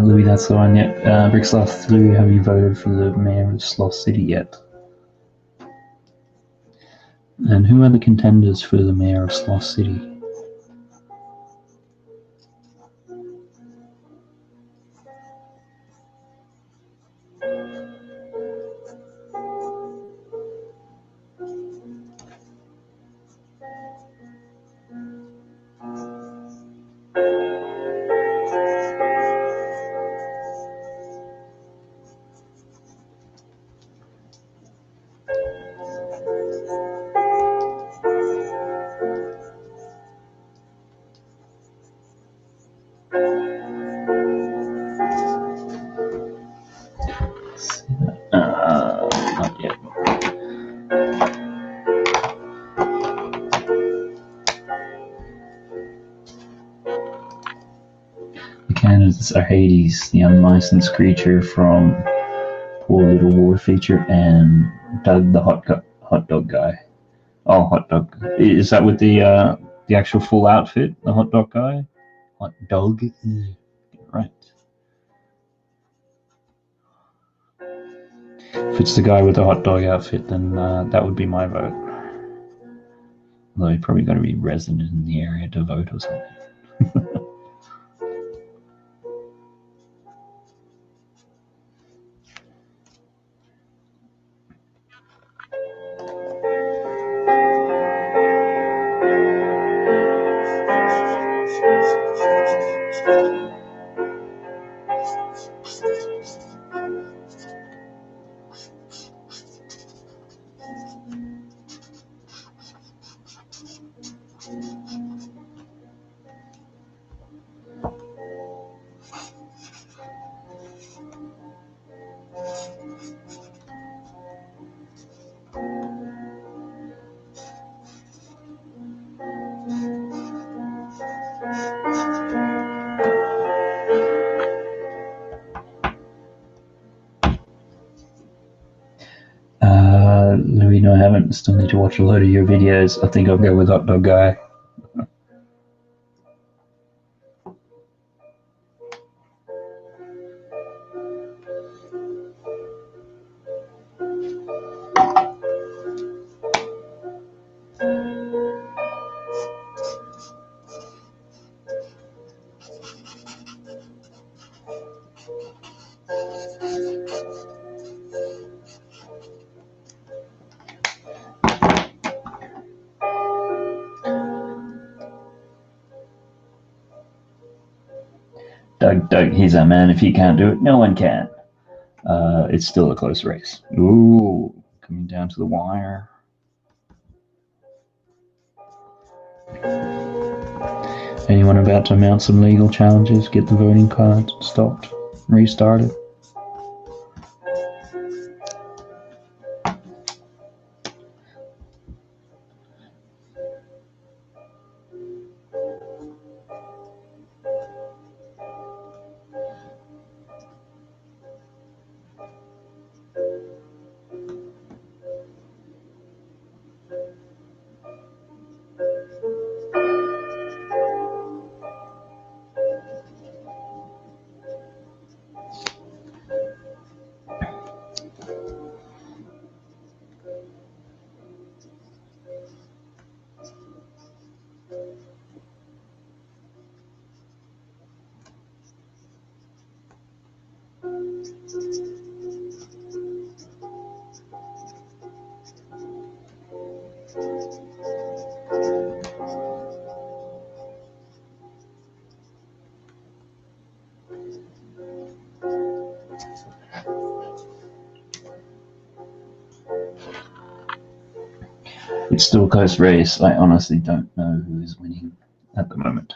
Louis, that's the one, yep. Bricksloth, Louis, have you voted for the mayor of Sloth City yet? And who are the contenders for the mayor of Sloth City? Not yet. The candidates are Hades, the unlicensed creature from Poor Little War feature, and Doug the hot dog guy. Oh, hot dog. Is that with the actual full outfit? The hot dog guy? Hot dog? Right. If it's the guy with the hot dog outfit, then that would be my vote. Although you probably got to be resident in the area to vote or something. Louis, no, I haven't. Still need to watch a load of your videos. I think I'll go with hot dog guy. Doug, he's our man. If he can't do it, no one can. It's still a close race. Ooh, coming down to the wire. Anyone about to mount some legal challenges? Get the voting cards stopped, restarted? It's still a close race. I honestly don't know who is winning at the moment.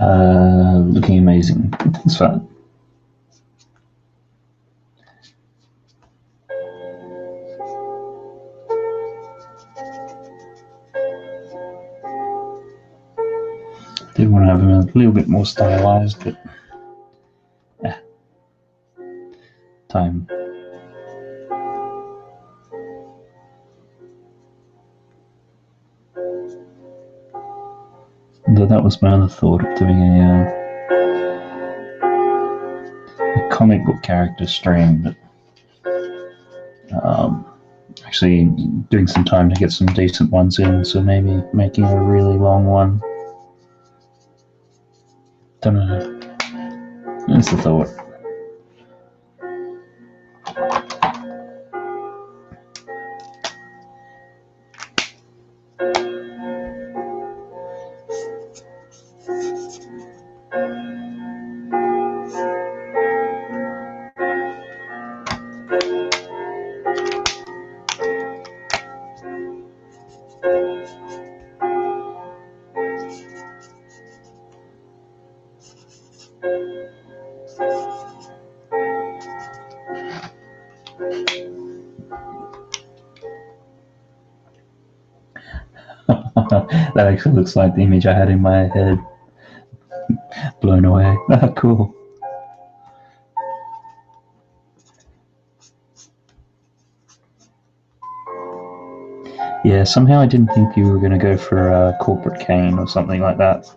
Looking amazing. Thanks for that. Did want to have them a little bit more stylized, but yeah, time. Though that was my other thought of doing a comic book character stream, but actually doing some time to get some decent ones in, so maybe making a really long one. Don't know. That's the thought. That actually looks like the image I had in my head. Blown away. Cool. Yeah, somehow I didn't think you were going to go for a corporate cane or something like that.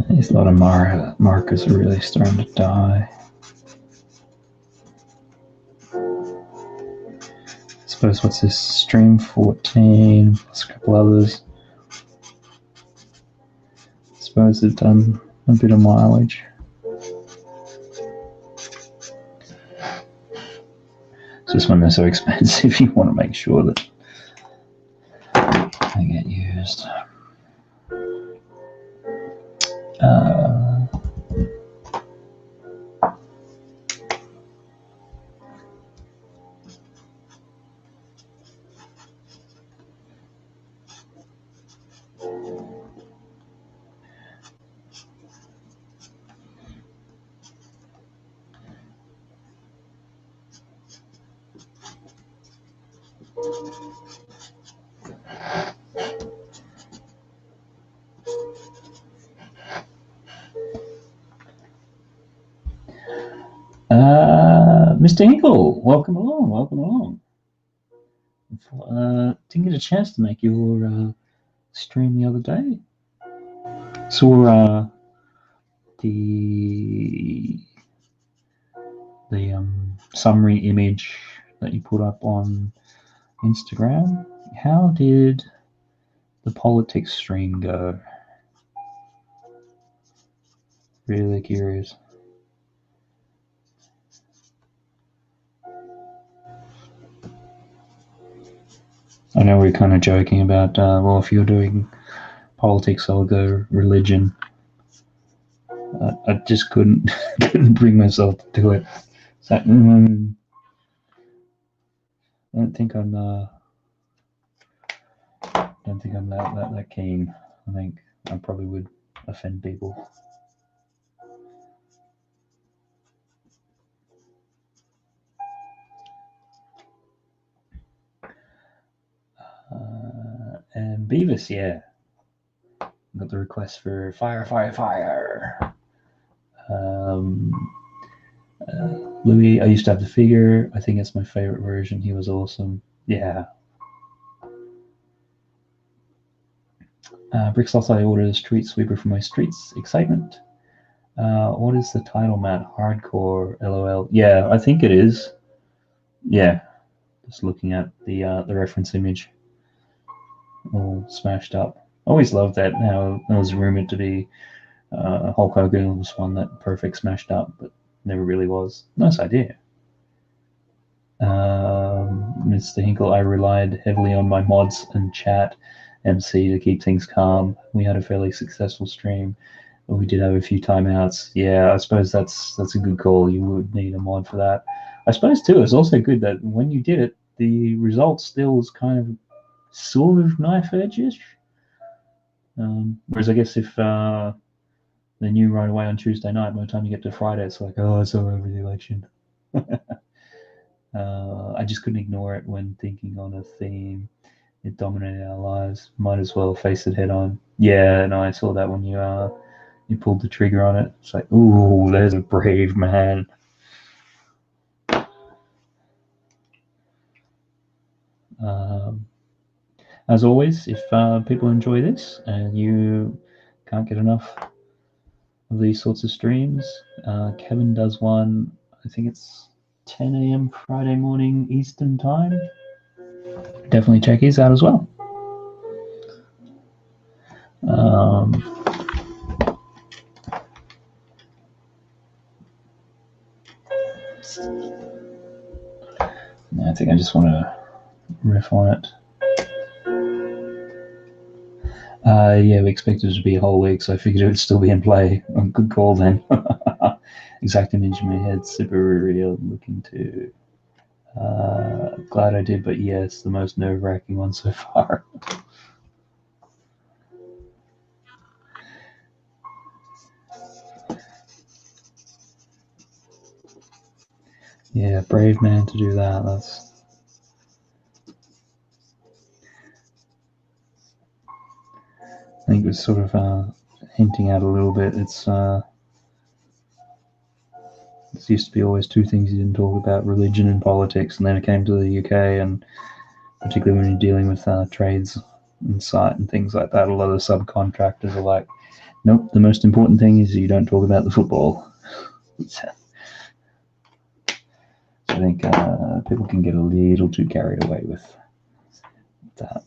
These lot of markers are really starting to die. I suppose, what's this? Stream 14, plus a couple others. I suppose they've done a bit of mileage. It's just when they're so expensive, you want to make sure that they get used. Mr. Hinkle, welcome along, welcome along. Didn't get a chance to make your stream the other day. Saw the summary image that you put up on Instagram. How did the politics stream go? Really curious. I know we're kind of joking about, well, if you're doing politics, I'll go religion. I just couldn't bring myself to do it. So, I don't think I'm that keen. I think I probably would offend people. And Beavis, yeah. Got the request for fire. Louis, I used to have the figure. I think it's my favorite version. He was awesome. Yeah. Bricks lost, I ordered a street sweeper for my streets. Excitement. What is the title, Matt? Hardcore, LOL. Yeah, I think it is. Yeah, just looking at the reference image, all smashed up. Always loved that. How it was rumored to be Hulk Hogan was one that Perfect smashed up, but never really was. Nice idea. Mr. Hinkle, I relied heavily on my mods and chat MC to keep things calm. We had a fairly successful stream, but we did have a few timeouts. Yeah, I suppose that's a good call. You would need a mod for that. I suppose too, it's also good that when you did it, the result still was kind of sort of knife edge-ish. Whereas I guess if they knew right away on Tuesday night, by the time you get to Friday, it's like, oh, it's all over the election. I just couldn't ignore it when thinking on a theme. It dominated our lives. Might as well face it head on. Yeah, no, I saw that when you pulled the trigger on it. It's like, ooh, there's a brave man. As always, if people enjoy this and you can't get enough of these sorts of streams, Kevin does one, I think it's 10 a.m. Friday morning Eastern time. Definitely check his out as well. I think I just want to riff on it. Yeah, we expected it to be a whole week, so I figured it would still be in play. Good call then. Exact image in my head, super real, looking to. Glad I did, but yes, the most nerve-wracking one so far. Yeah, brave man to do that. That's. I think it was sort of hinting at a little bit. It's used to be always two things you didn't talk about: religion and politics. And then it came to the UK, and particularly when you're dealing with trades and site and things like that, a lot of subcontractors are like, nope, the most important thing is you don't talk about the football. So I think people can get a little too carried away with that.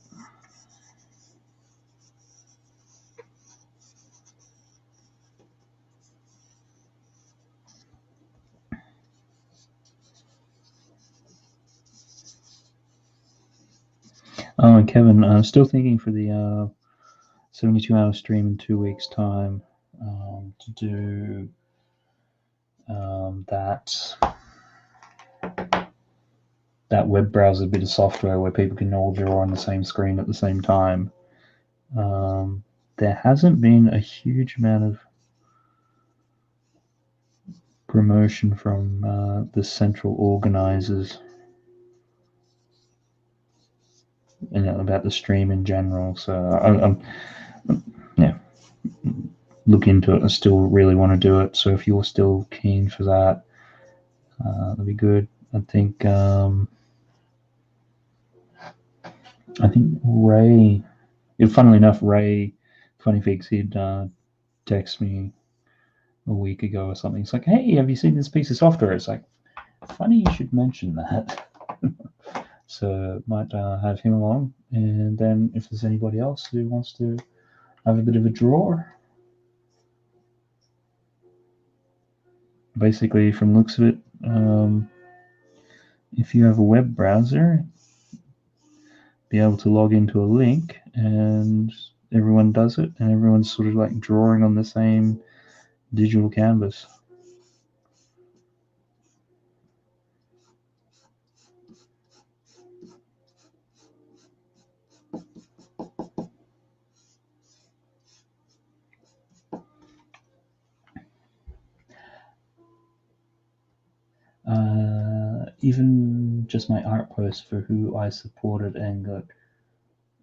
Oh, and Kevin, I'm still thinking for the 72-hour stream in 2 weeks' time to do that web browser bit of software where people can all draw on the same screen at the same time. There hasn't been a huge amount of promotion from the central organizers about the stream in general. So I'm look into it. I still really want to do it. So if you're still keen for that, that'd be good. I think Ray. Funnily enough, Ray Funnyfix, he'd text me a week ago or something. It's like, hey, have you seen this piece of software? It's like, funny you should mention that. So might have him along, and then if there's anybody else who wants to have a bit of a draw, basically from looks of it, if you have a web browser, be able to log into a link, and everyone does it, and everyone's sort of like drawing on the same digital canvas. Even just my art post for who I supported and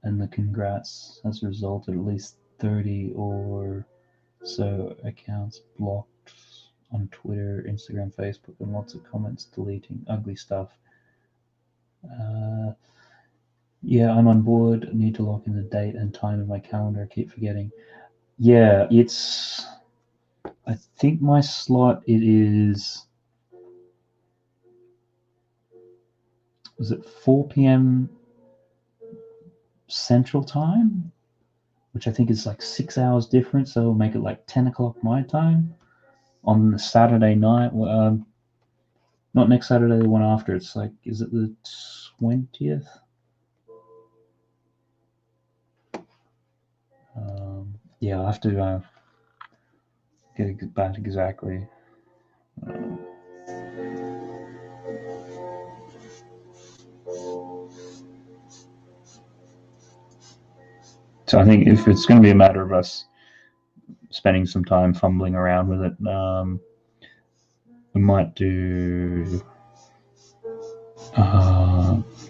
the congrats has resulted at least 30 or so accounts blocked on Twitter, Instagram, Facebook, and lots of comments deleting ugly stuff. Yeah, I'm on board. I need to lock in the date and time in my calendar. I keep forgetting. Yeah, I think my slot was it 4 p.m. Central Time, which I think is like 6 hours difference, so it'll make it like 10 o'clock my time on the Saturday night. Not next Saturday, the one after. It's like, is it the 20th? Yeah, I'll have to get it back exactly. So I think if it's going to be a matter of us spending some time fumbling around with it, we might do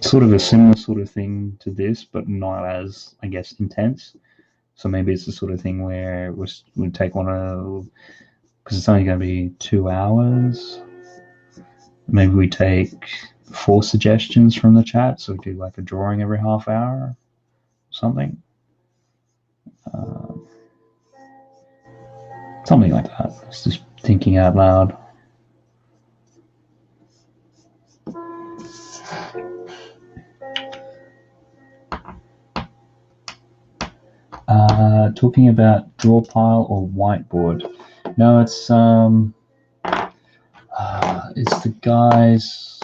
sort of a similar sort of thing to this, but not as, I guess, intense. So maybe it's the sort of thing where we'll take one of, because it's only going to be 2 hours. Maybe we take 4 suggestions from the chat, so we do like a drawing every half hour, or something. Something like that. It's just thinking out loud. Talking about draw pile or whiteboard. No, it's the guys.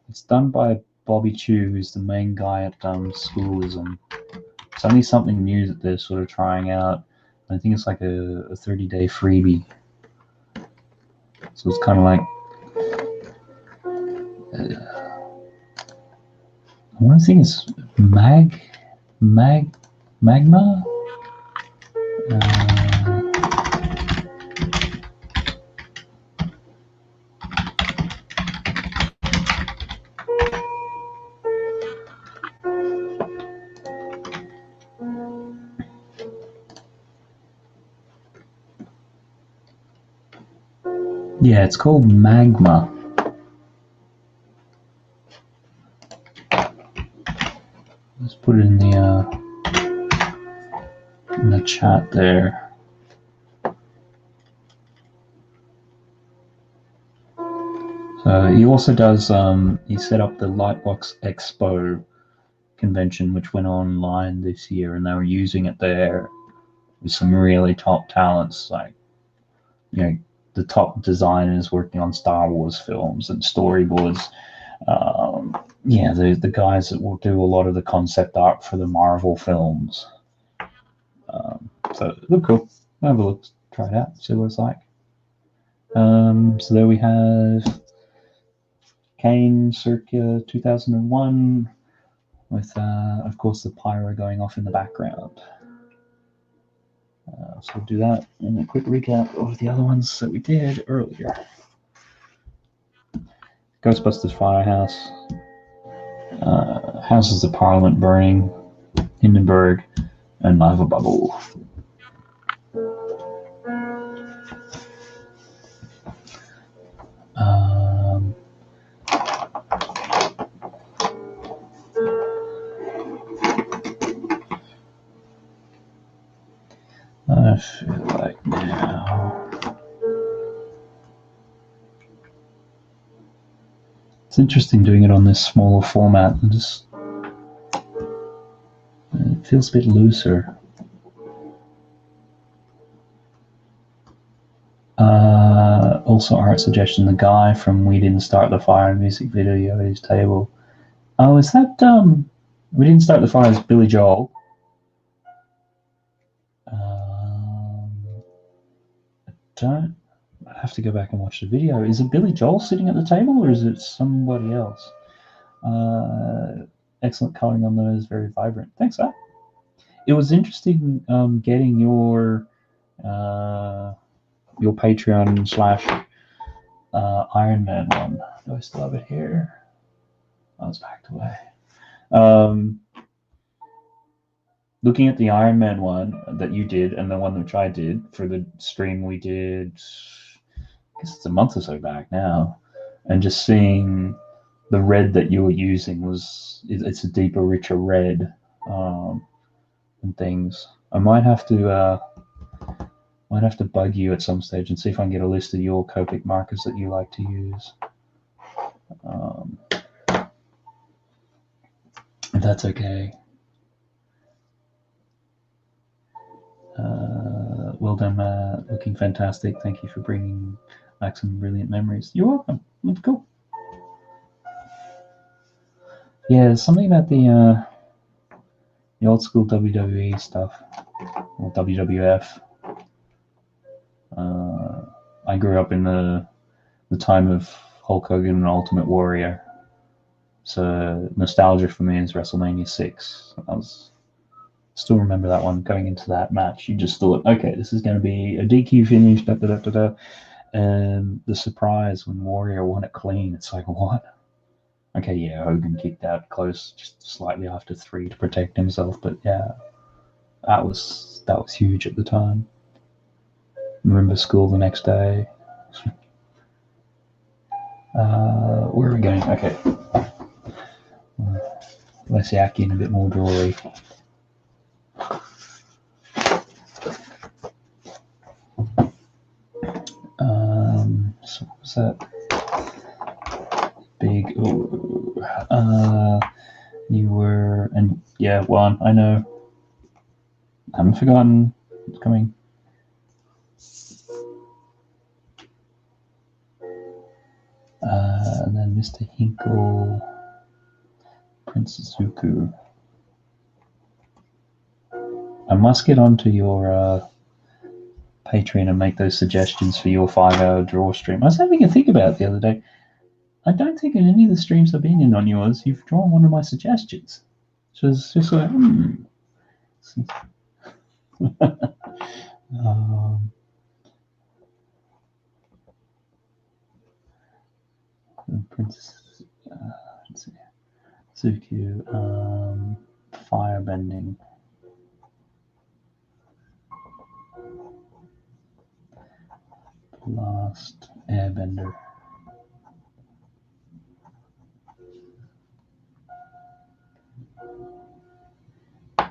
It's done by Bobby Chu, who's the main guy at Schoolism. It's only something new that they're sort of trying out. I think it's like a 30-day freebie. So it's kind of like I want to think it's Magma. Yeah, it's called Magma. Let's put it in the chat there. So he also does. He set up the Lightbox Expo convention, which went online this year, and they were using it there with some really top talents, like the top designers working on Star Wars films and storyboards. The guys that will do a lot of the concept art for the Marvel films. So look cool. Have a look, try it out, see what it's like. So there we have Kane circa 2001 with, of course, the pyro going off in the background. So we'll do that and a quick recap of the other ones that we did earlier. Ghostbusters Firehouse, Houses of Parliament Burning, Hindenburg, and Lava Bubble. I feel like now it's interesting doing it on this smaller format and just it feels a bit looser. Also, art suggestion: the guy from "We Didn't Start the Fire" music video at his table. Oh, is that "We Didn't Start the Fire" is Billy Joel? I have to go back and watch the video. Is it Billy Joel sitting at the table, or is it somebody else? Excellent coloring on those, very vibrant. Thanks, Zach. It was interesting getting your Patreon / Iron Man one. Do I still have it here? Oh, it's packed away. Looking at the Iron Man one that you did and the one which I did for the stream we did, I guess it's a month or so back now, and just seeing the red that you were using it's a deeper, richer red, and things. I might have to bug you at some stage and see if I can get a list of your Copic markers that you like to use. If that's okay. Well done, Matt. Looking fantastic. Thank you for bringing back some brilliant memories. You're welcome. That's cool. Yeah, something about the old school WWE stuff, or WWF. I grew up in the time of Hulk Hogan and Ultimate Warrior, so nostalgia for me is WrestleMania 6. Still remember that one. Going into that match, you just thought, okay, this is going to be a DQ finish, and the surprise when Warrior won it clean, it's like, what? Okay, yeah, Hogan kicked out close, just slightly after 3 to protect himself, but yeah, that was huge at the time. Remember school the next day. Where are we going? Okay. Let's yak in a bit more drawery. So what was that? Big. You were, and yeah, one. I know. I haven't forgotten. It's coming. And then Mr. Hinkle, Princess Zuku. I must get onto your Patreon and make those suggestions for your 5-hour draw stream. I was having a think about it the other day. I don't think in any of the streams I've been in on yours, you've drawn one of my suggestions. So it's just like, Princess, let's see, Zuku, firebending. Last airbender.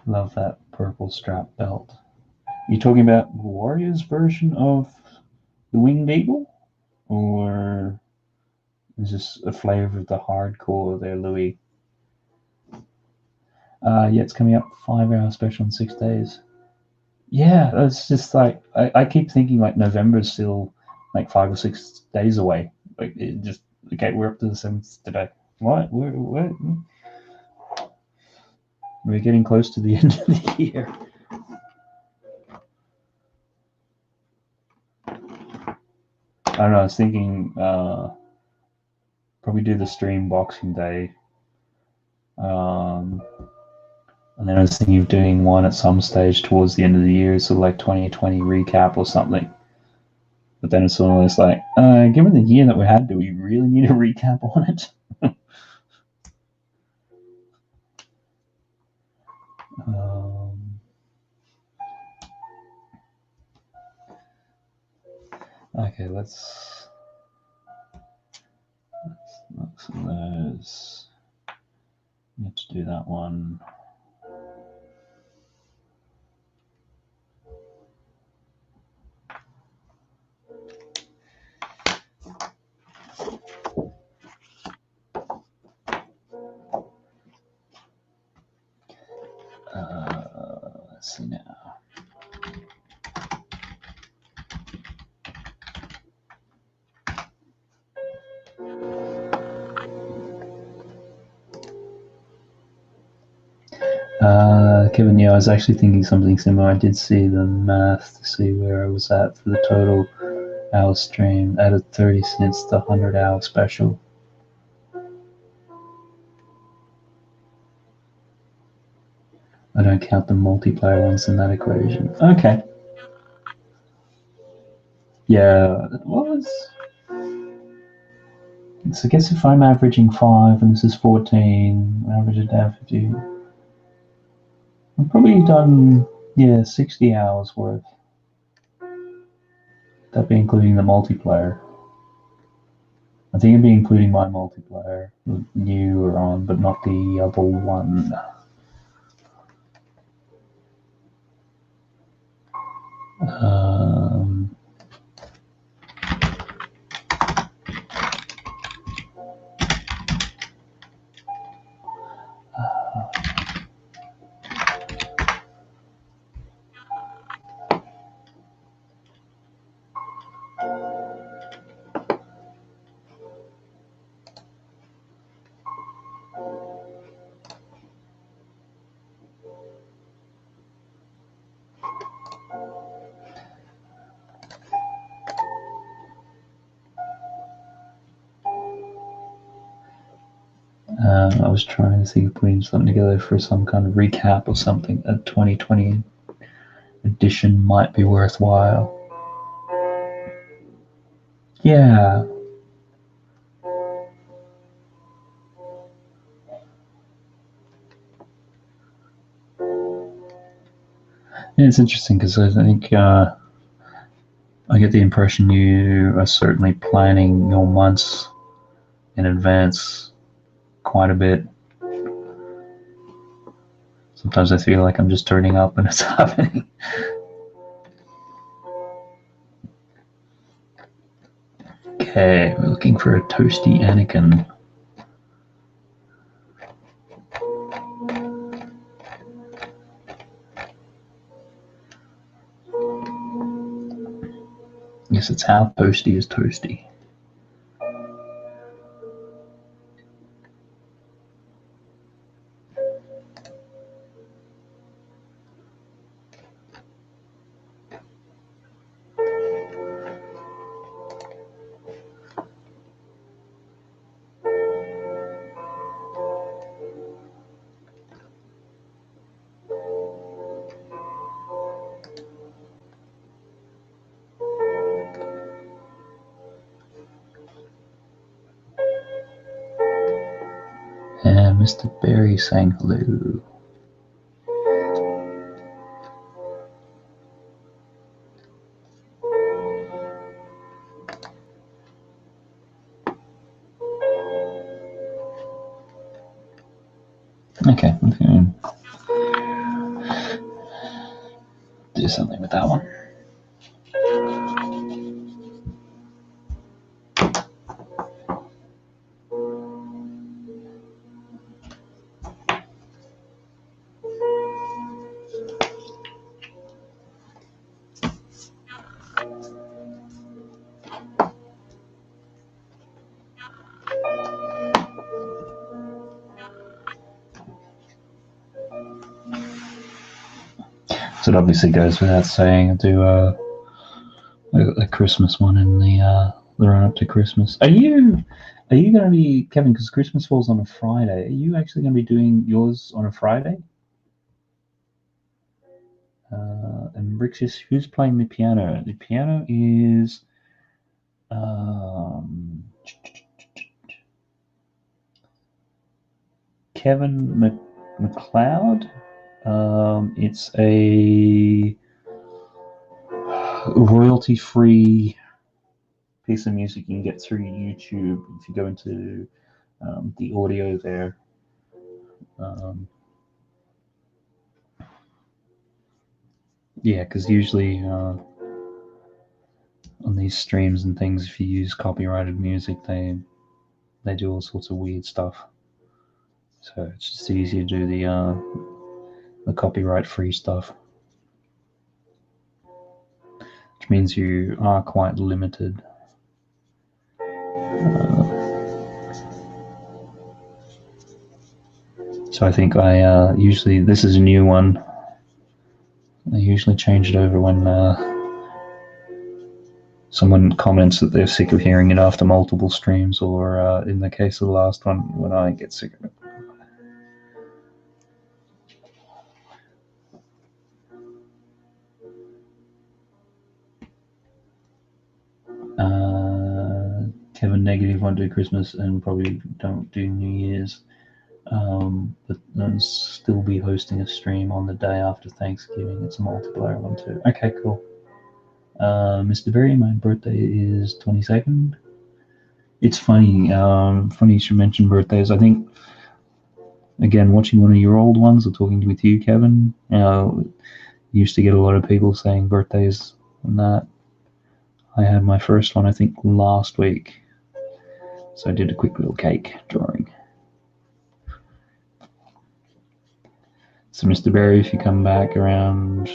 Love that purple strap belt. You talking about Warrior's version of the Winged Eagle? Or is this a flavor of the hardcore there, Louis? Yeah, it's coming up 5-hour special in 6 days. Yeah, it's just like, I keep thinking like November's still like 5 or 6 days away. Like, it just, okay, we're up to the 7th today. What? We're getting close to the end of the year. I don't know, I was thinking probably do the stream Boxing Day. And then I was thinking of doing one at some stage towards the end of the year, so like 2020 recap or something. But then it's almost like, given the year that we had, do we really need a recap on it? Okay, let's look some of those. Need to do that one. Let's see now. Kevin, yeah, I was actually thinking something similar. I did see the math to see where I was at for the total hour stream. Added 30 cents to 100-hour special. I don't count the multiplayer ones in that equation. Okay. Yeah, it was. So I guess if I'm averaging 5 and this is 14, average it down 50. I've probably done, 60 hours worth. That be including the multiplayer. I think I'd be including my multiplayer that you were on, but not the other one. I was trying to think of putting something together for some kind of recap or something. A 2020 edition might be worthwhile. Yeah. It's interesting because I think I get the impression you are certainly planning your months in advance quite a bit. Sometimes I feel like I'm just turning up and it's happening. Okay, we're looking for a toasty Anakin. Yes, it's how toasty is toasty. And Mr. Barry saying hello. Okay, I'm going to do something with that one. So it obviously goes without saying, I do a Christmas one in the run up to Christmas. Are you going to be, Kevin, because Christmas falls on a Friday, are you actually going to be doing yours on a Friday? And Bricks, who's playing the piano? The piano is Kevin McLeod. It's a royalty-free piece of music you can get through YouTube if you go into the audio there. Yeah, because usually on these streams and things, if you use copyrighted music, they do all sorts of weird stuff. So it's just easier to do the copyright-free stuff, which means you are quite limited. So I think I usually, this is a new one, I usually change it over when someone comments that they're sick of hearing it after multiple streams, or in the case of the last one, when I get sick of it. Kevin Negative won't do Christmas and probably don't do New Year's, but I'll still be hosting a stream on the day after Thanksgiving. It's a multiplayer one too. Okay, cool. Mr. Berry, my birthday is 22nd. It's funny. Funny you should mention birthdays. I think, again, watching one of your old ones or talking with you, Kevin, used to get a lot of people saying birthdays and that. I had my first one, I think, last week. So I did a quick little cake drawing. So, Mr. Barry, if you come back around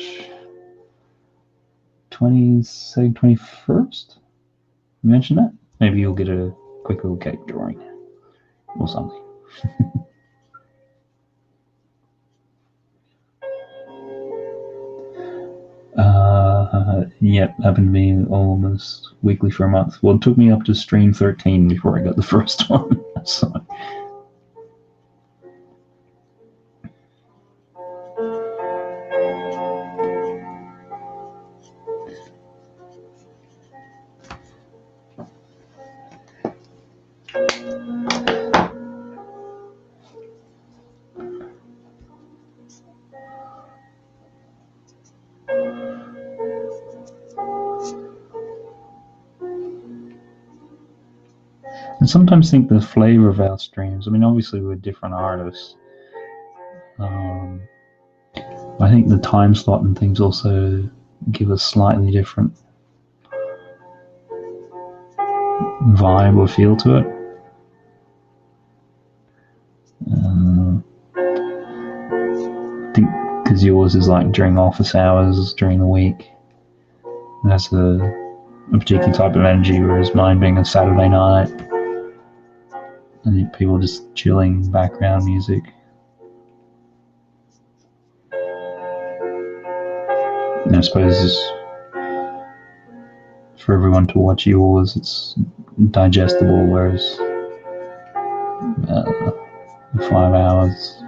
21st, you mentioned that? Maybe you'll get a quick little cake drawing or something. Yep, happened to be almost weekly for a month. Well, it took me up to stream 13 before I got the first one. So. I sometimes think the flavor of our streams, I mean, obviously we're different artists. I think the time slot and things also give a slightly different vibe or feel to it. I think because yours is like during office hours, during the week. That's a particular type of energy, whereas mine being a Saturday night, I think people just chilling, background music. And I suppose for everyone to watch yours, it's digestible, whereas 5 hours.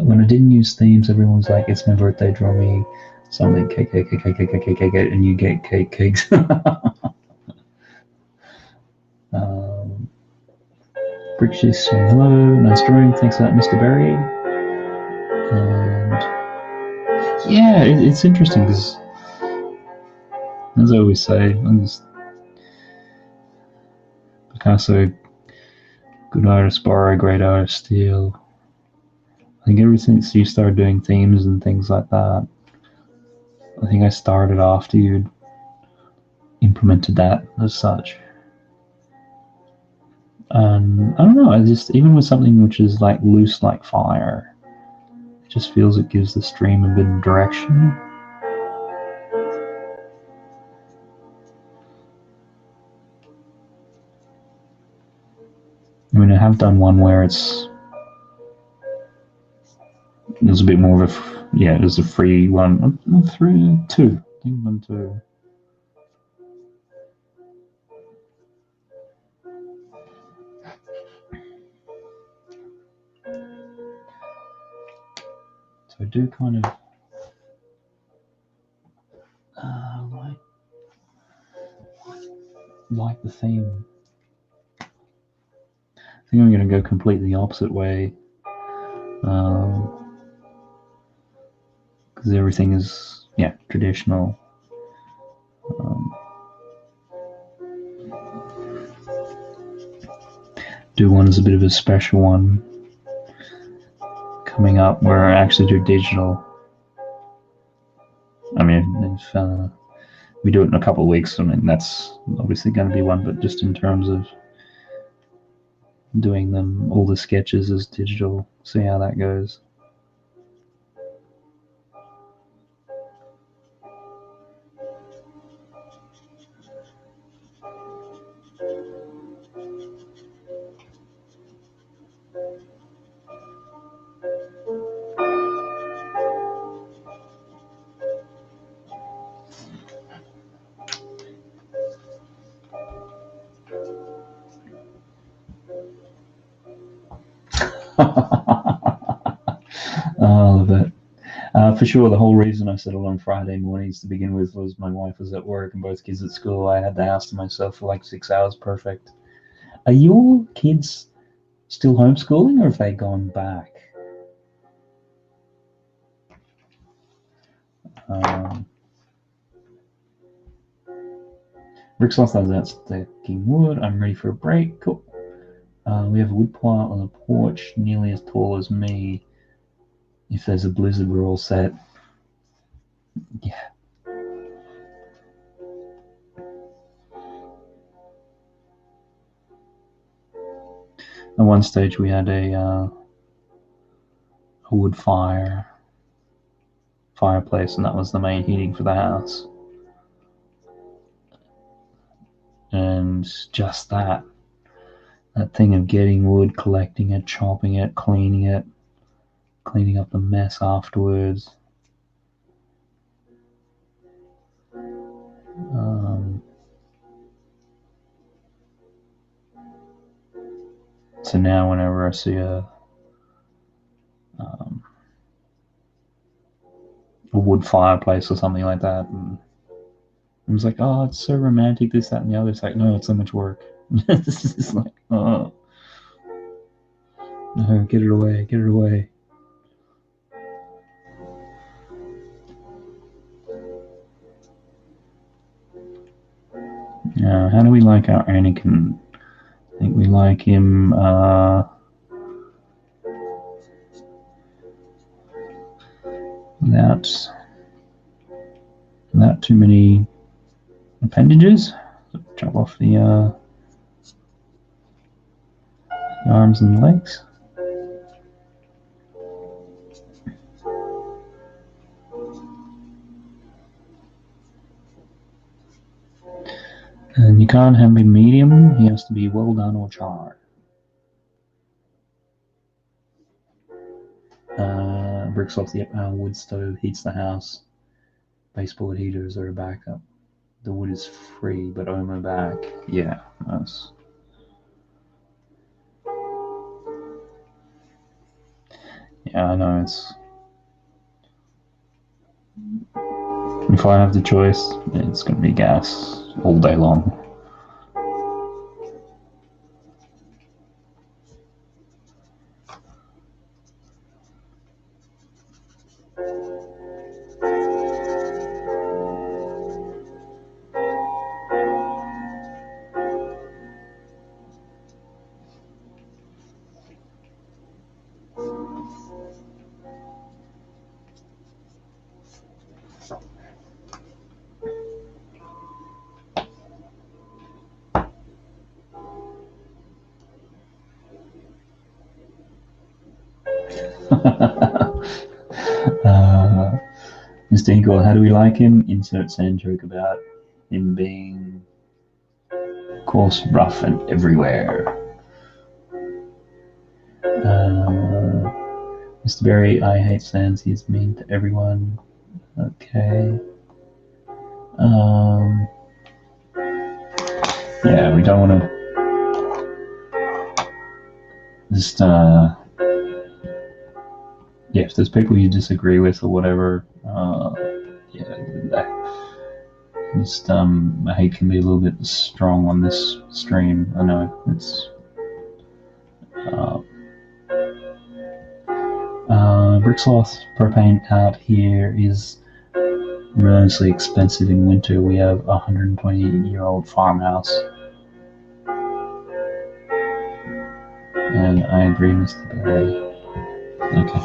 When I didn't use themes, everyone was like, "It's my birthday, draw me something, cake, and you get cakes." Brickshis saying hello, nice drawing, thanks for that, Mr. Barry. And yeah, it's interesting because, as I always say, Picasso, good artist borrow, great artist steal. I think ever since you started doing themes and things like that, I think I started after you'd implemented that as such. And I don't know, I just, even with something which is like loose like fire, it just feels it gives the stream a bit of direction. I mean, I have done one where there's a bit more of it was a free one. Two. I think 1, 2. So I do kind of like the theme. I think I'm going to go completely the opposite way. Because everything is, traditional. Do one as a bit of a special one coming up where I actually do digital. I mean, if we do it in a couple of weeks, I mean, that's obviously going to be one, but just in terms of doing them, all the sketches as digital, see how that goes. I love that. For sure, the whole reason I settled on Friday mornings to begin with was my wife was at work and both kids at school. I had the house to myself for like 6 hours. Perfect. Are your kids still homeschooling or have they gone back? Rick's lost those out stacking wood. I'm ready for a break. Cool. We have a wood pile on the porch, nearly as tall as me. If there's a blizzard, we're all set. Yeah. At one stage, we had a wood fireplace, and that was the main heating for the house. And just that thing of getting wood, collecting it, chopping it, cleaning up the mess afterwards. So now whenever I see a wood fireplace or something like that, and I was like, oh, it's so romantic, this, that, and the other. It's like, no, it's so much work. This is like, oh, no, get it away, get it away. How do we like our Anakin? I think we like him without too many appendages. Chop off the arms and legs. And you can't have him medium, he has to be well done or charred. Bricks off the wood stove heats the house. Base bullet heaters are a backup. The wood is free, but on my back. Yeah, nice. Yeah, I know, if I have the choice, it's going to be gas all day long. Mr. Hinkle, how do we like him? Insert sand joke about him being coarse, rough, and everywhere. Mr. Berry, I hate Sands. He's mean to everyone. Okay. Yeah, we don't want to just yeah, if there's people you disagree with or whatever, just hate can be a little bit strong on this stream. I know it's Bricksloth propane out here is relentlessly expensive in winter. We have a 120-year-old farmhouse. And I agree, Mr. Barry. Okay.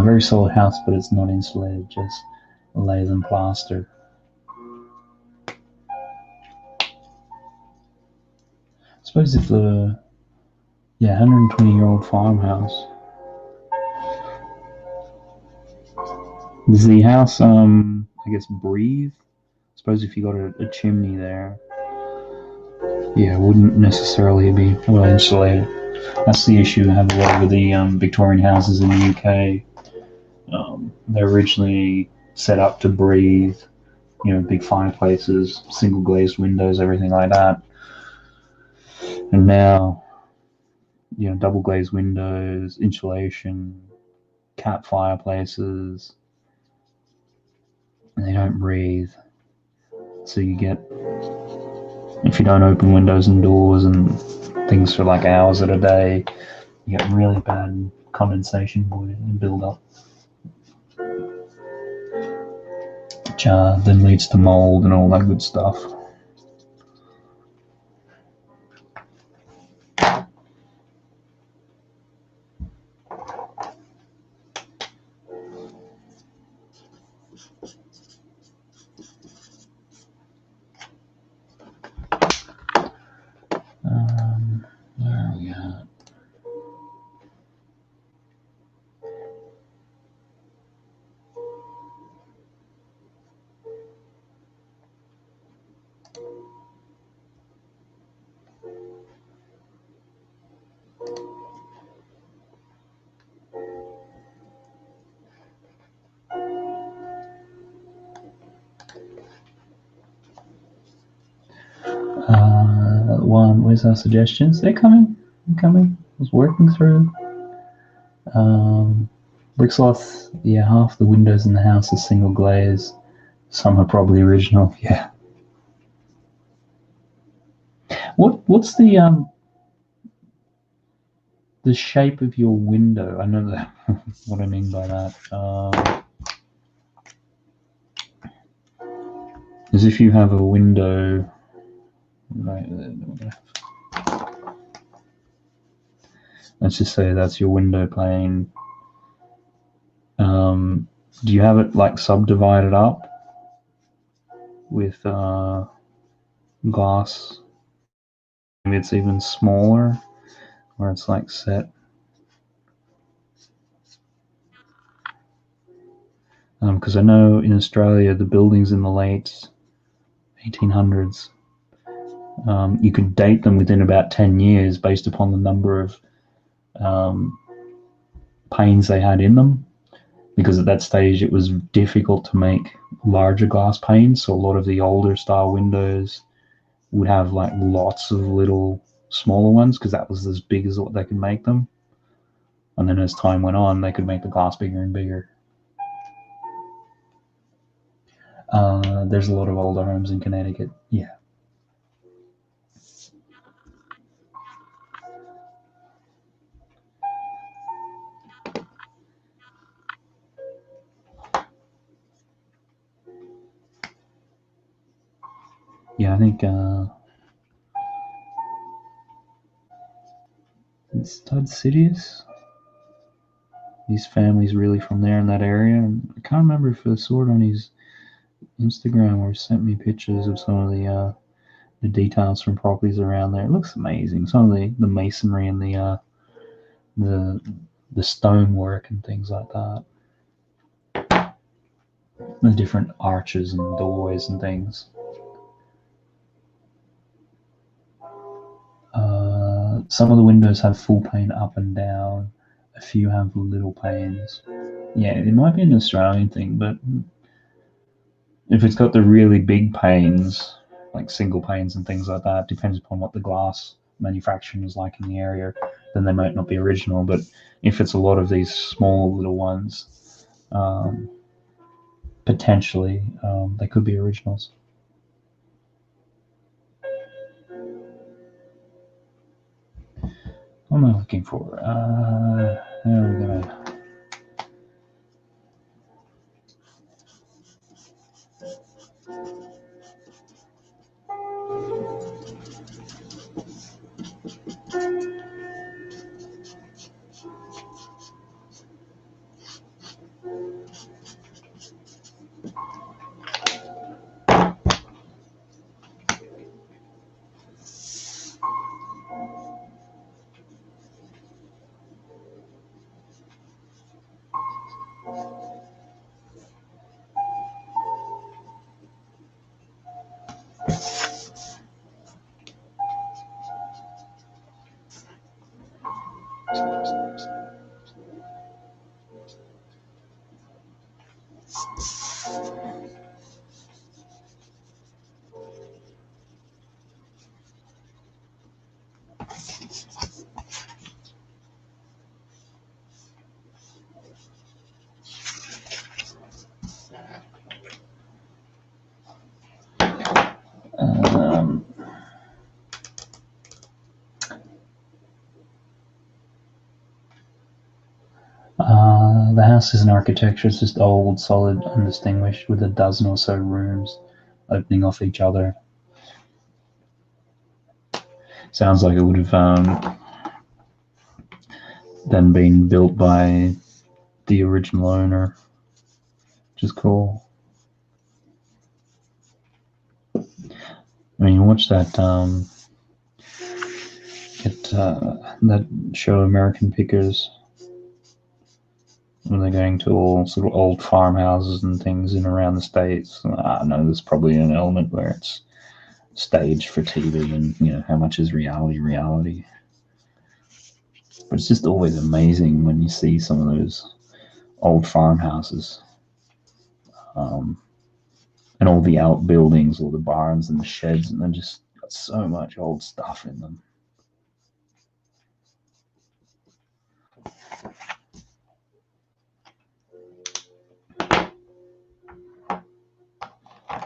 Very solid house, but it's not insulated, just lath and plaster. I suppose if Yeah, 120-year-old farmhouse. Does the house, I guess, breathe? I suppose if you got a chimney there, yeah, it wouldn't necessarily be well insulated. That's the issue I have a lot with the Victorian houses in the UK. They're originally set up to breathe, big fireplaces, single glazed windows, everything like that. And now, double glazed windows, insulation, cap fireplaces, and they don't breathe. So you get, if you don't open windows and doors and things for like hours at a day, you get really bad condensation build up, which then leads to mold and all that good stuff. Where are we at? Where's our suggestions? They're coming. I was working through. Bricksloth, yeah, half the windows in the house are single glaze. Some are probably original. Yeah. What's the shape of your window? I know that. What I mean by that is if you have a window right there. Let's just say that's your window pane. Do you have it like subdivided up with glass? Maybe it's even smaller, where it's like set. Because I know in Australia, the buildings in the late 1800s, you could date them within about 10 years based upon the number of panes they had in them. Because at that stage it was difficult to make larger glass panes, so a lot of the older style windows would have like lots of little smaller ones because that was as big as what they could make them. And then as time went on, they could make the glass bigger and bigger. There's a lot of older homes in Connecticut. Yeah. Yeah, I think it's Todd Sidious. His family's really from there in that area. And I can't remember if I saw it on his Instagram or sent me pictures of some of the details from properties around there. It looks amazing. Some of the masonry and the stonework and things like that. The different arches and doorways and things. Some of the windows have full pane up and down. A few have little panes. Yeah, it might be an Australian thing, but if it's got the really big panes, like single panes and things like that, depends upon what the glass manufacturing is like in the area, then they might not be original. But if it's a lot of these small little ones, potentially they could be originals. What am I looking for? How are we gonna? The house is an architecture. It's just old, solid, undistinguished, with a dozen or so rooms opening off each other. Sounds like it would have then been built by the original owner, which is cool. I mean, you watch that that show American Pickers, when they're going to all sort of old farmhouses and things in around the States. I know there's probably an element where it's staged for TV, and you know how much is reality. But it's just always amazing when you see some of those old farmhouses, and all the outbuildings, all the barns and the sheds, and they're just got so much old stuff in them.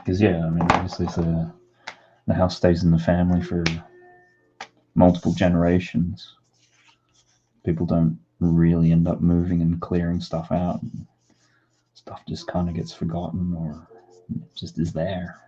Because yeah, I mean, obviously, if the house stays in the family for multiple generations, people don't really end up moving and clearing stuff out. Stuff just kind of gets forgotten, or just is there.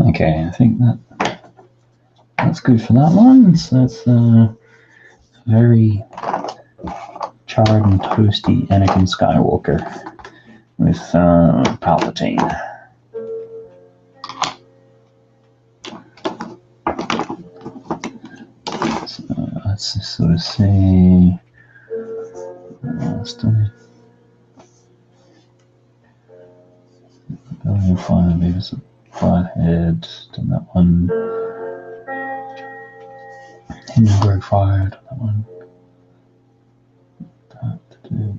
Okay, I think that's good for that one. So that's very charred and toasty Anakin Skywalker with Palpatine. So let's just sort of see. Still need Billion Fire, Beavis Flathead, done that one. Hindenburg Fire, done that one.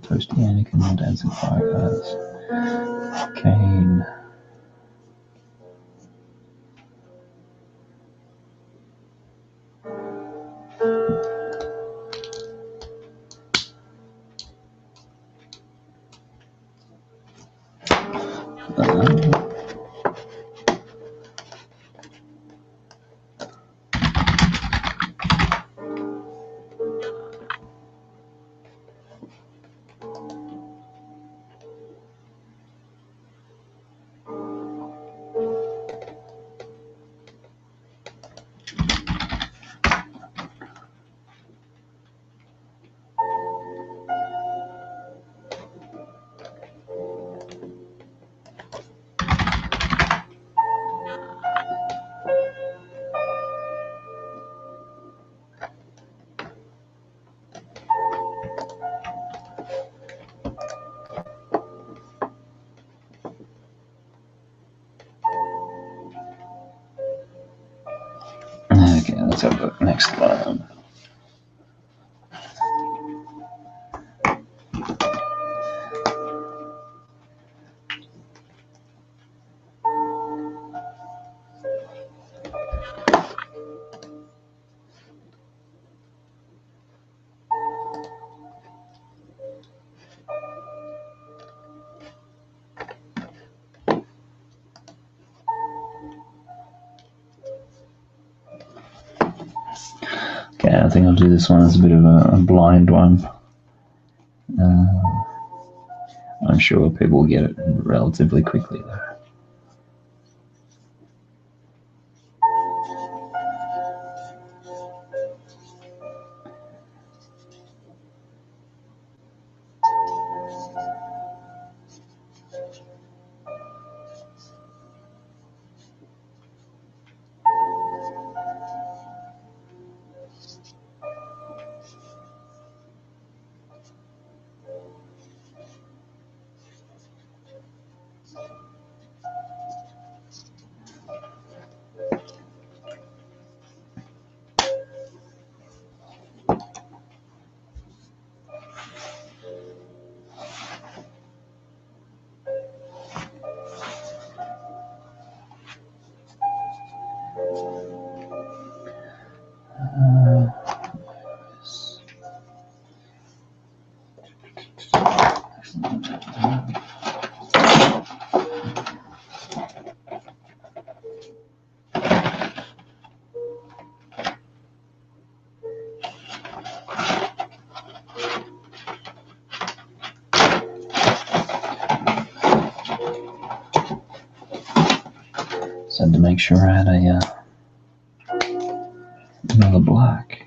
Toasty Anakin, Dancing Fire Guys. Kane. Okay, let's have the next one. Okay, I think I'll do this one as a bit of a blind one. I'm sure people will get it relatively quickly though. Just had to make sure I had another black.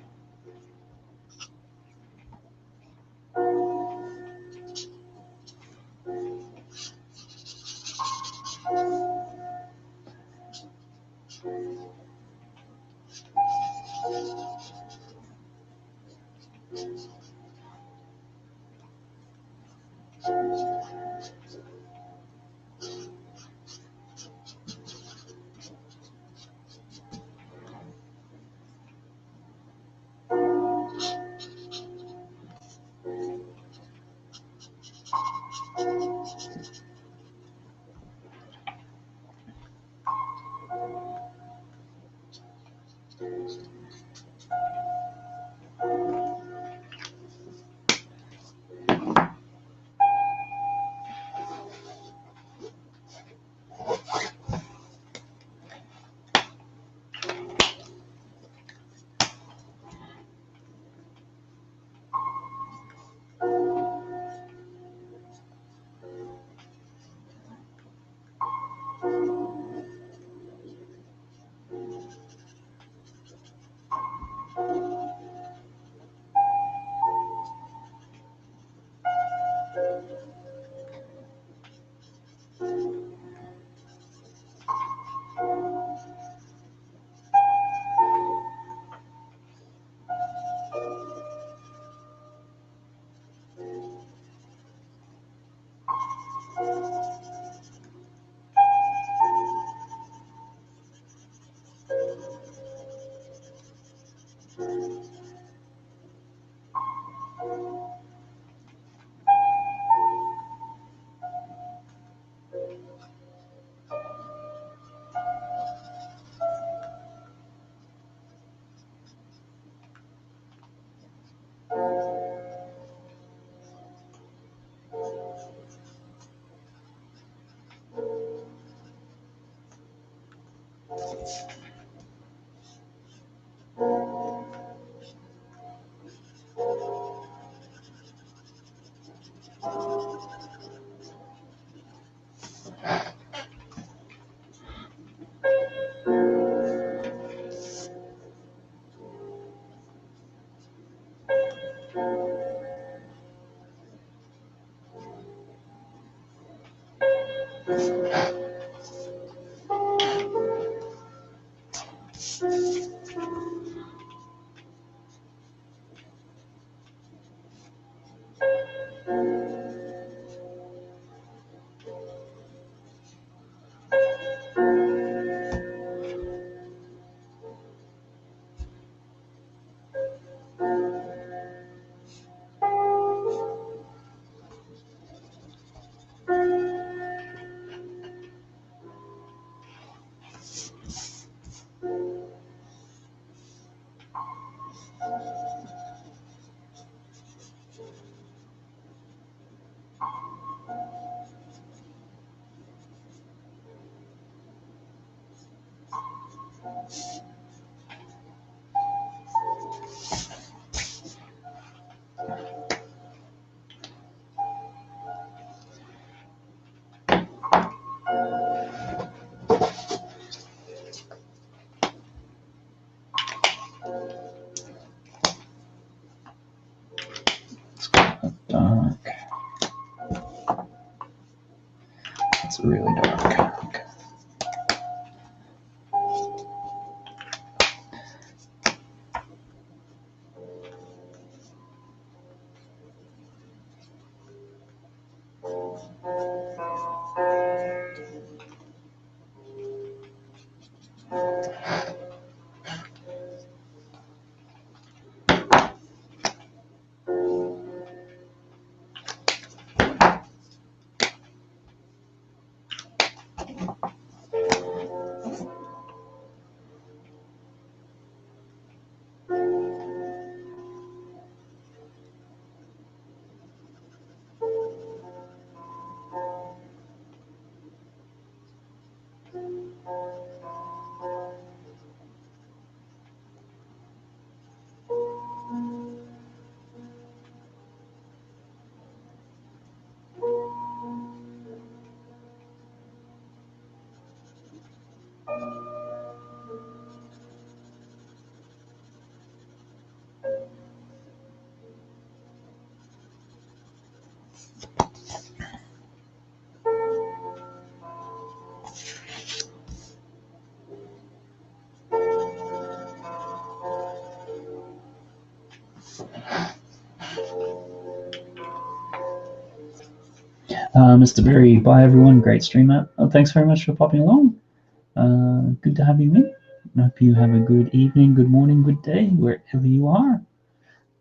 Dark. It's really dark. Okay. Mr. Berry, bye everyone. Great stream up. Thanks very much for popping along. Good to have you in. I hope you have a good evening, good morning, good day, wherever you are.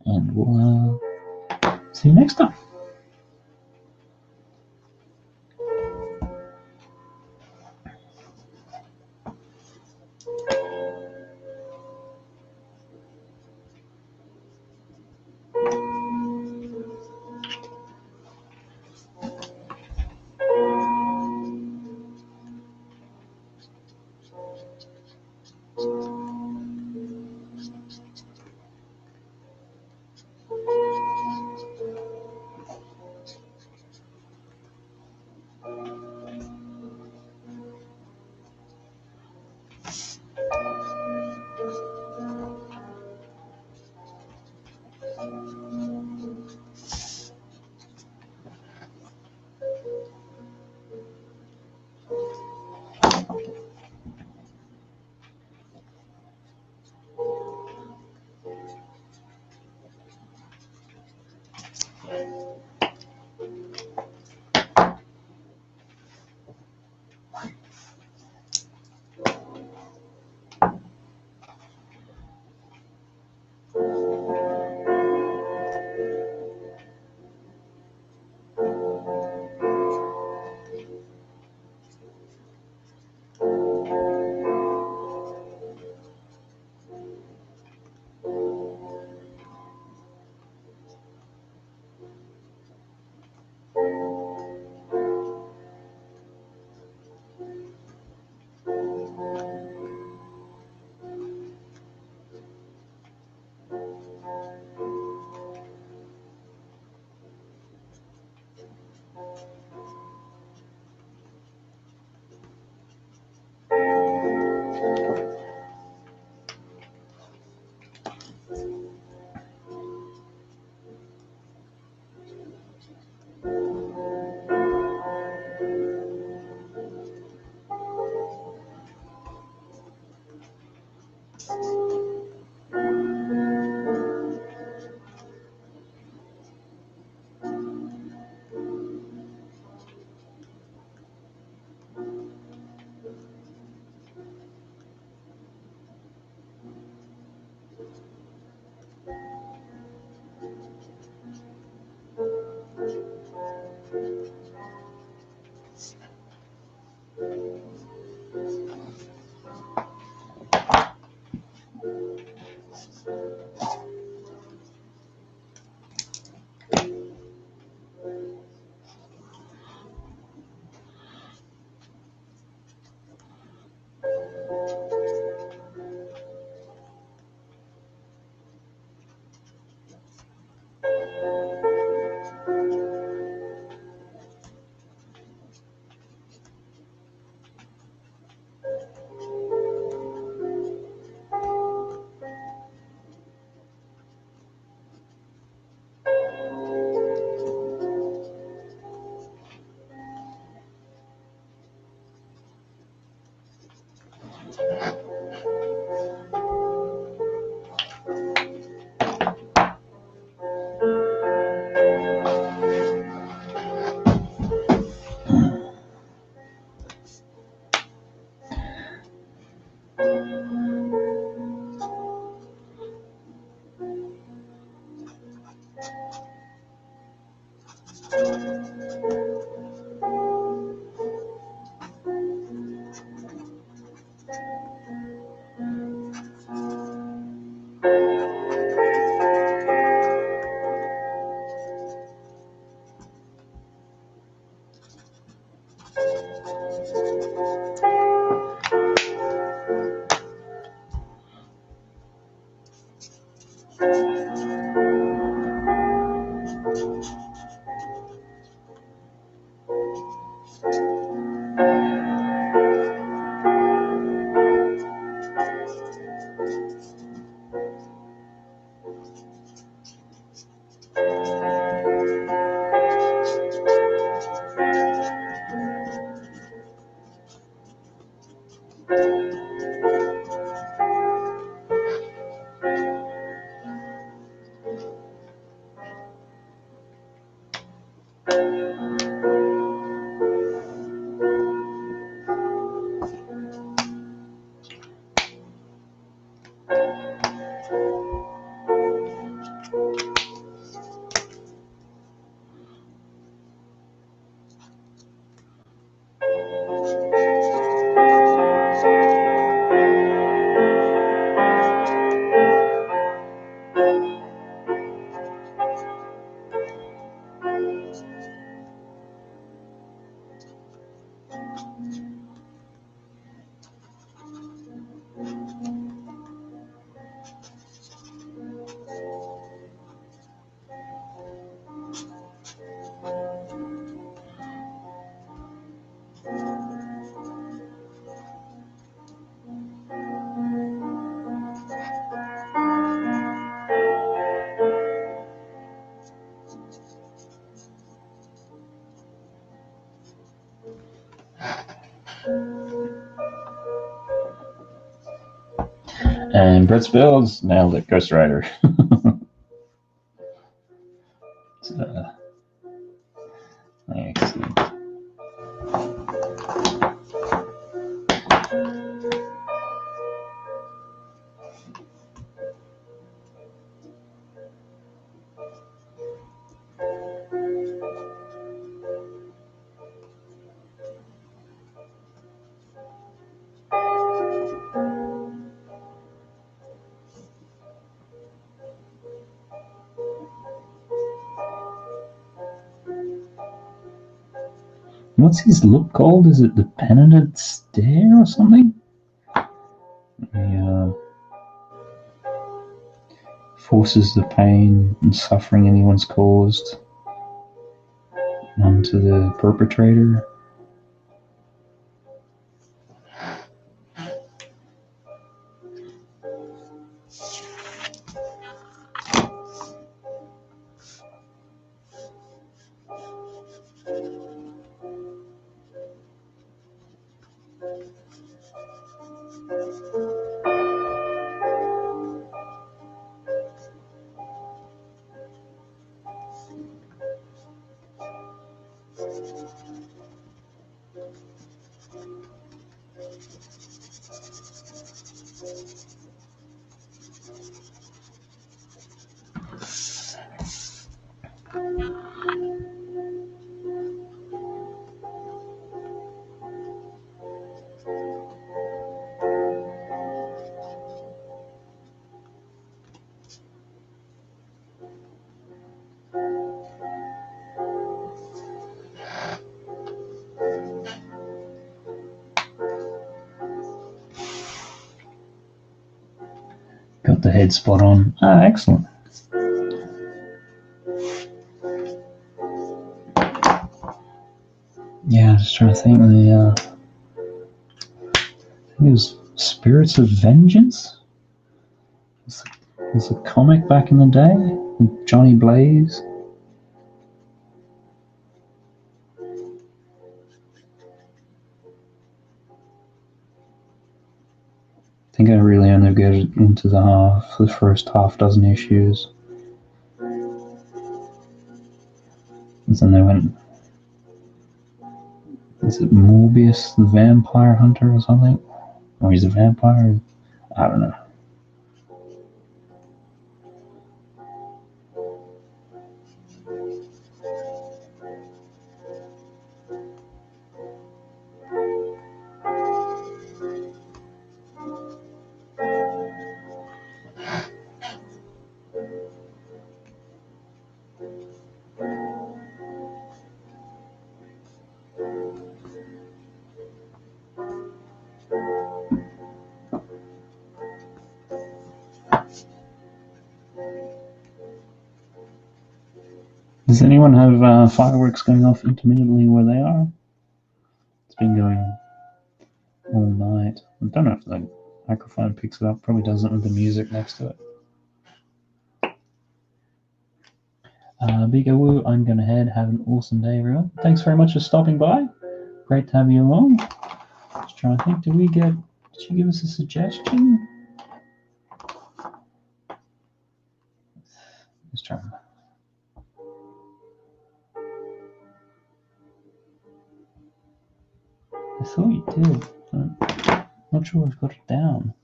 And we'll see you next time. And Brett Spills nailed it, Ghost Rider. Excellent. What's his look called? Is it the Penitent Stare or something? He forces the pain and suffering anyone's caused onto the perpetrator. Got the head spot on. Ah, excellent. Yeah, I'm just trying to think. I think it was Spirits of Vengeance. It was a comic back in the day with Johnny Blaze. I think I really only got into the first half dozen issues. And then they went, is it Morbius the Vampire Hunter or something? Or he's a vampire? I don't know. Does anyone have fireworks going off intermittently where they are? It's been going all night. I don't know if the microphone picks it up. Probably doesn't with the music next to it. Big Woo, I'm going to head. Have an awesome day, everyone. Thanks very much for stopping by. Great to have you along. Just trying to think, did you give us a suggestion? Just trying. I thought you did. I'm not sure I've got it down.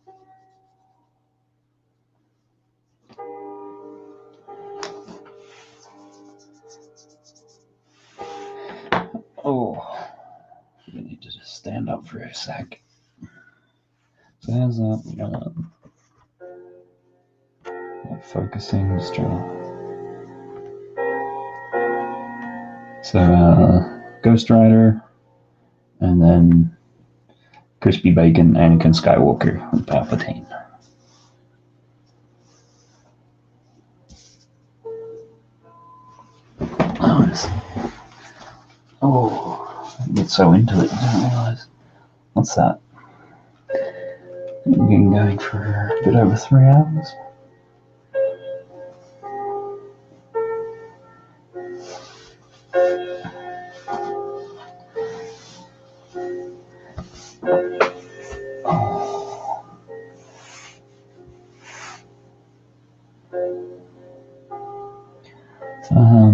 Oh, we need to just stand up for a sec. So how's that? Focusing, just trying to. So Ghost Rider, and then Crispy Bacon, Anakin Skywalker, and Palpatine. Nice. Oh, I get so into it, I didn't realise. What's that? We've been going for a bit over 3 hours.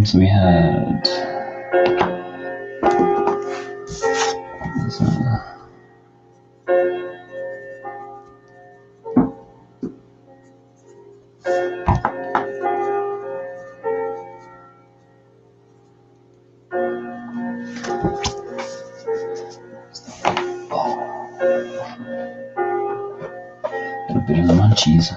So we had a bit of the munchies.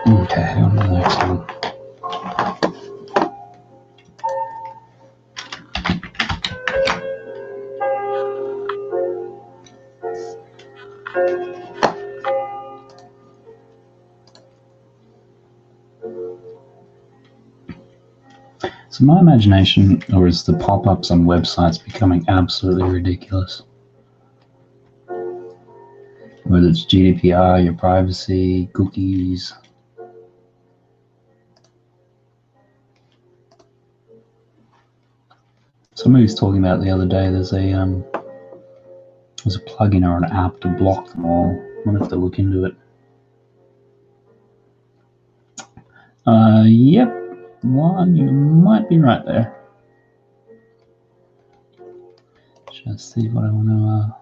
Okay, on to the next one. So my imagination, or is the pop-ups on websites becoming absolutely ridiculous? Whether it's GDPR, your privacy, cookies. Somebody was talking about the other day, there's a plugin or an app to block them all. I wonder if they look into it. Yep, one, you might be right there. Just see what I want to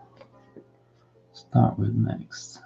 start with next.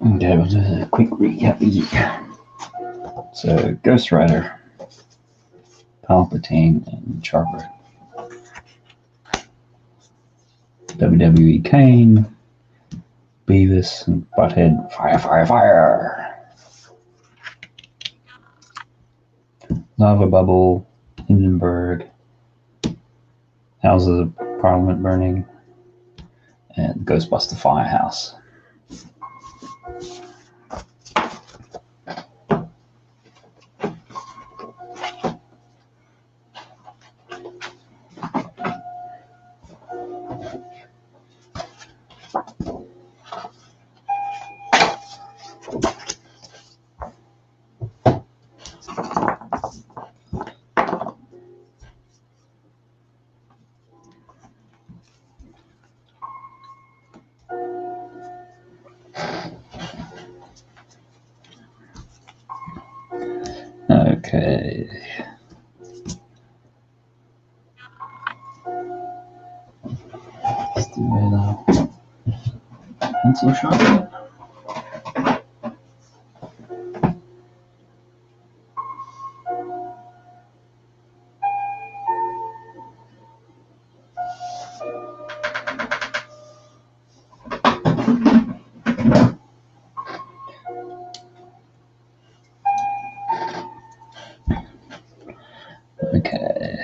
Okay, we'll do a quick recap here. So, Ghost Rider, Palpatine, and Chopper. WWE Kane, Beavis and Butthead, fire, fire, fire. Lava Bubble, Hindenburg, Houses of Parliament burning, and Ghostbuster Firehouse. Okay. Let's do a pencil sharpener. Okay.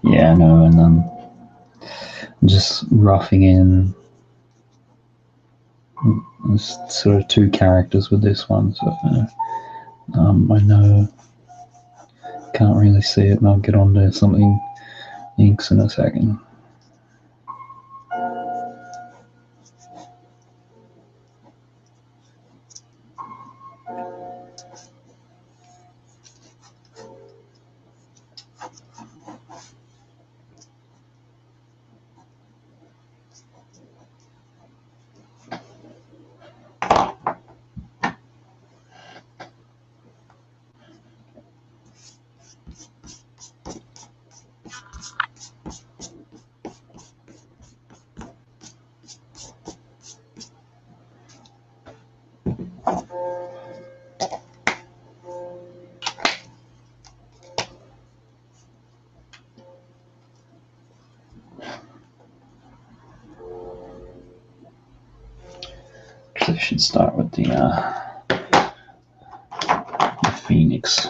Yeah, no, and just roughing in sort of two characters with this one, so I know can't really see it, and I'll get onto something inks in a second. So I should start with the Phoenix.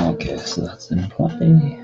Okay, so that's in play.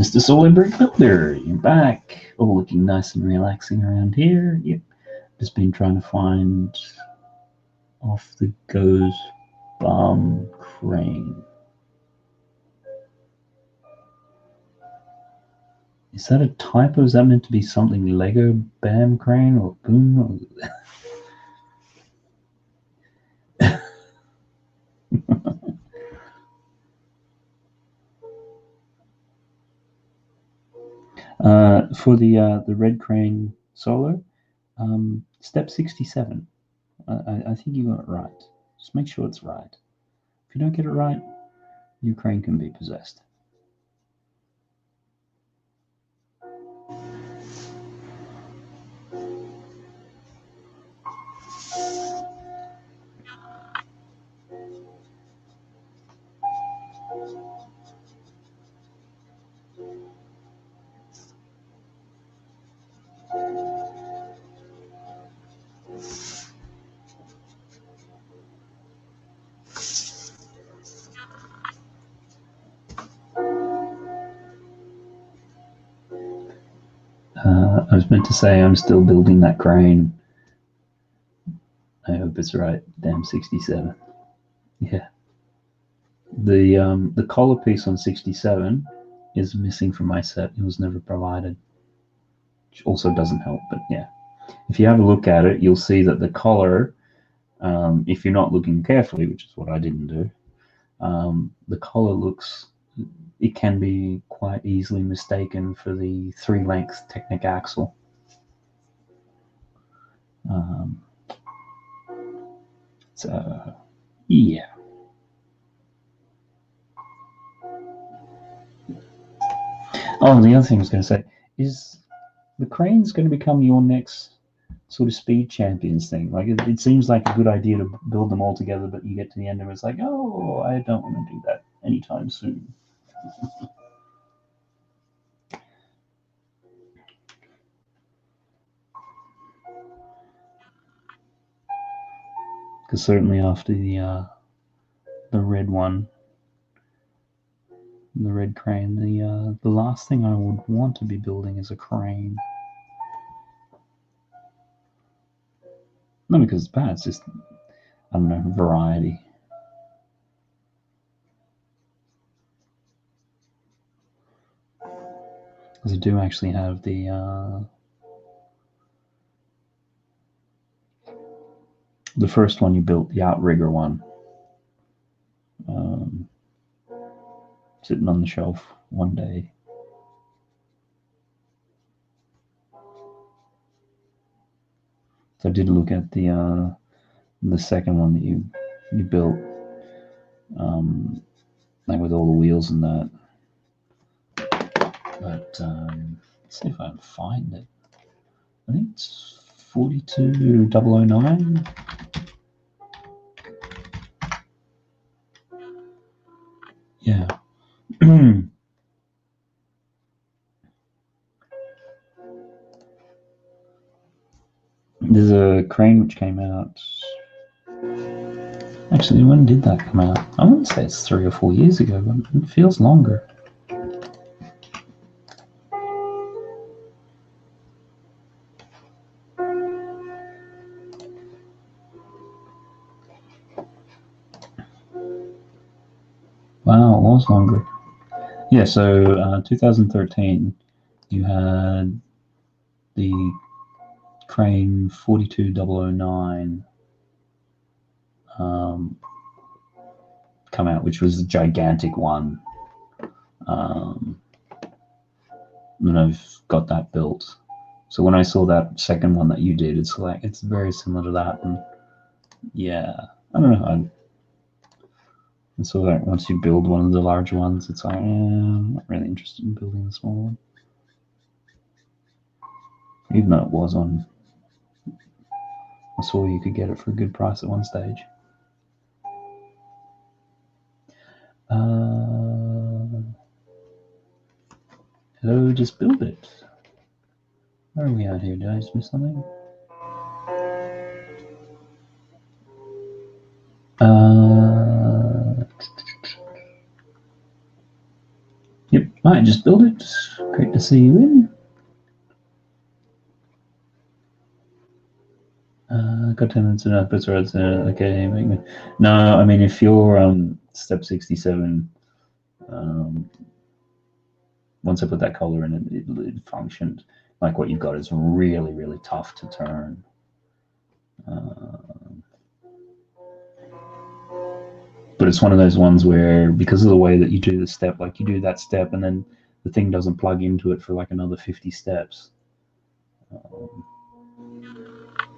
Mr. Solid Brick Builder, you're back. All looking nice and relaxing around here. Yep. Just been trying to find off the goes bomb crane. Is that a typo? Is that meant to be something Lego Bam crane or boom? For the red crane solo, step 67. I think you got it right. Just make sure it's right. If you don't get it right, your crane can be possessed. I was meant to say I'm still building that crane. I hope it's right. Damn 67. Yeah. The collar piece on 67 is missing from my set. It was never provided. Which also doesn't help, but yeah. If you have a look at it, you'll see that the collar, if you're not looking carefully, which is what I didn't do, the collar looks, it can be quite easily mistaken for the 3-length Technic axle. So, yeah. Oh, and the other thing I was going to say is the crane's going to become your next sort of speed champions thing. Like it seems like a good idea to build them all together, but you get to the end of it, it's like, oh, I don't want to do that anytime soon. Because certainly after the red one, the red crane, the last thing I would want to be building is a crane. Not because it's bad, it's just, I don't know, variety. Because I do actually have the first one you built, the outrigger one, sitting on the shelf one day. So I did look at the second one that you built, like with all the wheels and that. But let's see if I can find it. I think it's 42009. Yeah. There's a crane which came out. Actually, when did that come out? I want to say it's 3 or 4 years ago, but it feels longer. Wow, it was longer. Yeah, so 2013, you had the crane 42009 come out, which was a gigantic one. And I've got that built. So when I saw that second one that you did, it's like, it's very similar to that. And yeah, I don't know. And so that once you build one of the larger ones, it's like, I'm not really interested in building the small one. Even though it was on, I saw you could get it for a good price at one stage. Hello, just build it. Where are we out here? Did I just miss something? Yep. Hi, just build it. Great to see you in. Got 10 minutes enough, but okay. No, I mean, if you're step 67, once I put that color in, it functioned. Like what you've got is really, really tough to turn. But it's one of those ones where, because of the way that you do the step, like you do that step and then the thing doesn't plug into it for like another 50 steps.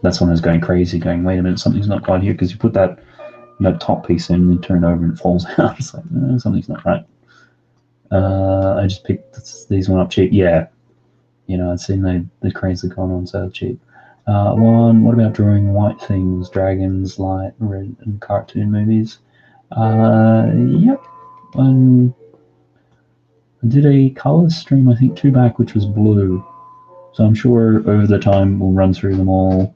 That's when I was going crazy, going, wait a minute, something's not quite here, because you put that top piece in and you turn it over and it falls out. It's like, no, something's not right. I just picked these one up cheap. Yeah, you know, I'd seen the cranes that gone on sale cheap. What about drawing white things, dragons, light, red, and cartoon movies? Yep. I did a color stream, I think 2 back, which was blue. So I'm sure over the time we'll run through them all.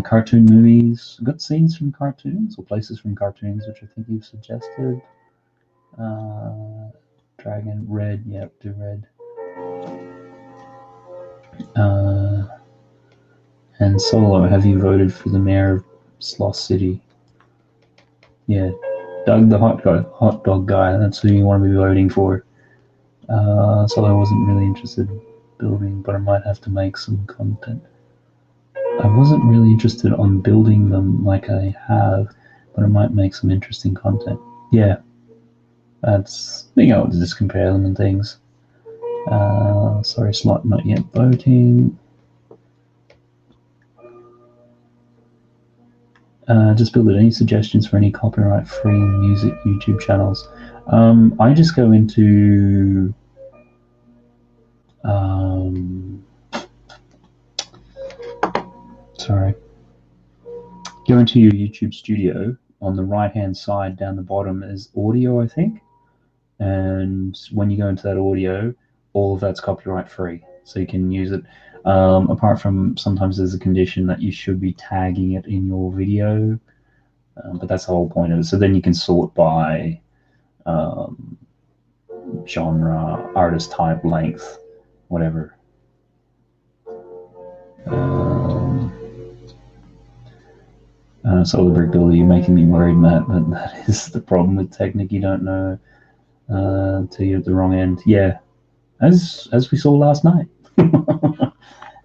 Cartoon movies. I've got scenes from cartoons, or places from cartoons, which I think you've suggested. Dragon, red, yep, do red. And Solo, have you voted for the mayor of Sloth City? Yeah, Doug the hot dog guy, that's who you want to be voting for. So I wasn't really interested in building, but I might have to make some content. I wasn't really interested on building them like I have, but I might make some interesting content. Yeah, that's being able to just compare them and things. Sorry, Slot, not yet voting. Just build it. Any suggestions for any copyright-free music YouTube channels? I just go into go into your YouTube studio. On the right-hand side, down the bottom is audio, I think. And when you go into that audio, all of that's copyright-free, so you can use it. Apart from sometimes there's a condition that you should be tagging it in your video. But that's the whole point of it. So then you can sort by genre, artist type, length, whatever. Solar Brick Builder, you're making me worried, Matt, but that is the problem with Technic. You don't know till you're at the wrong end. Yeah, as we saw last night.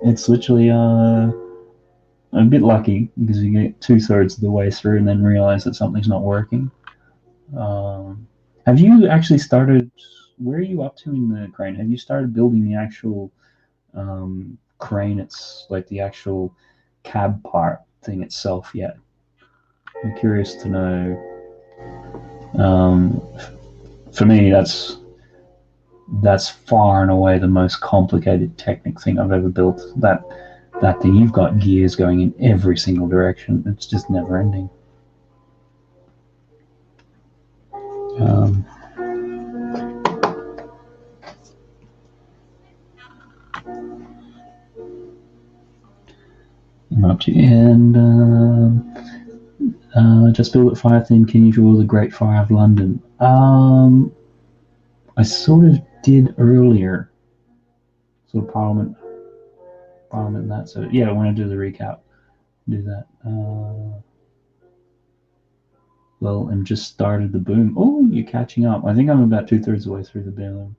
It's literally a bit lucky, because you get 2/3 of the way through and then realize that something's not working. Have you actually started? Where are you up to in the crane? Have you started building the actual crane? It's like the actual cab part thing itself yet? I'm curious to know. For me, that's far and away the most complicated Technic thing I've ever built. That thing, you've got gears going in every single direction. It's just never ending. I'm up to end. Just build at Fire Theme. Can you draw the Great Fire of London? I sort of did earlier. Sort of Parliament and that. So yeah, I want to do the recap. Do that. Well, and just started the boom. Oh, you're catching up. I think I'm about 2/3 of the way through the boom.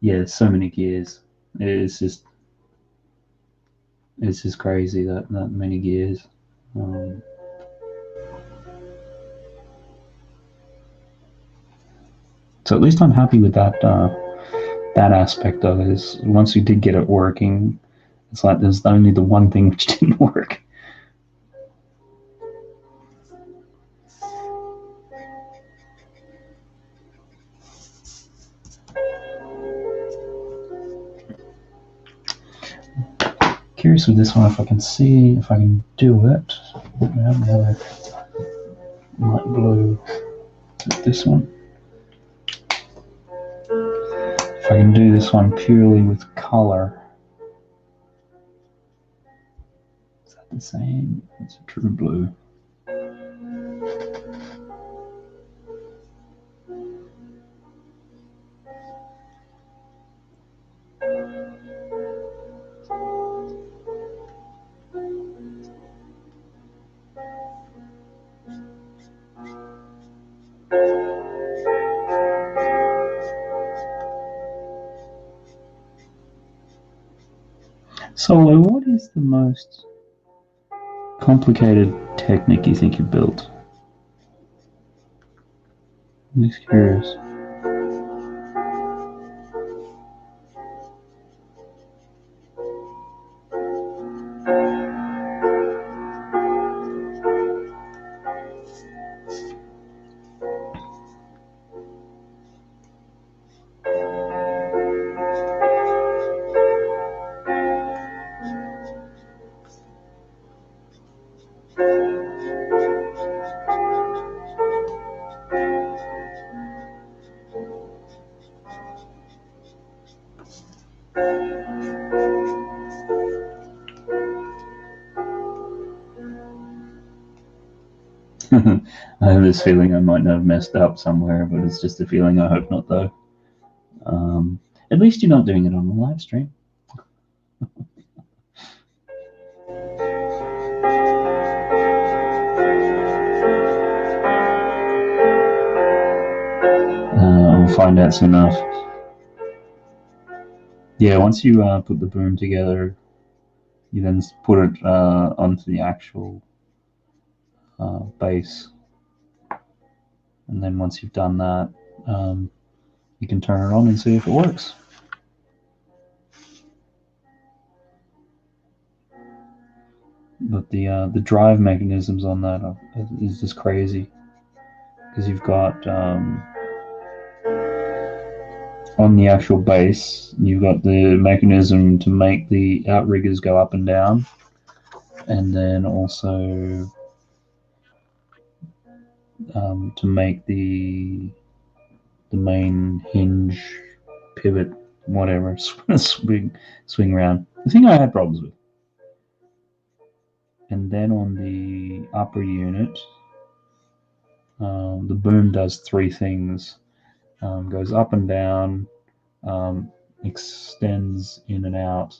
Yeah, so many gears. It's just crazy that many gears. So at least I'm happy with that aspect of it. Is once we did get it working, it's like there's only the one thing which didn't work. Curious with this one if I can see if I can do it. I have the other light blue. This one. If I can do this one purely with color. Is that the same? It's a true blue. Solo, what is the most complicated technique you think you built? I'm just curious. I have this feeling I might have messed up somewhere, but it's just a feeling. I hope not, though. At least you're not doing it on the live stream. I'll find out soon enough. Yeah, once you put the boom together, you then put it onto the actual base. And then once you've done that, you can turn it on and see if it works. But the drive mechanisms on that is just crazy, because you've got on the actual base, you've got the mechanism to make the outriggers go up and down, and then also to make the main hinge, pivot, whatever, swing around. The thing I had problems with. And then on the upper unit, the boom does three things. Goes up and down, extends in and out,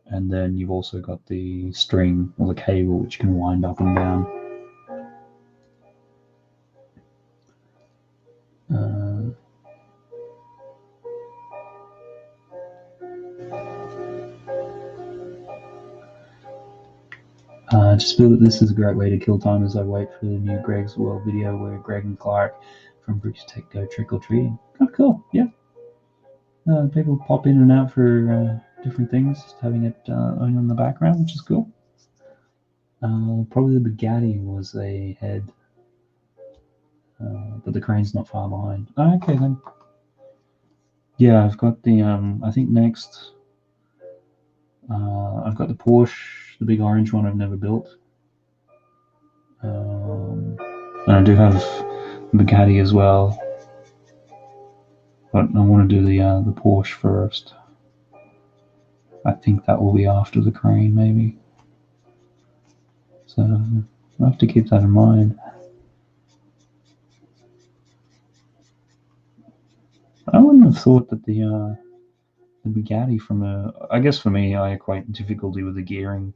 and then you've also got the string or the cable which can wind up and down. Just feel that this is a great way to kill time as I wait for the new Greg's World video where Greg and Clark from Bricks Tech go trick-or-treating. Oh, cool, yeah. People pop in and out for different things, just having it on in the background, which is cool. Probably the Bugatti was a head, but the crane's not far behind. Oh, okay, then. Yeah, I've got the, I think next, I've got the Porsche, the big orange one I've never built. And I do have Bugatti as well, but I want to do the Porsche first. I think that will be after the crane, maybe. So I have to keep that in mind. I wouldn't have thought that the Bugatti I guess for me, I equate difficulty with the gearing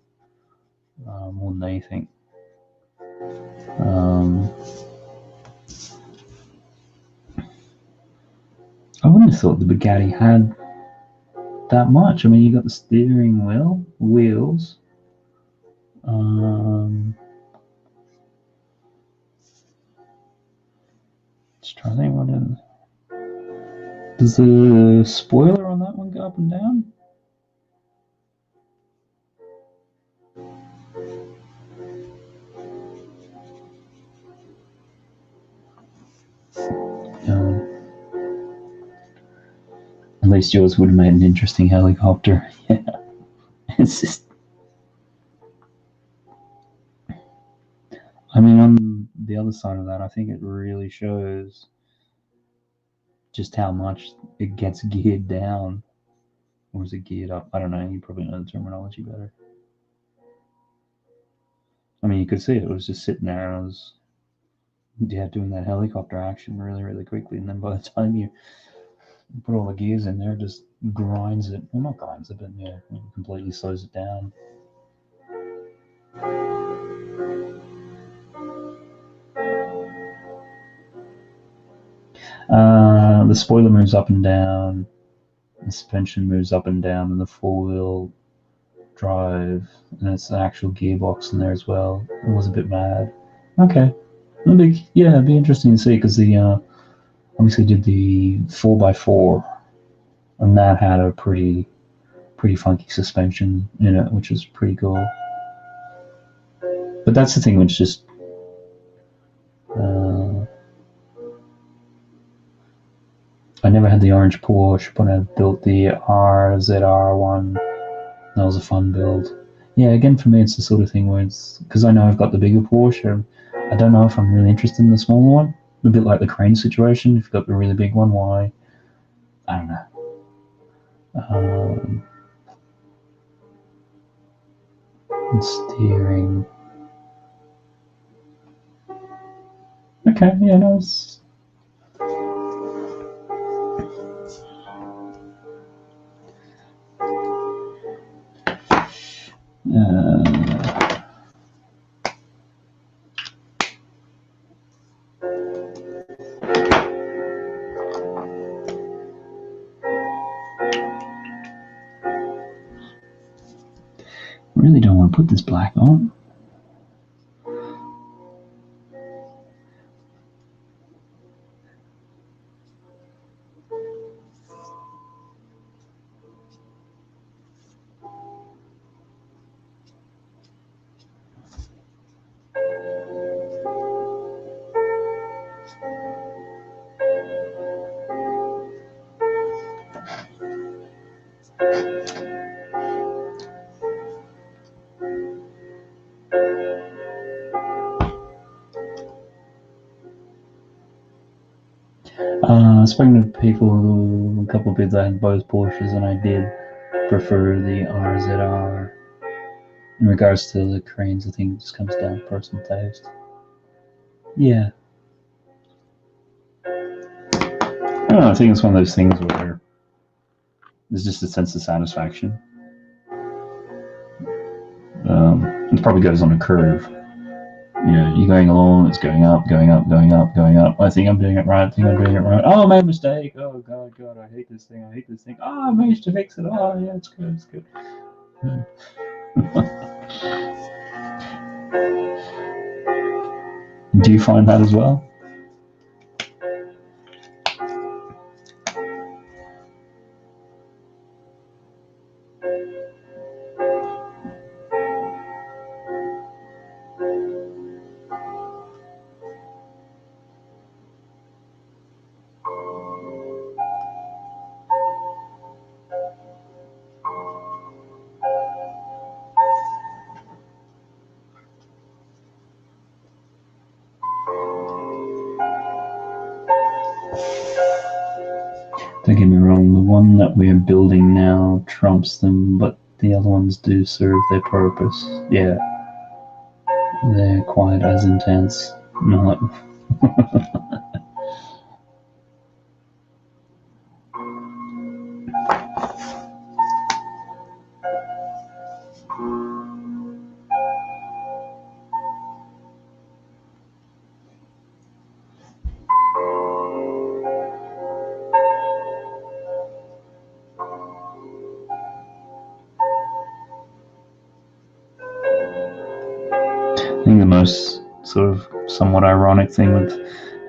more than anything. I wouldn't have thought the Bugatti had that much. I mean, you got the steering wheels. Just trying to think what is. Does the spoiler on that one go up and down? At least yours would have made an interesting helicopter. Yeah. It's just. I mean, on the other side of that, I think it really shows just how much it gets geared down. Or is it geared up? I don't know. You probably know the terminology better. I mean, you could see it was just sitting there and it was, doing that helicopter action really, really quickly. And then by the time you put all the gears in there, it just grinds it. Well, not grinds it, but yeah, it completely slows it down. The spoiler moves up and down, the suspension moves up and down, and the four-wheel drive, and it's an actual gearbox in there as well. It was a bit mad. Okay, it'd be interesting to see, because the obviously did the 4x4, and that had a pretty funky suspension in it, which is pretty cool. But that's the thing, which just I never had the orange Porsche, but I built the RZR one. That was a fun build. Yeah, again, for me, it's the sort of thing where it's, because I know I've got the bigger Porsche, I don't know if I'm really interested in the smaller one. A bit like the crane situation. If you've got the really big one, why? I don't know. Steering. Okay, yeah, no, it's... really don't want to put this black on. Speaking of people, a couple of people that had both Porsches, and I did prefer the RZR. In regards to the cranes, I think it just comes down to personal taste. Yeah. I don't know, I think it's one of those things where there's just a sense of satisfaction. It probably goes on a curve. You know, you're going along, it's going up, going up, going up, going up. I think I'm doing it right, Oh, I made a mistake. Oh, God, I hate this thing. Oh, I managed to fix it. Oh, yeah, it's good. Do you find that as well? Don't get me wrong, the one that we're building now trumps them, but the other ones do serve their purpose. Yeah. They're quite as intense. Not. I think the most sort of somewhat ironic thing with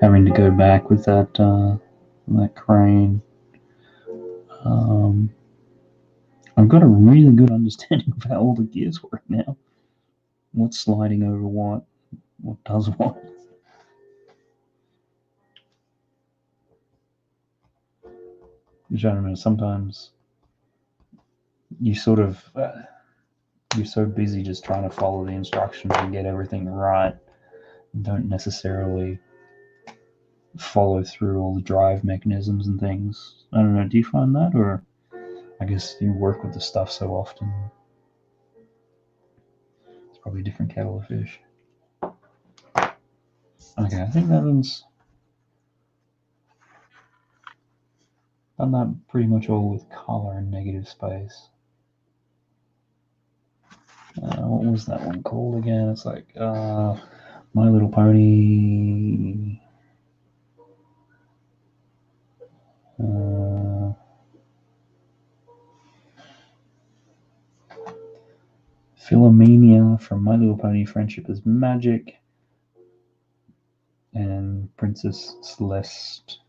having to go back with that crane, I've got a really good understanding of how all the gears work now. What's sliding over what does what. Which I don't know, sometimes you sort of, you're so busy just trying to follow the instructions and get everything right, you don't necessarily follow through all the drive mechanisms and things. I don't know, do you find that? Or I guess you work with the stuff so often. It's probably a different kettle of fish. Okay, I think that one's done that pretty much all with color and negative space. What was that one called again? It's like My Little Pony. Philomenia from My Little Pony: Friendship is Magic, and Princess Celestia.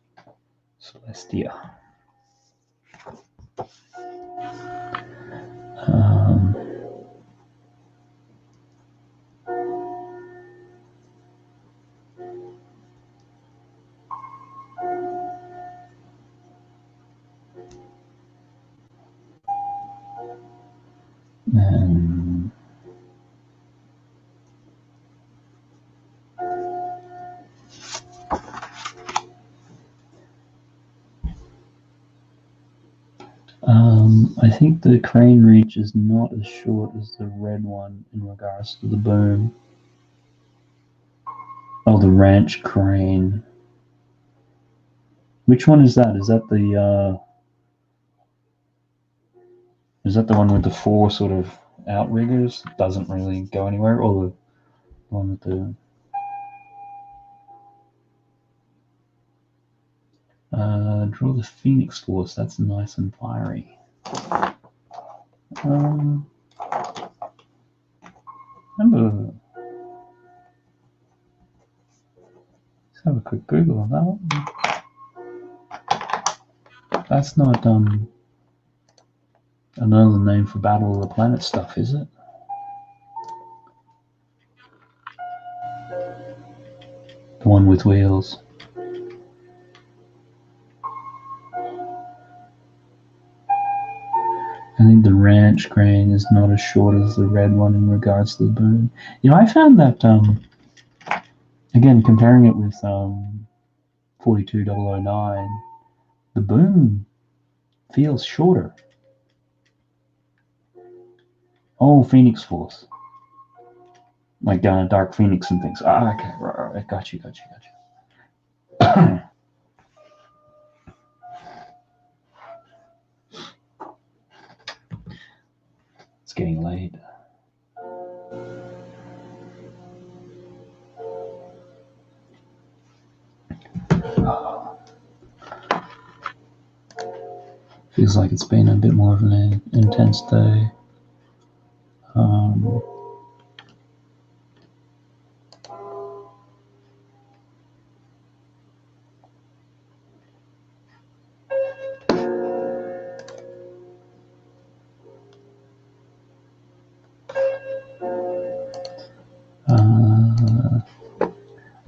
And I think the crane reach is not as short as the red one in regards to the boom. Oh, the ranch crane. Which one is that? Is that the one with the 4 sort of outriggers? Doesn't really go anywhere, or the one with the draw the Phoenix Force. That's nice and fiery. Remember, let's have a quick Google on that one. That's not another name for Battle of the Planet stuff, is it? The one with wheels. I think the ranch crane is not as short as the red one in regards to the boom. You know, I found that, again, comparing it with 42009, the boom feels shorter. Oh, Phoenix Force. Like Dark Phoenix and things. Ah, okay, right. Got you. It's getting late. Feels like it's been a bit more of an intense day.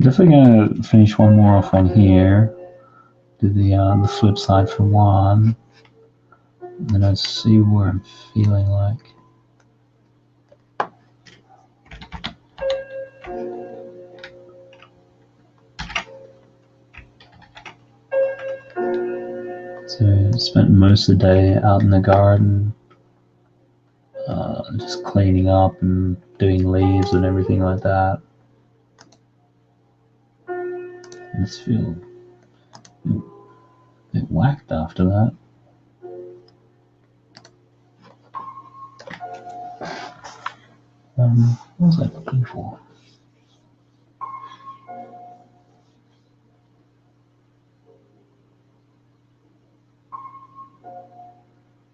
Definitely gonna finish one more off on here. Do the flip side for one. And then I'll see where I'm feeling like. So I spent most of the day out in the garden, just cleaning up and doing leaves and everything like that. I just feel a bit whacked after that. What was I looking for?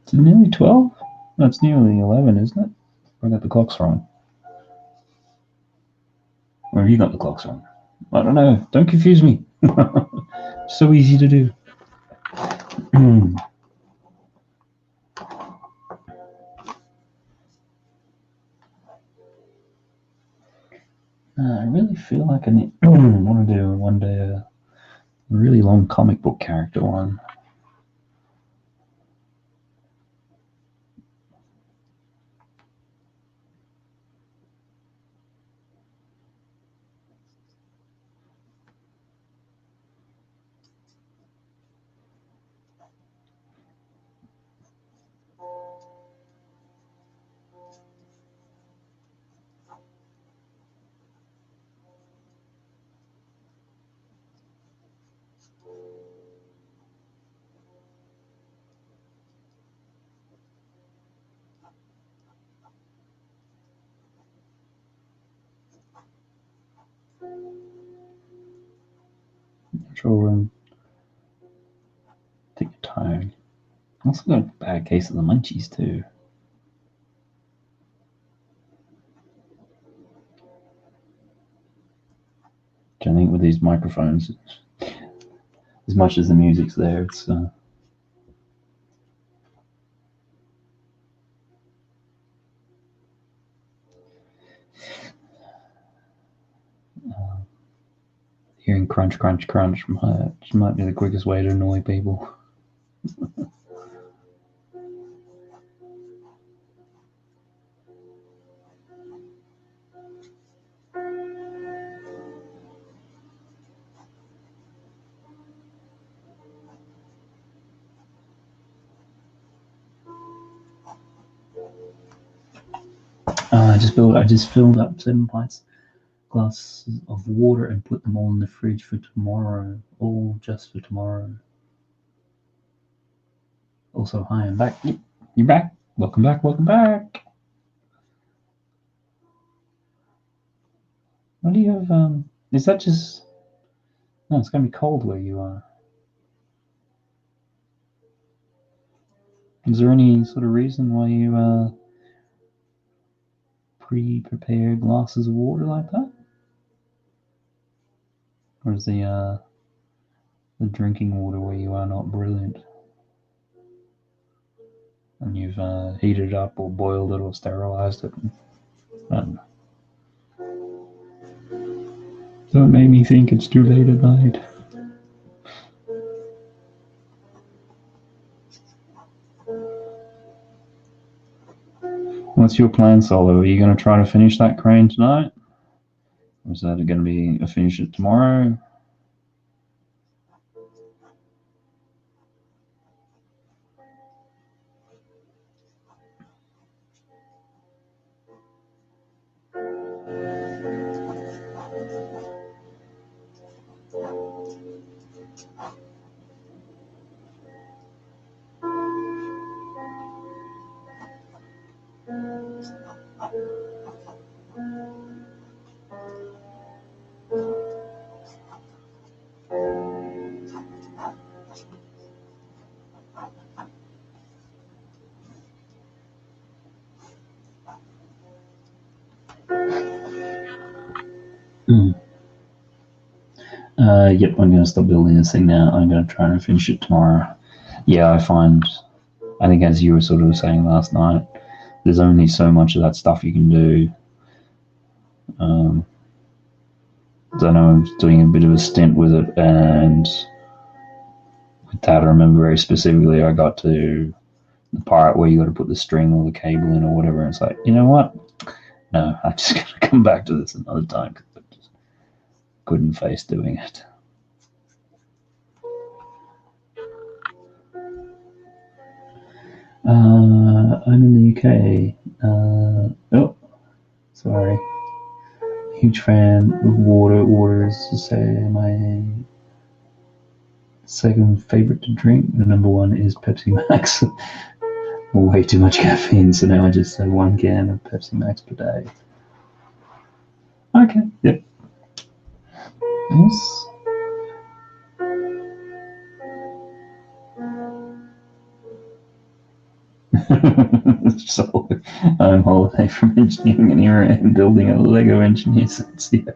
Is it nearly 12? No, it's nearly 11, isn't it? Or I got the clocks wrong. Or have you got the clocks wrong? I don't know. Don't confuse me. So easy to do. I really feel like I want to do one day a really long comic book character one. Sure. Take your time. I also got a bad case of the munchies too. I think with these microphones, as much as the music's there, it's hearing crunch, crunch, crunch might be the quickest way to annoy people. I just filled up 7 glasses of water and put them all in the fridge for tomorrow. All just for tomorrow. Also, hi, I'm back. Yep, you're back. Welcome back. Welcome back. What do you have? Is that just? No, it's going to be cold where you are. Is there any sort of reason why you pre-prepare glasses of water like that? Or is the drinking water where you are not brilliant? And you've heated it up or boiled it or sterilized it? I don't know. Don't make me think it's too late at night. What's your plan, Solo? Are you going to try to finish that crane tonight? Or is that going to be a finish it tomorrow? Yep, I'm going to stop building this thing now. I'm going to try and finish it tomorrow. Yeah, I think as you were sort of saying last night, there's only so much of that stuff you can do. I know I was doing a bit of a stint with it, and with that I remember very specifically I got to the part where you got to put the string or the cable in or whatever, and it's like, you know what? No, I'm just going to come back to this another time because I just couldn't face doing it. I'm in the UK. Oh, sorry. Huge fan of water. Water is to say my second favorite to drink. The number one is Pepsi Max. Way too much caffeine, so now I just have 1 can of Pepsi Max per day. Okay, yep. Yes. So I'm holiday from engineering, and here I am building a Lego engineer sense here.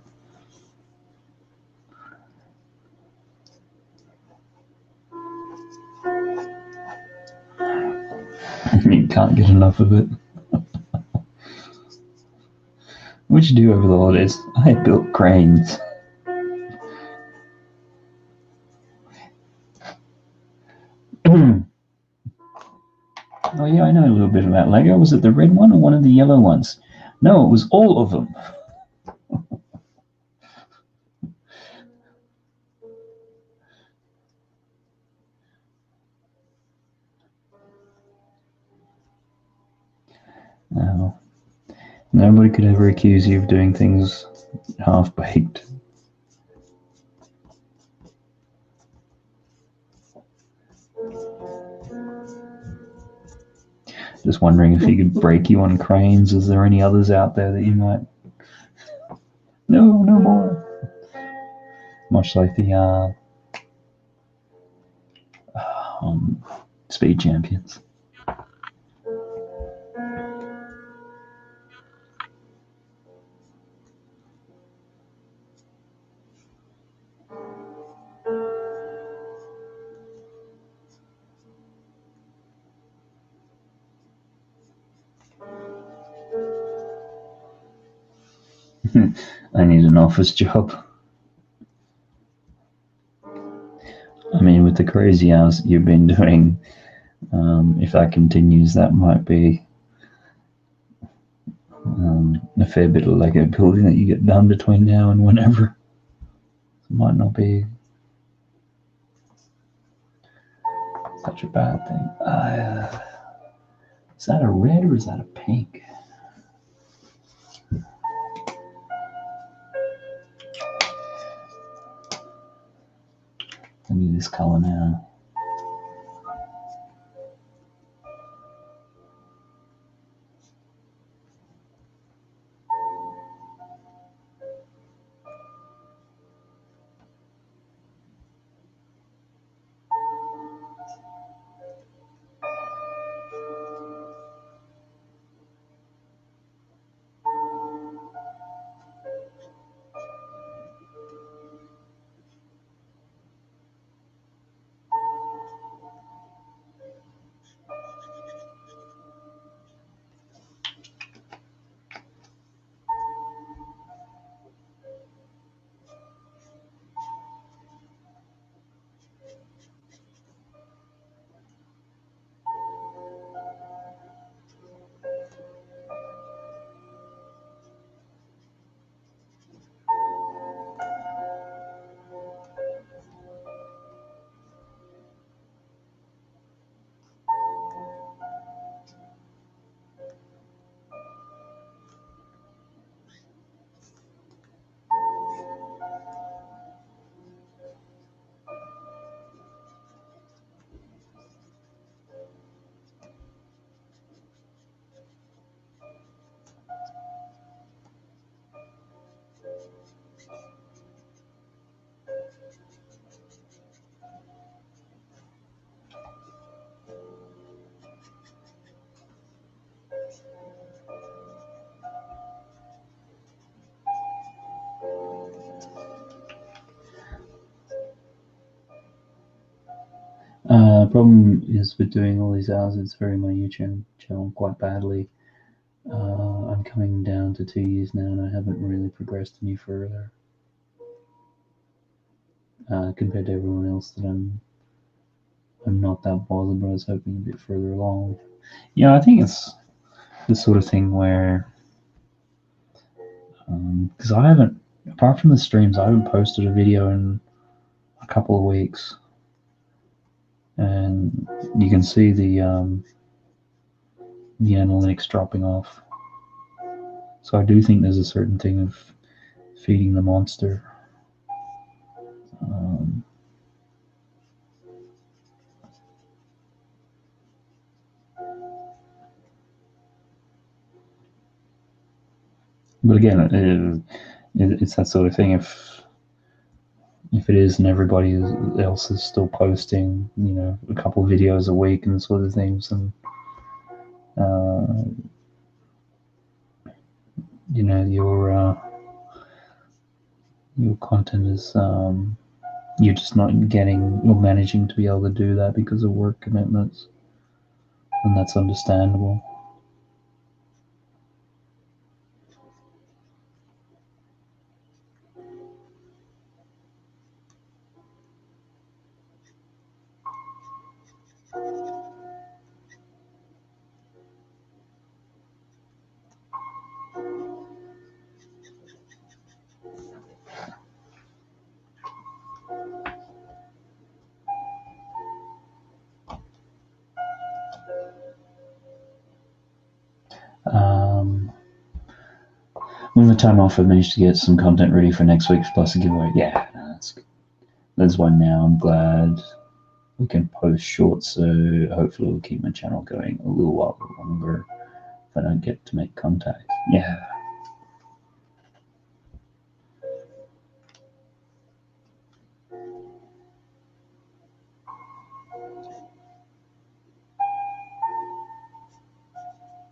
You can't get enough of it. What'd you do over the holidays? I built cranes. Oh yeah, I know a little bit about Lego. Was it the red one or one of the yellow ones? No, it was all of them. No. Nobody could ever accuse you of doing things half-baked. Just wondering if he could break you on cranes. Is there any others out there that you might... No, no more. Much like the Speed Champions. I need an office job. I mean, with the crazy hours you've been doing, if that continues, that might be a fair bit of Lego building that you get done between now and whenever. It might not be such a bad thing. Is that a red or is that a pink? Let me do this color now. Problem is with doing all these hours, it's very my YouTube channel quite badly. I'm coming down to 2 years now and I haven't really progressed any further compared to everyone else that I'm not that bothered, but I was hoping a bit further along. Yeah, I think it's the sort of thing where, because I haven't, apart from the streams, I haven't posted a video in a couple of weeks, and you can see the analytics dropping off. So I do think there's a certain thing of feeding the monster. But again, it's that sort of thing. If it is and everybody else is still posting, a couple of videos a week and sort of things, and your content is you're just not getting or managing to be able to do that because of work commitments, and that's understandable. When the time off, I managed to get some content ready for next week, plus a giveaway. Yeah, no, that's good. There's one now. I'm glad we can post short, so hopefully we'll keep my channel going a little while longer if I don't get to make contact. Yeah.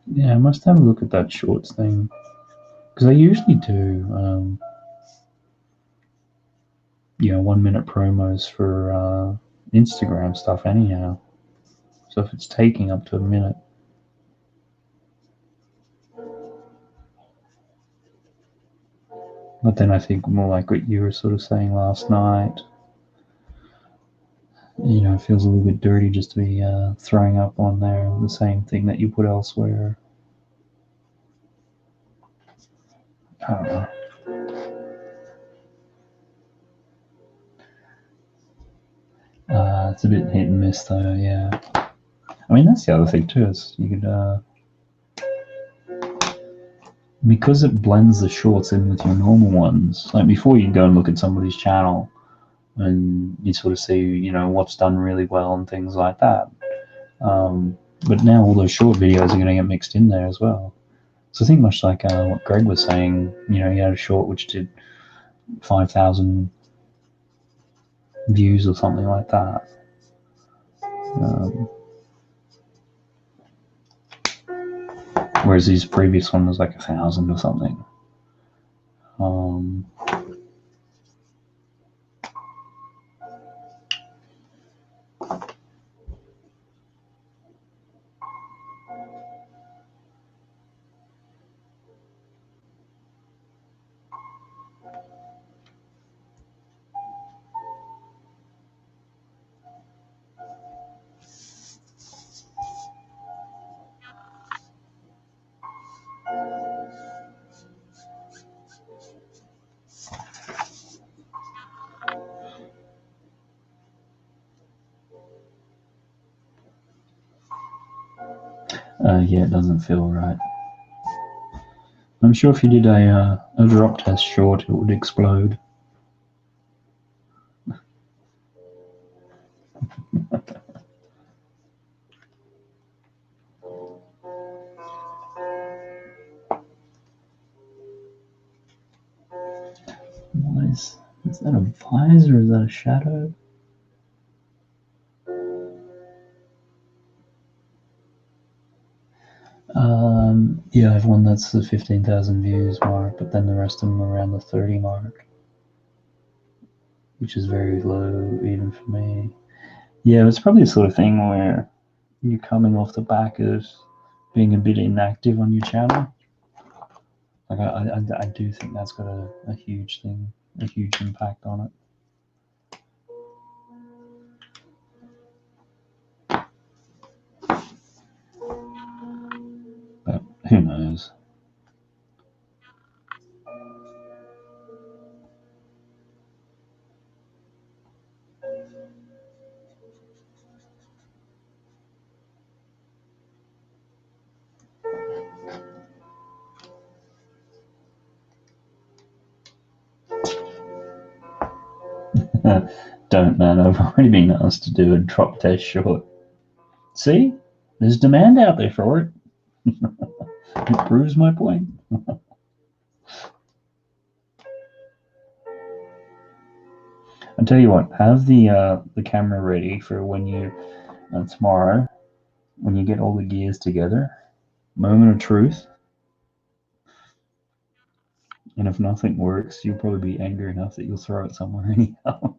Yeah, I must have a look at that shorts thing, because I usually do 1-minute promos for Instagram stuff anyhow. So if it's taking up to a minute, But then I think more like what you were sort of saying last night. You know, it feels a little bit dirty just to be throwing up on there the same thing that you put elsewhere. I don't know. It's a bit hit and miss though, yeah. I mean, that's the other thing too, is you could, because it blends the shorts in with your normal ones, like before you'd go and look at somebody's channel and you sort of see, you know, what's done really well and things like that. But now all those short videos are going to get mixed in there as well. So I think much like what Greg was saying, you know, he had a short which did 5,000 views or something like that. Whereas his previous one was like 1,000 or something. Yeah, it doesn't feel right. I'm sure if you did a drop test short, it would explode. What is that a visor or is that a shadow? Yeah, I have one that's the 15,000 views mark, but then the rest of them are around the 30 mark, which is very low even for me. Yeah, it's probably the sort of thing where you're coming off the back of being a bit inactive on your channel. Like I do think that's got a huge thing, a huge impact on it. But who knows? Don't, man. I've already been asked to do a drop test short. See? There's demand out there for it. It proves my point. I'll tell you what, have the camera ready for when you, tomorrow, when you get all the gears together, moment of truth. And if nothing works, you'll probably be angry enough that you'll throw it somewhere anyhow.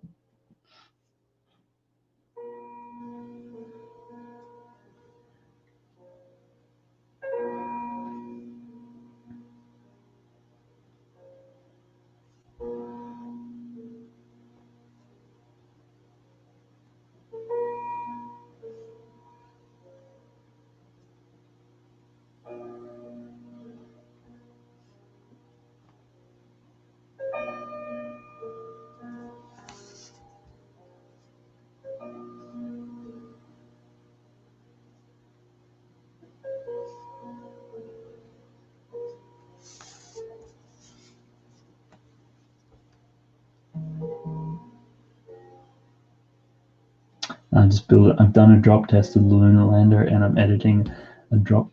I've done a drop test of the lunar lander and I'm editing a drop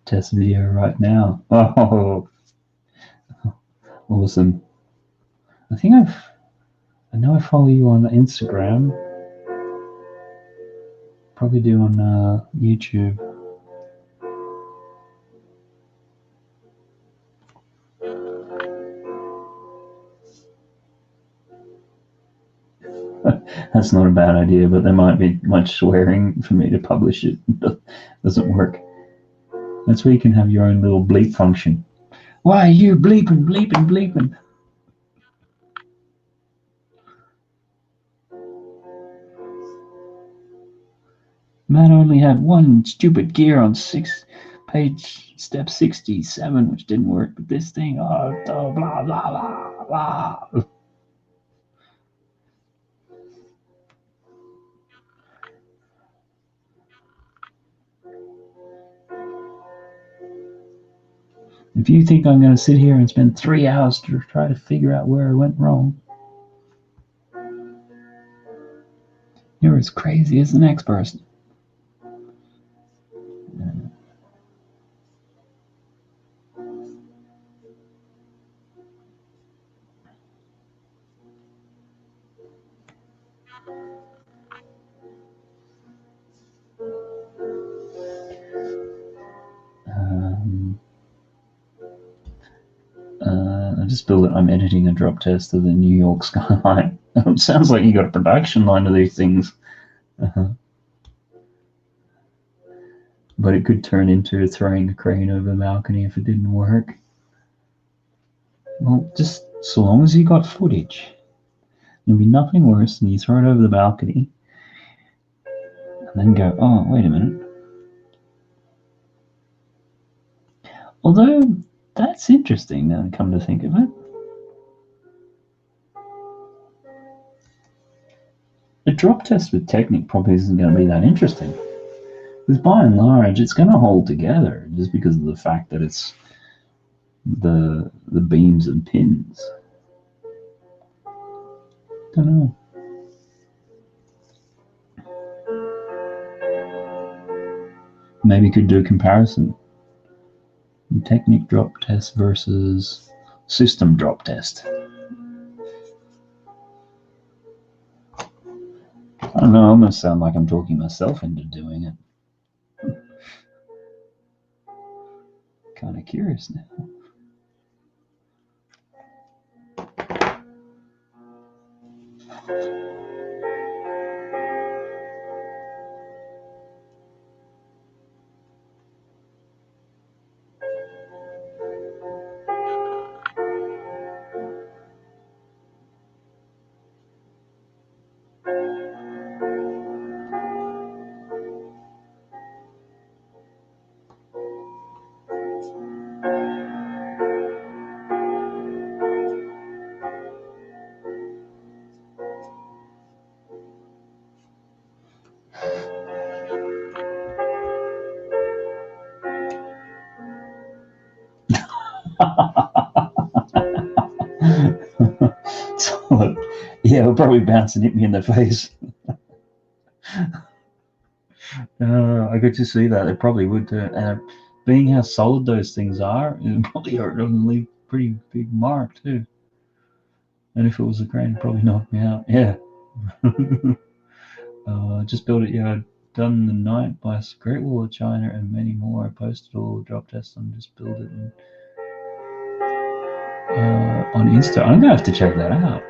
test video right now. Oh, awesome. I know I follow you on Instagram. Probably do on YouTube. That's not a bad idea, but there might be much swearing for me to publish it. Doesn't work. That's where you can have your own little bleep function. Why are you bleeping? Man only had one stupid gear on page step 67, which didn't work, but this thing, blah, blah, blah, blah. If you think I'm going to sit here and spend 3 hours to try to figure out where I went wrong, you're as crazy as the next person. I just built it. I'm editing a drop test of the New York skyline. It sounds like you got a production line of these things. But it could turn into throwing a crane over the balcony if it didn't work. Well, just so long as you got footage. There'll be nothing worse than you throw it over the balcony and then go, oh, wait a minute. Although, that's interesting now, come to think of it. A drop test with Technic probably isn't going to be that interesting. Because by and large, it's going to hold together just because of the fact that it's the beams and pins. Don't know. Maybe you could do a comparison. Technic drop test versus system drop test. I don't know, I almost sound like I'm talking myself into doing it. Kind of curious now. So, yeah, it'll probably bounce and hit me in the face. I get to see that. It probably would too. And being how solid those things are, it probably leave a pretty big mark too. And if it was a crane, it'd probably knock me out. Yeah. Just built it. Yeah, I'd done the night by Great Wall of China and many more. I posted all the drop tests and just built it on Insta. I'm gonna have to check that out.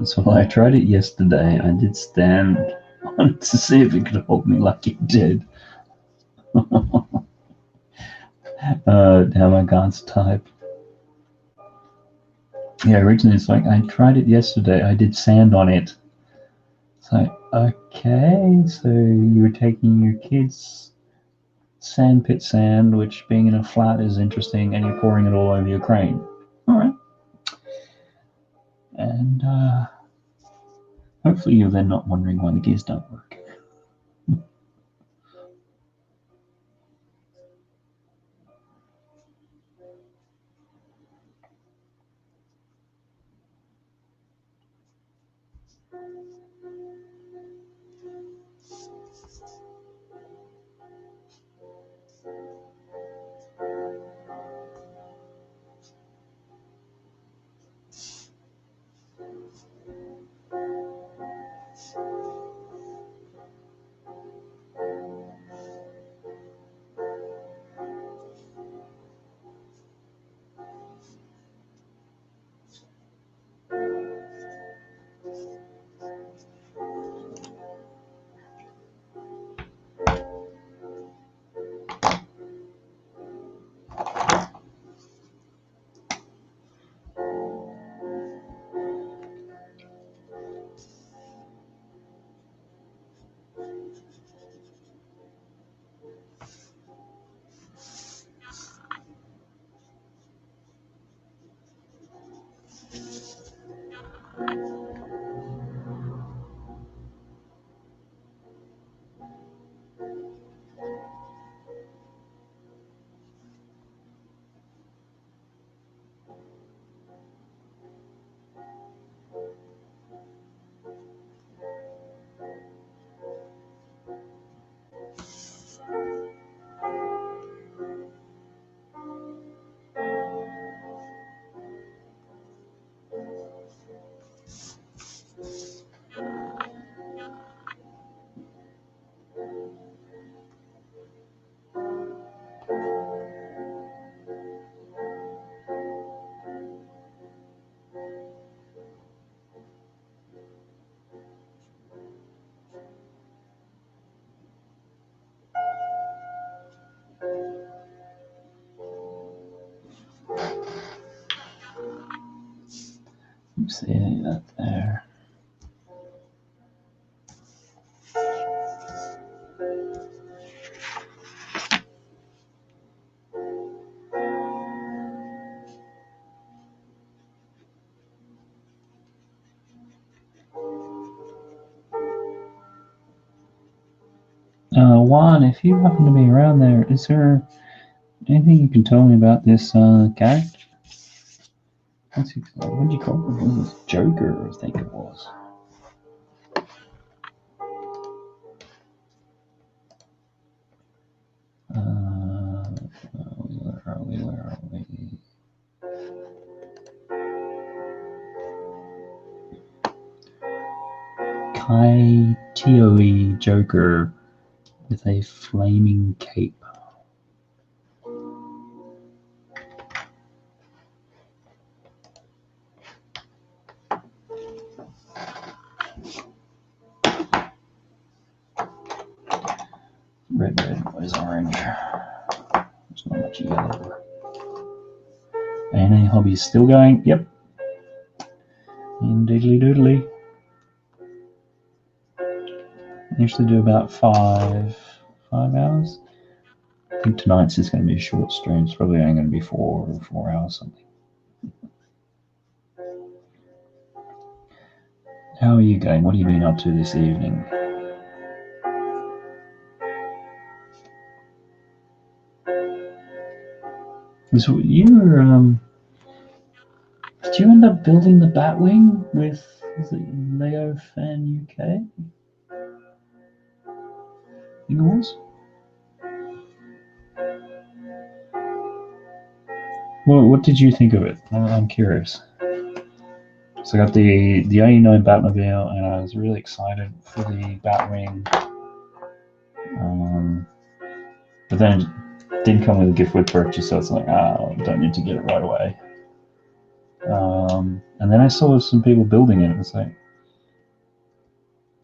So I tried it yesterday. I did stand on it to see if it could hold me like it did. Now I can't type. Yeah, originally it's like, I tried it yesterday. I did sand on it. It's like, okay, so you were taking your kids' sandpit sand, which being in a flat is interesting, and you're pouring it all over your crane. All right. And hopefully you're then not wondering why the gears don't work. See that there. Juan, if you happen to be around there, is there anything you can tell me about this character? What did you call it? It was Joker, I think it was. Where are we? Kai Tioi Joker with a flaming cape. Red, where's orange? There's not much yellow. ANA hobby is still going. Yep. Diddly doodly. I usually do about 5 hours. I think tonight's is going to be a short stream. It's probably only going to be 4 hours something. How are you going? What have you been up to this evening? So you were, did you end up building the Batwing with, is it Lego Fan UK? I think it was? Well, what did you think of it? I'm curious. So I got the 89 Batmobile, and I was really excited for the Batwing. But then it didn't come with a gift with purchase, so it's like, oh, don't need to get it right away. And then I saw some people building it. It's like,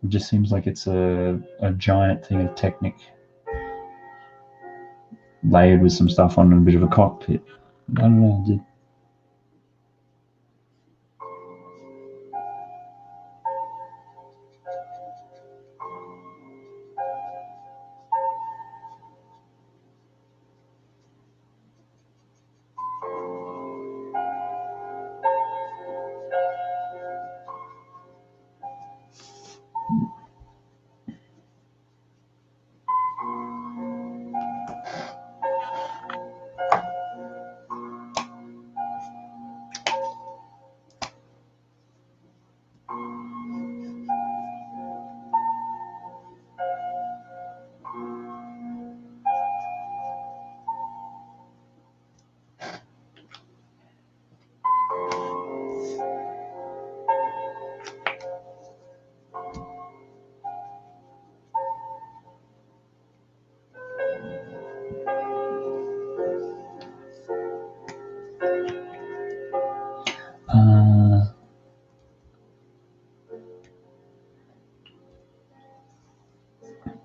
it just seems like it's a giant thing of Technic layered with some stuff on a bit of a cockpit. I don't know.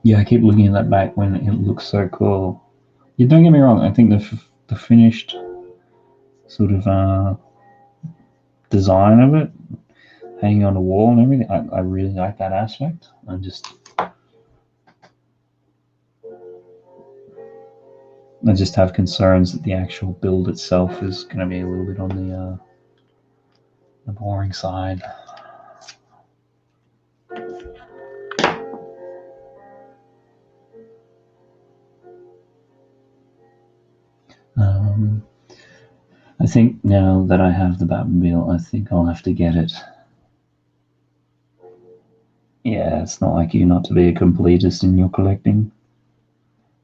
Yeah, I keep looking at that back when it looks so cool. Yeah, don't get me wrong. I think the finished sort of design of it, hanging on the wall and everything, I really like that aspect. I just have concerns that the actual build itself is going to be a little bit on the boring side. I think now that I have the Batmobile, I think I'll have to get it. Yeah, it's not like you not to be a completist in your collecting.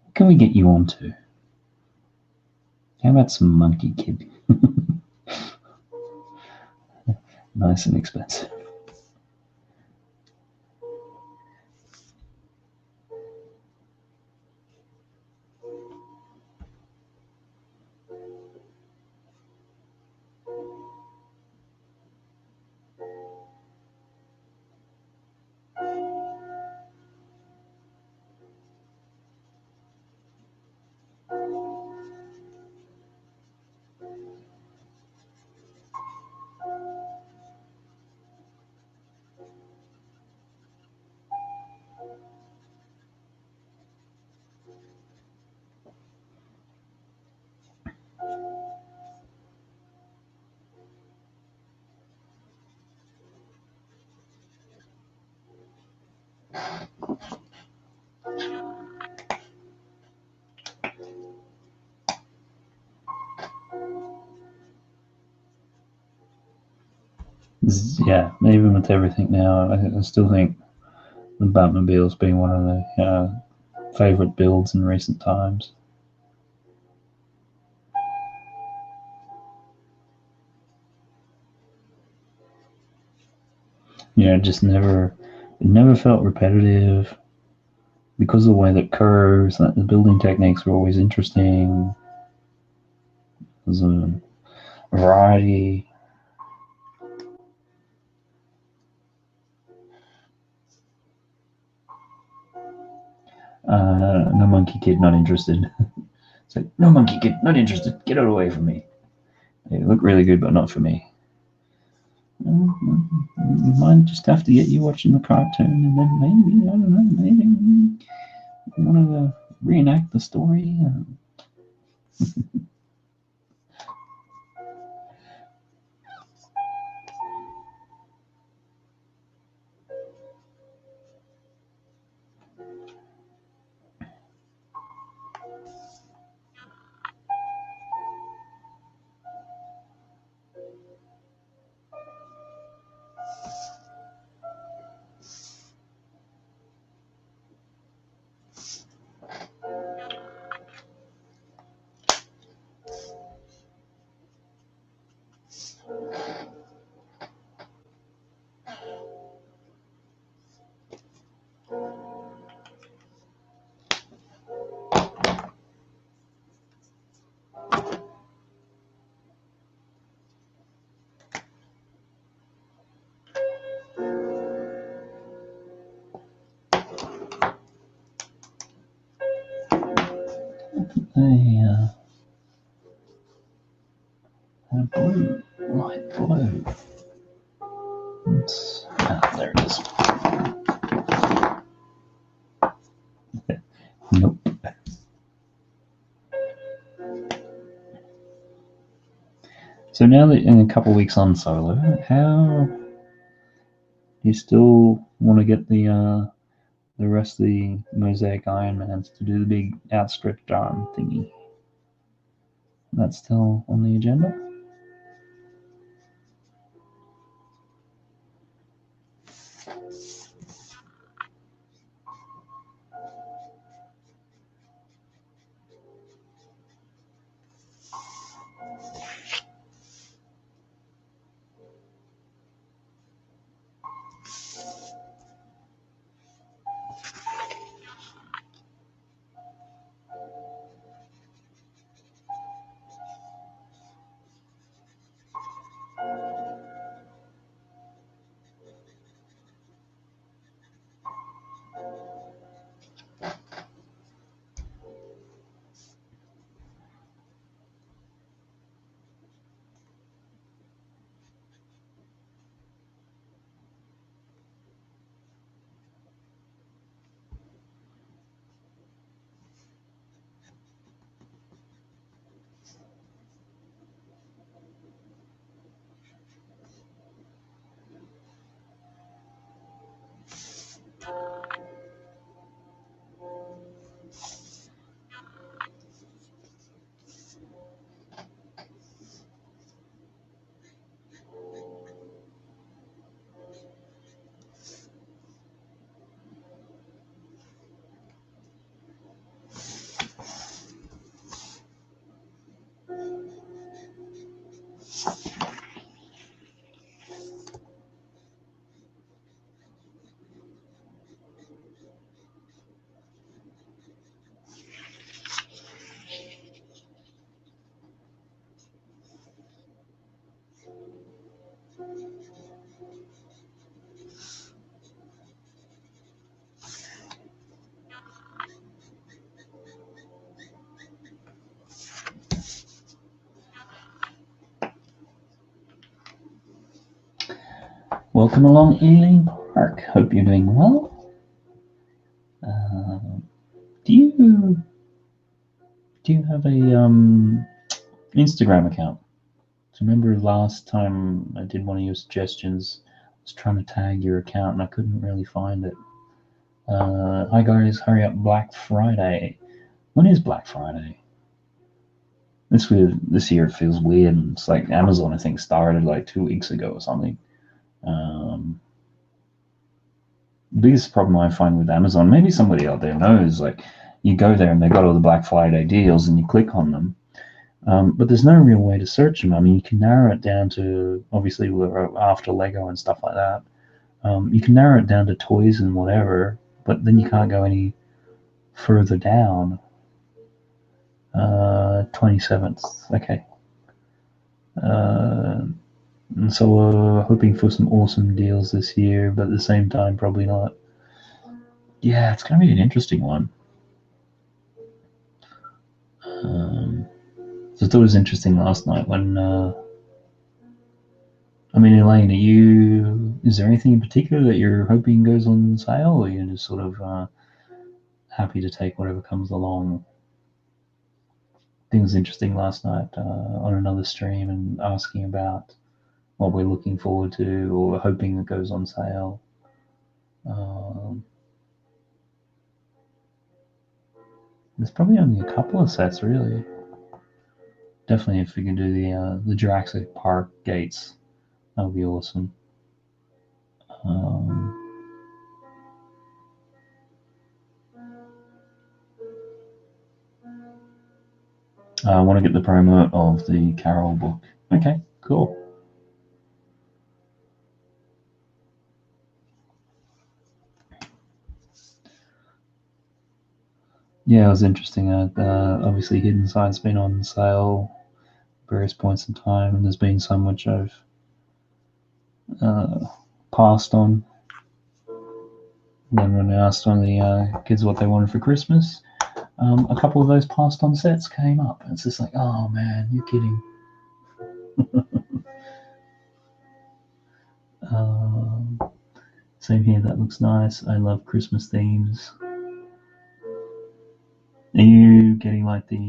What can we get you onto? How about some Monkey Kid? Nice and expensive. Yeah, even with everything now, I still think the Batmobile's been one of the favorite builds in recent times. It just never felt repetitive because of the way that curves, that the building techniques were always interesting. There's a variety. No Monkey Kid, not interested. It's like, no Monkey Kid, not interested. Get it away from me. They look really good, but not for me. We might just have to get you watching the cartoon, and then maybe, I don't know, maybe you want to reenact the story. blue, light blue. There it is. Nope. So now that in a couple of weeks on solo, how do you still want to get the rest of the Mosaic Ironmans to do the big outstretched arm thingy? That's still on the agenda? Welcome along, Eileen Park. Hope you're doing well. Do you have a Instagram account? So remember last time I did one of your suggestions, I was trying to tag your account and I couldn't really find it. Hi guys, hurry up, Black Friday. When is Black Friday? This year it feels weird. It's like Amazon, I think, started like 2 weeks ago or something. The biggest problem I find with Amazon, maybe somebody out there knows, like you go there and they got all the Black Friday deals and you click on them, but there's no real way to search them. I mean, you can narrow it down to, obviously we're after Lego and stuff like that. You can narrow it down to toys and whatever, but then you can't go any further down. 27th, okay. And so we're hoping for some awesome deals this year, but at the same time, probably not. Yeah, it's going to be an interesting one. So I thought it was interesting last night when, I mean, Elaine, is there anything in particular that you're hoping goes on sale, or you're just sort of happy to take whatever comes along? I think it was interesting last night on another stream and asking about what we're looking forward to or hoping that goes on sale. There's probably only a couple of sets, really. Definitely, if we can do the Jurassic Park gates, that would be awesome. I want to get the promo of the Carol book. Okay, cool. Yeah, it was interesting. Obviously, Hidden Side's been on sale various points in time, and there's been some which I've passed on. Then when I asked one of the kids what they wanted for Christmas, a couple of those passed on sets came up. And it's just like, oh man, you're kidding. Same here, that looks nice. I love Christmas themes. Are you getting like the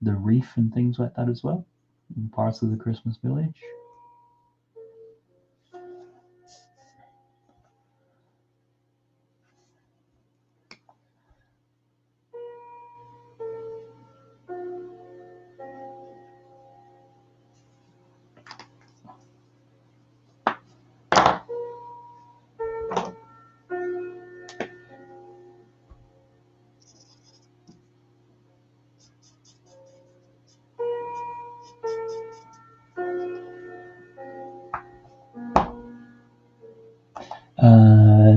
reef and things like that as well? In parts of the Christmas village?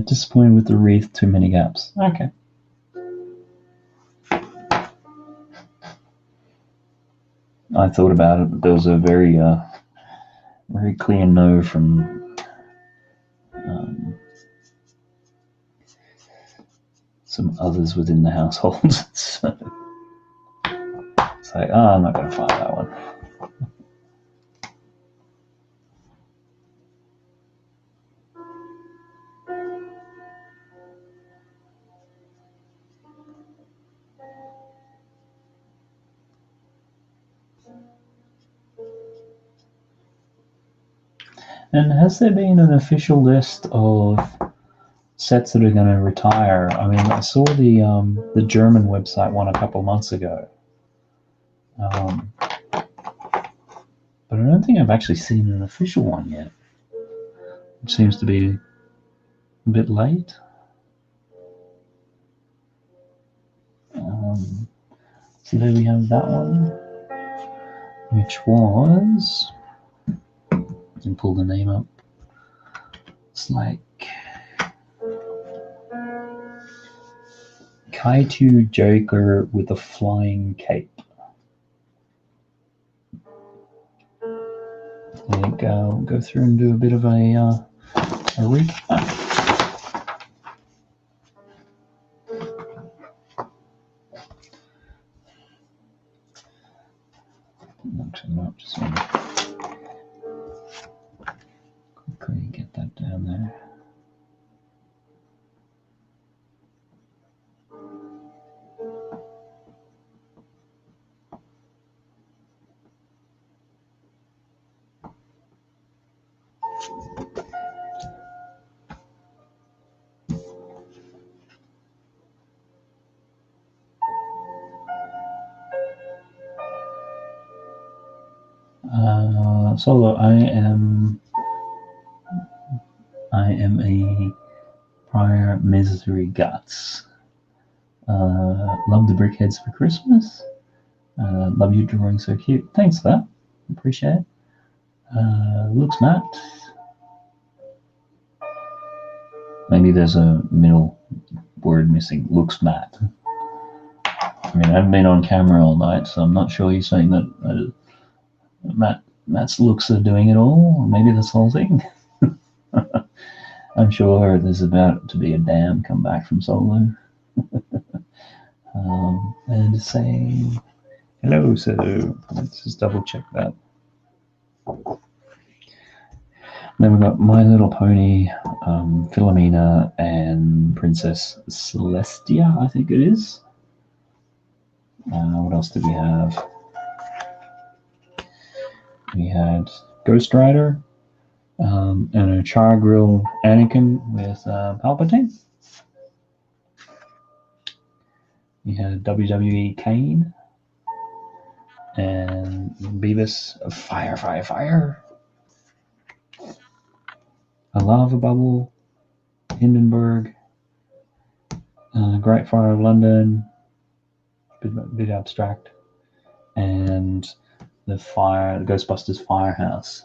Disappointed with the wreath, too many gaps. Okay. I thought about it, but there was a very clear no from some others within the household. So it's like, oh, I'm not going to find that one. And has there been an official list of sets that are going to retire? I mean, I saw the German website one a couple of months ago, but I don't think I've actually seen an official one yet. It seems to be a bit late. So there we have that one, which was, I can pull the name up. It's like Kaiju Joker with a flying cape. I think we'll go through and do a bit of a recap. Actually, not just want to quickly get that down there. Solo, I am a prior misery guts. Love the brickheads for Christmas. Love you drawing so cute. Thanks for that. Appreciate it. Looks matte. Maybe there's a middle word missing. Looks matte. I mean, I haven't been on camera all night, so I'm not sure you're saying that Matt's looks are doing it all, or maybe this whole thing. I'm sure there's about to be a dam come back from Solo. And saying hello, so let's just double check that. Then we've got My Little Pony, Philomena, and Princess Celestia, I think it is. What else did we have? We had Ghost Rider, and a Char Grill Anakin with Palpatine. We had WWE Kane and Beavis of Fire. A Lava Bubble, Hindenburg, Great Fire of London, bit abstract, and the Ghostbusters Firehouse.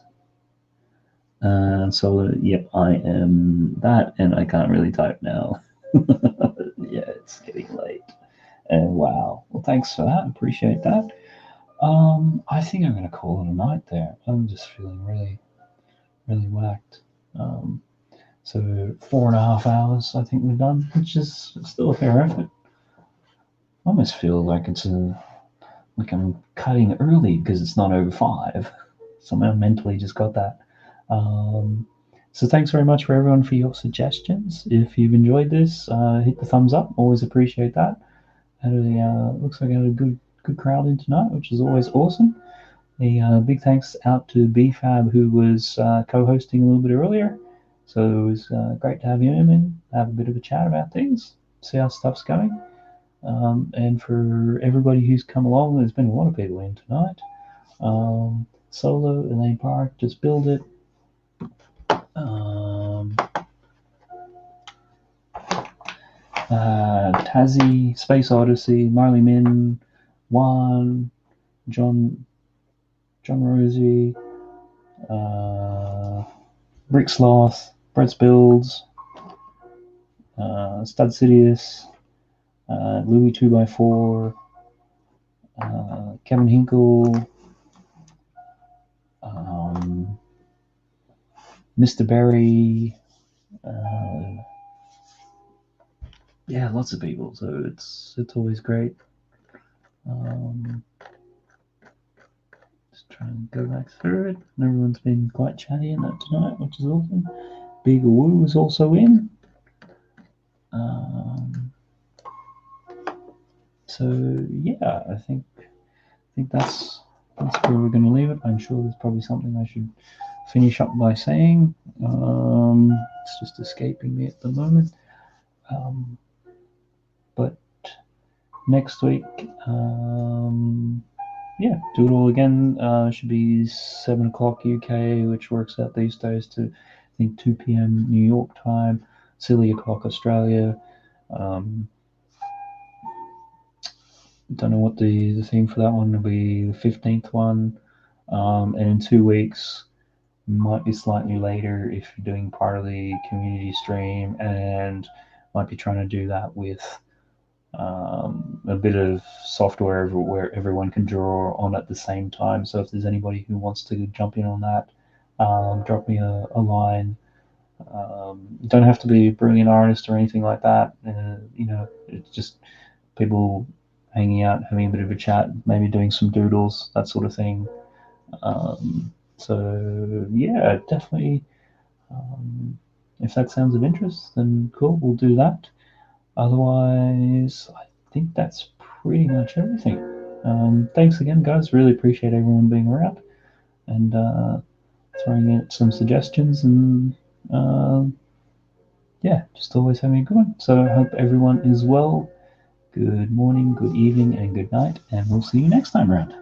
So yep, I am that, and I can't really type now. Yeah, it's getting late. And wow, well, thanks for that. Appreciate that. I think I'm going to call it a night there. I'm just feeling really, really whacked. So 4.5 hours, I think we've done, which is still a fair effort. almost feel like like I'm cutting early because it's not over 5. Somehow mentally just got that. So thanks very much for everyone for your suggestions. If you've enjoyed this, hit the thumbs up. Always appreciate that. Looks like I had a good crowd in tonight, which is always awesome. A big thanks out to BFAB, who was co-hosting a little bit earlier. So it was great to have him in, have a bit of a chat about things, see how stuff's going. And for everybody who's come along, there's been a lot of people in tonight. Solo, Elaine Park, Just Build It. Tazzy, Space Odyssey, Marley Min, Juan, John Rosie, Brick Sloth, Brett's Builds, Stud Sidious, Louis 2x4, Kevin Hinkle, Mr. Berry, yeah, lots of people. So it's always great. Just trying to go back through it. And everyone's been quite chatty in that tonight, which is awesome. Big Woo is also in. So yeah, I think that's where we're going to leave it. I'm sure there's probably something I should finish up by saying. It's just escaping me at the moment. But next week, yeah, do it all again. Should be 7 o'clock UK, which works out these days to, I think, 2 p.m. New York time, silly o'clock Australia. Don't know what the theme for that one will be. The 15th one, and in 2 weeks, might be slightly later if you're doing part of the community stream, and might be trying to do that with a bit of software where everyone can draw on at the same time. So if there's anybody who wants to jump in on that, drop me a line. You don't have to be a brilliant artist or anything like that. It's just people hanging out, having a bit of a chat, maybe doing some doodles, that sort of thing. So yeah, definitely. If that sounds of interest, then cool, we'll do that. Otherwise, I think that's pretty much everything. Thanks again, guys. Really appreciate everyone being around and throwing in some suggestions, and yeah, just always having a good one. So I hope everyone is well. Good morning, good evening, and good night, and we'll see you next time around.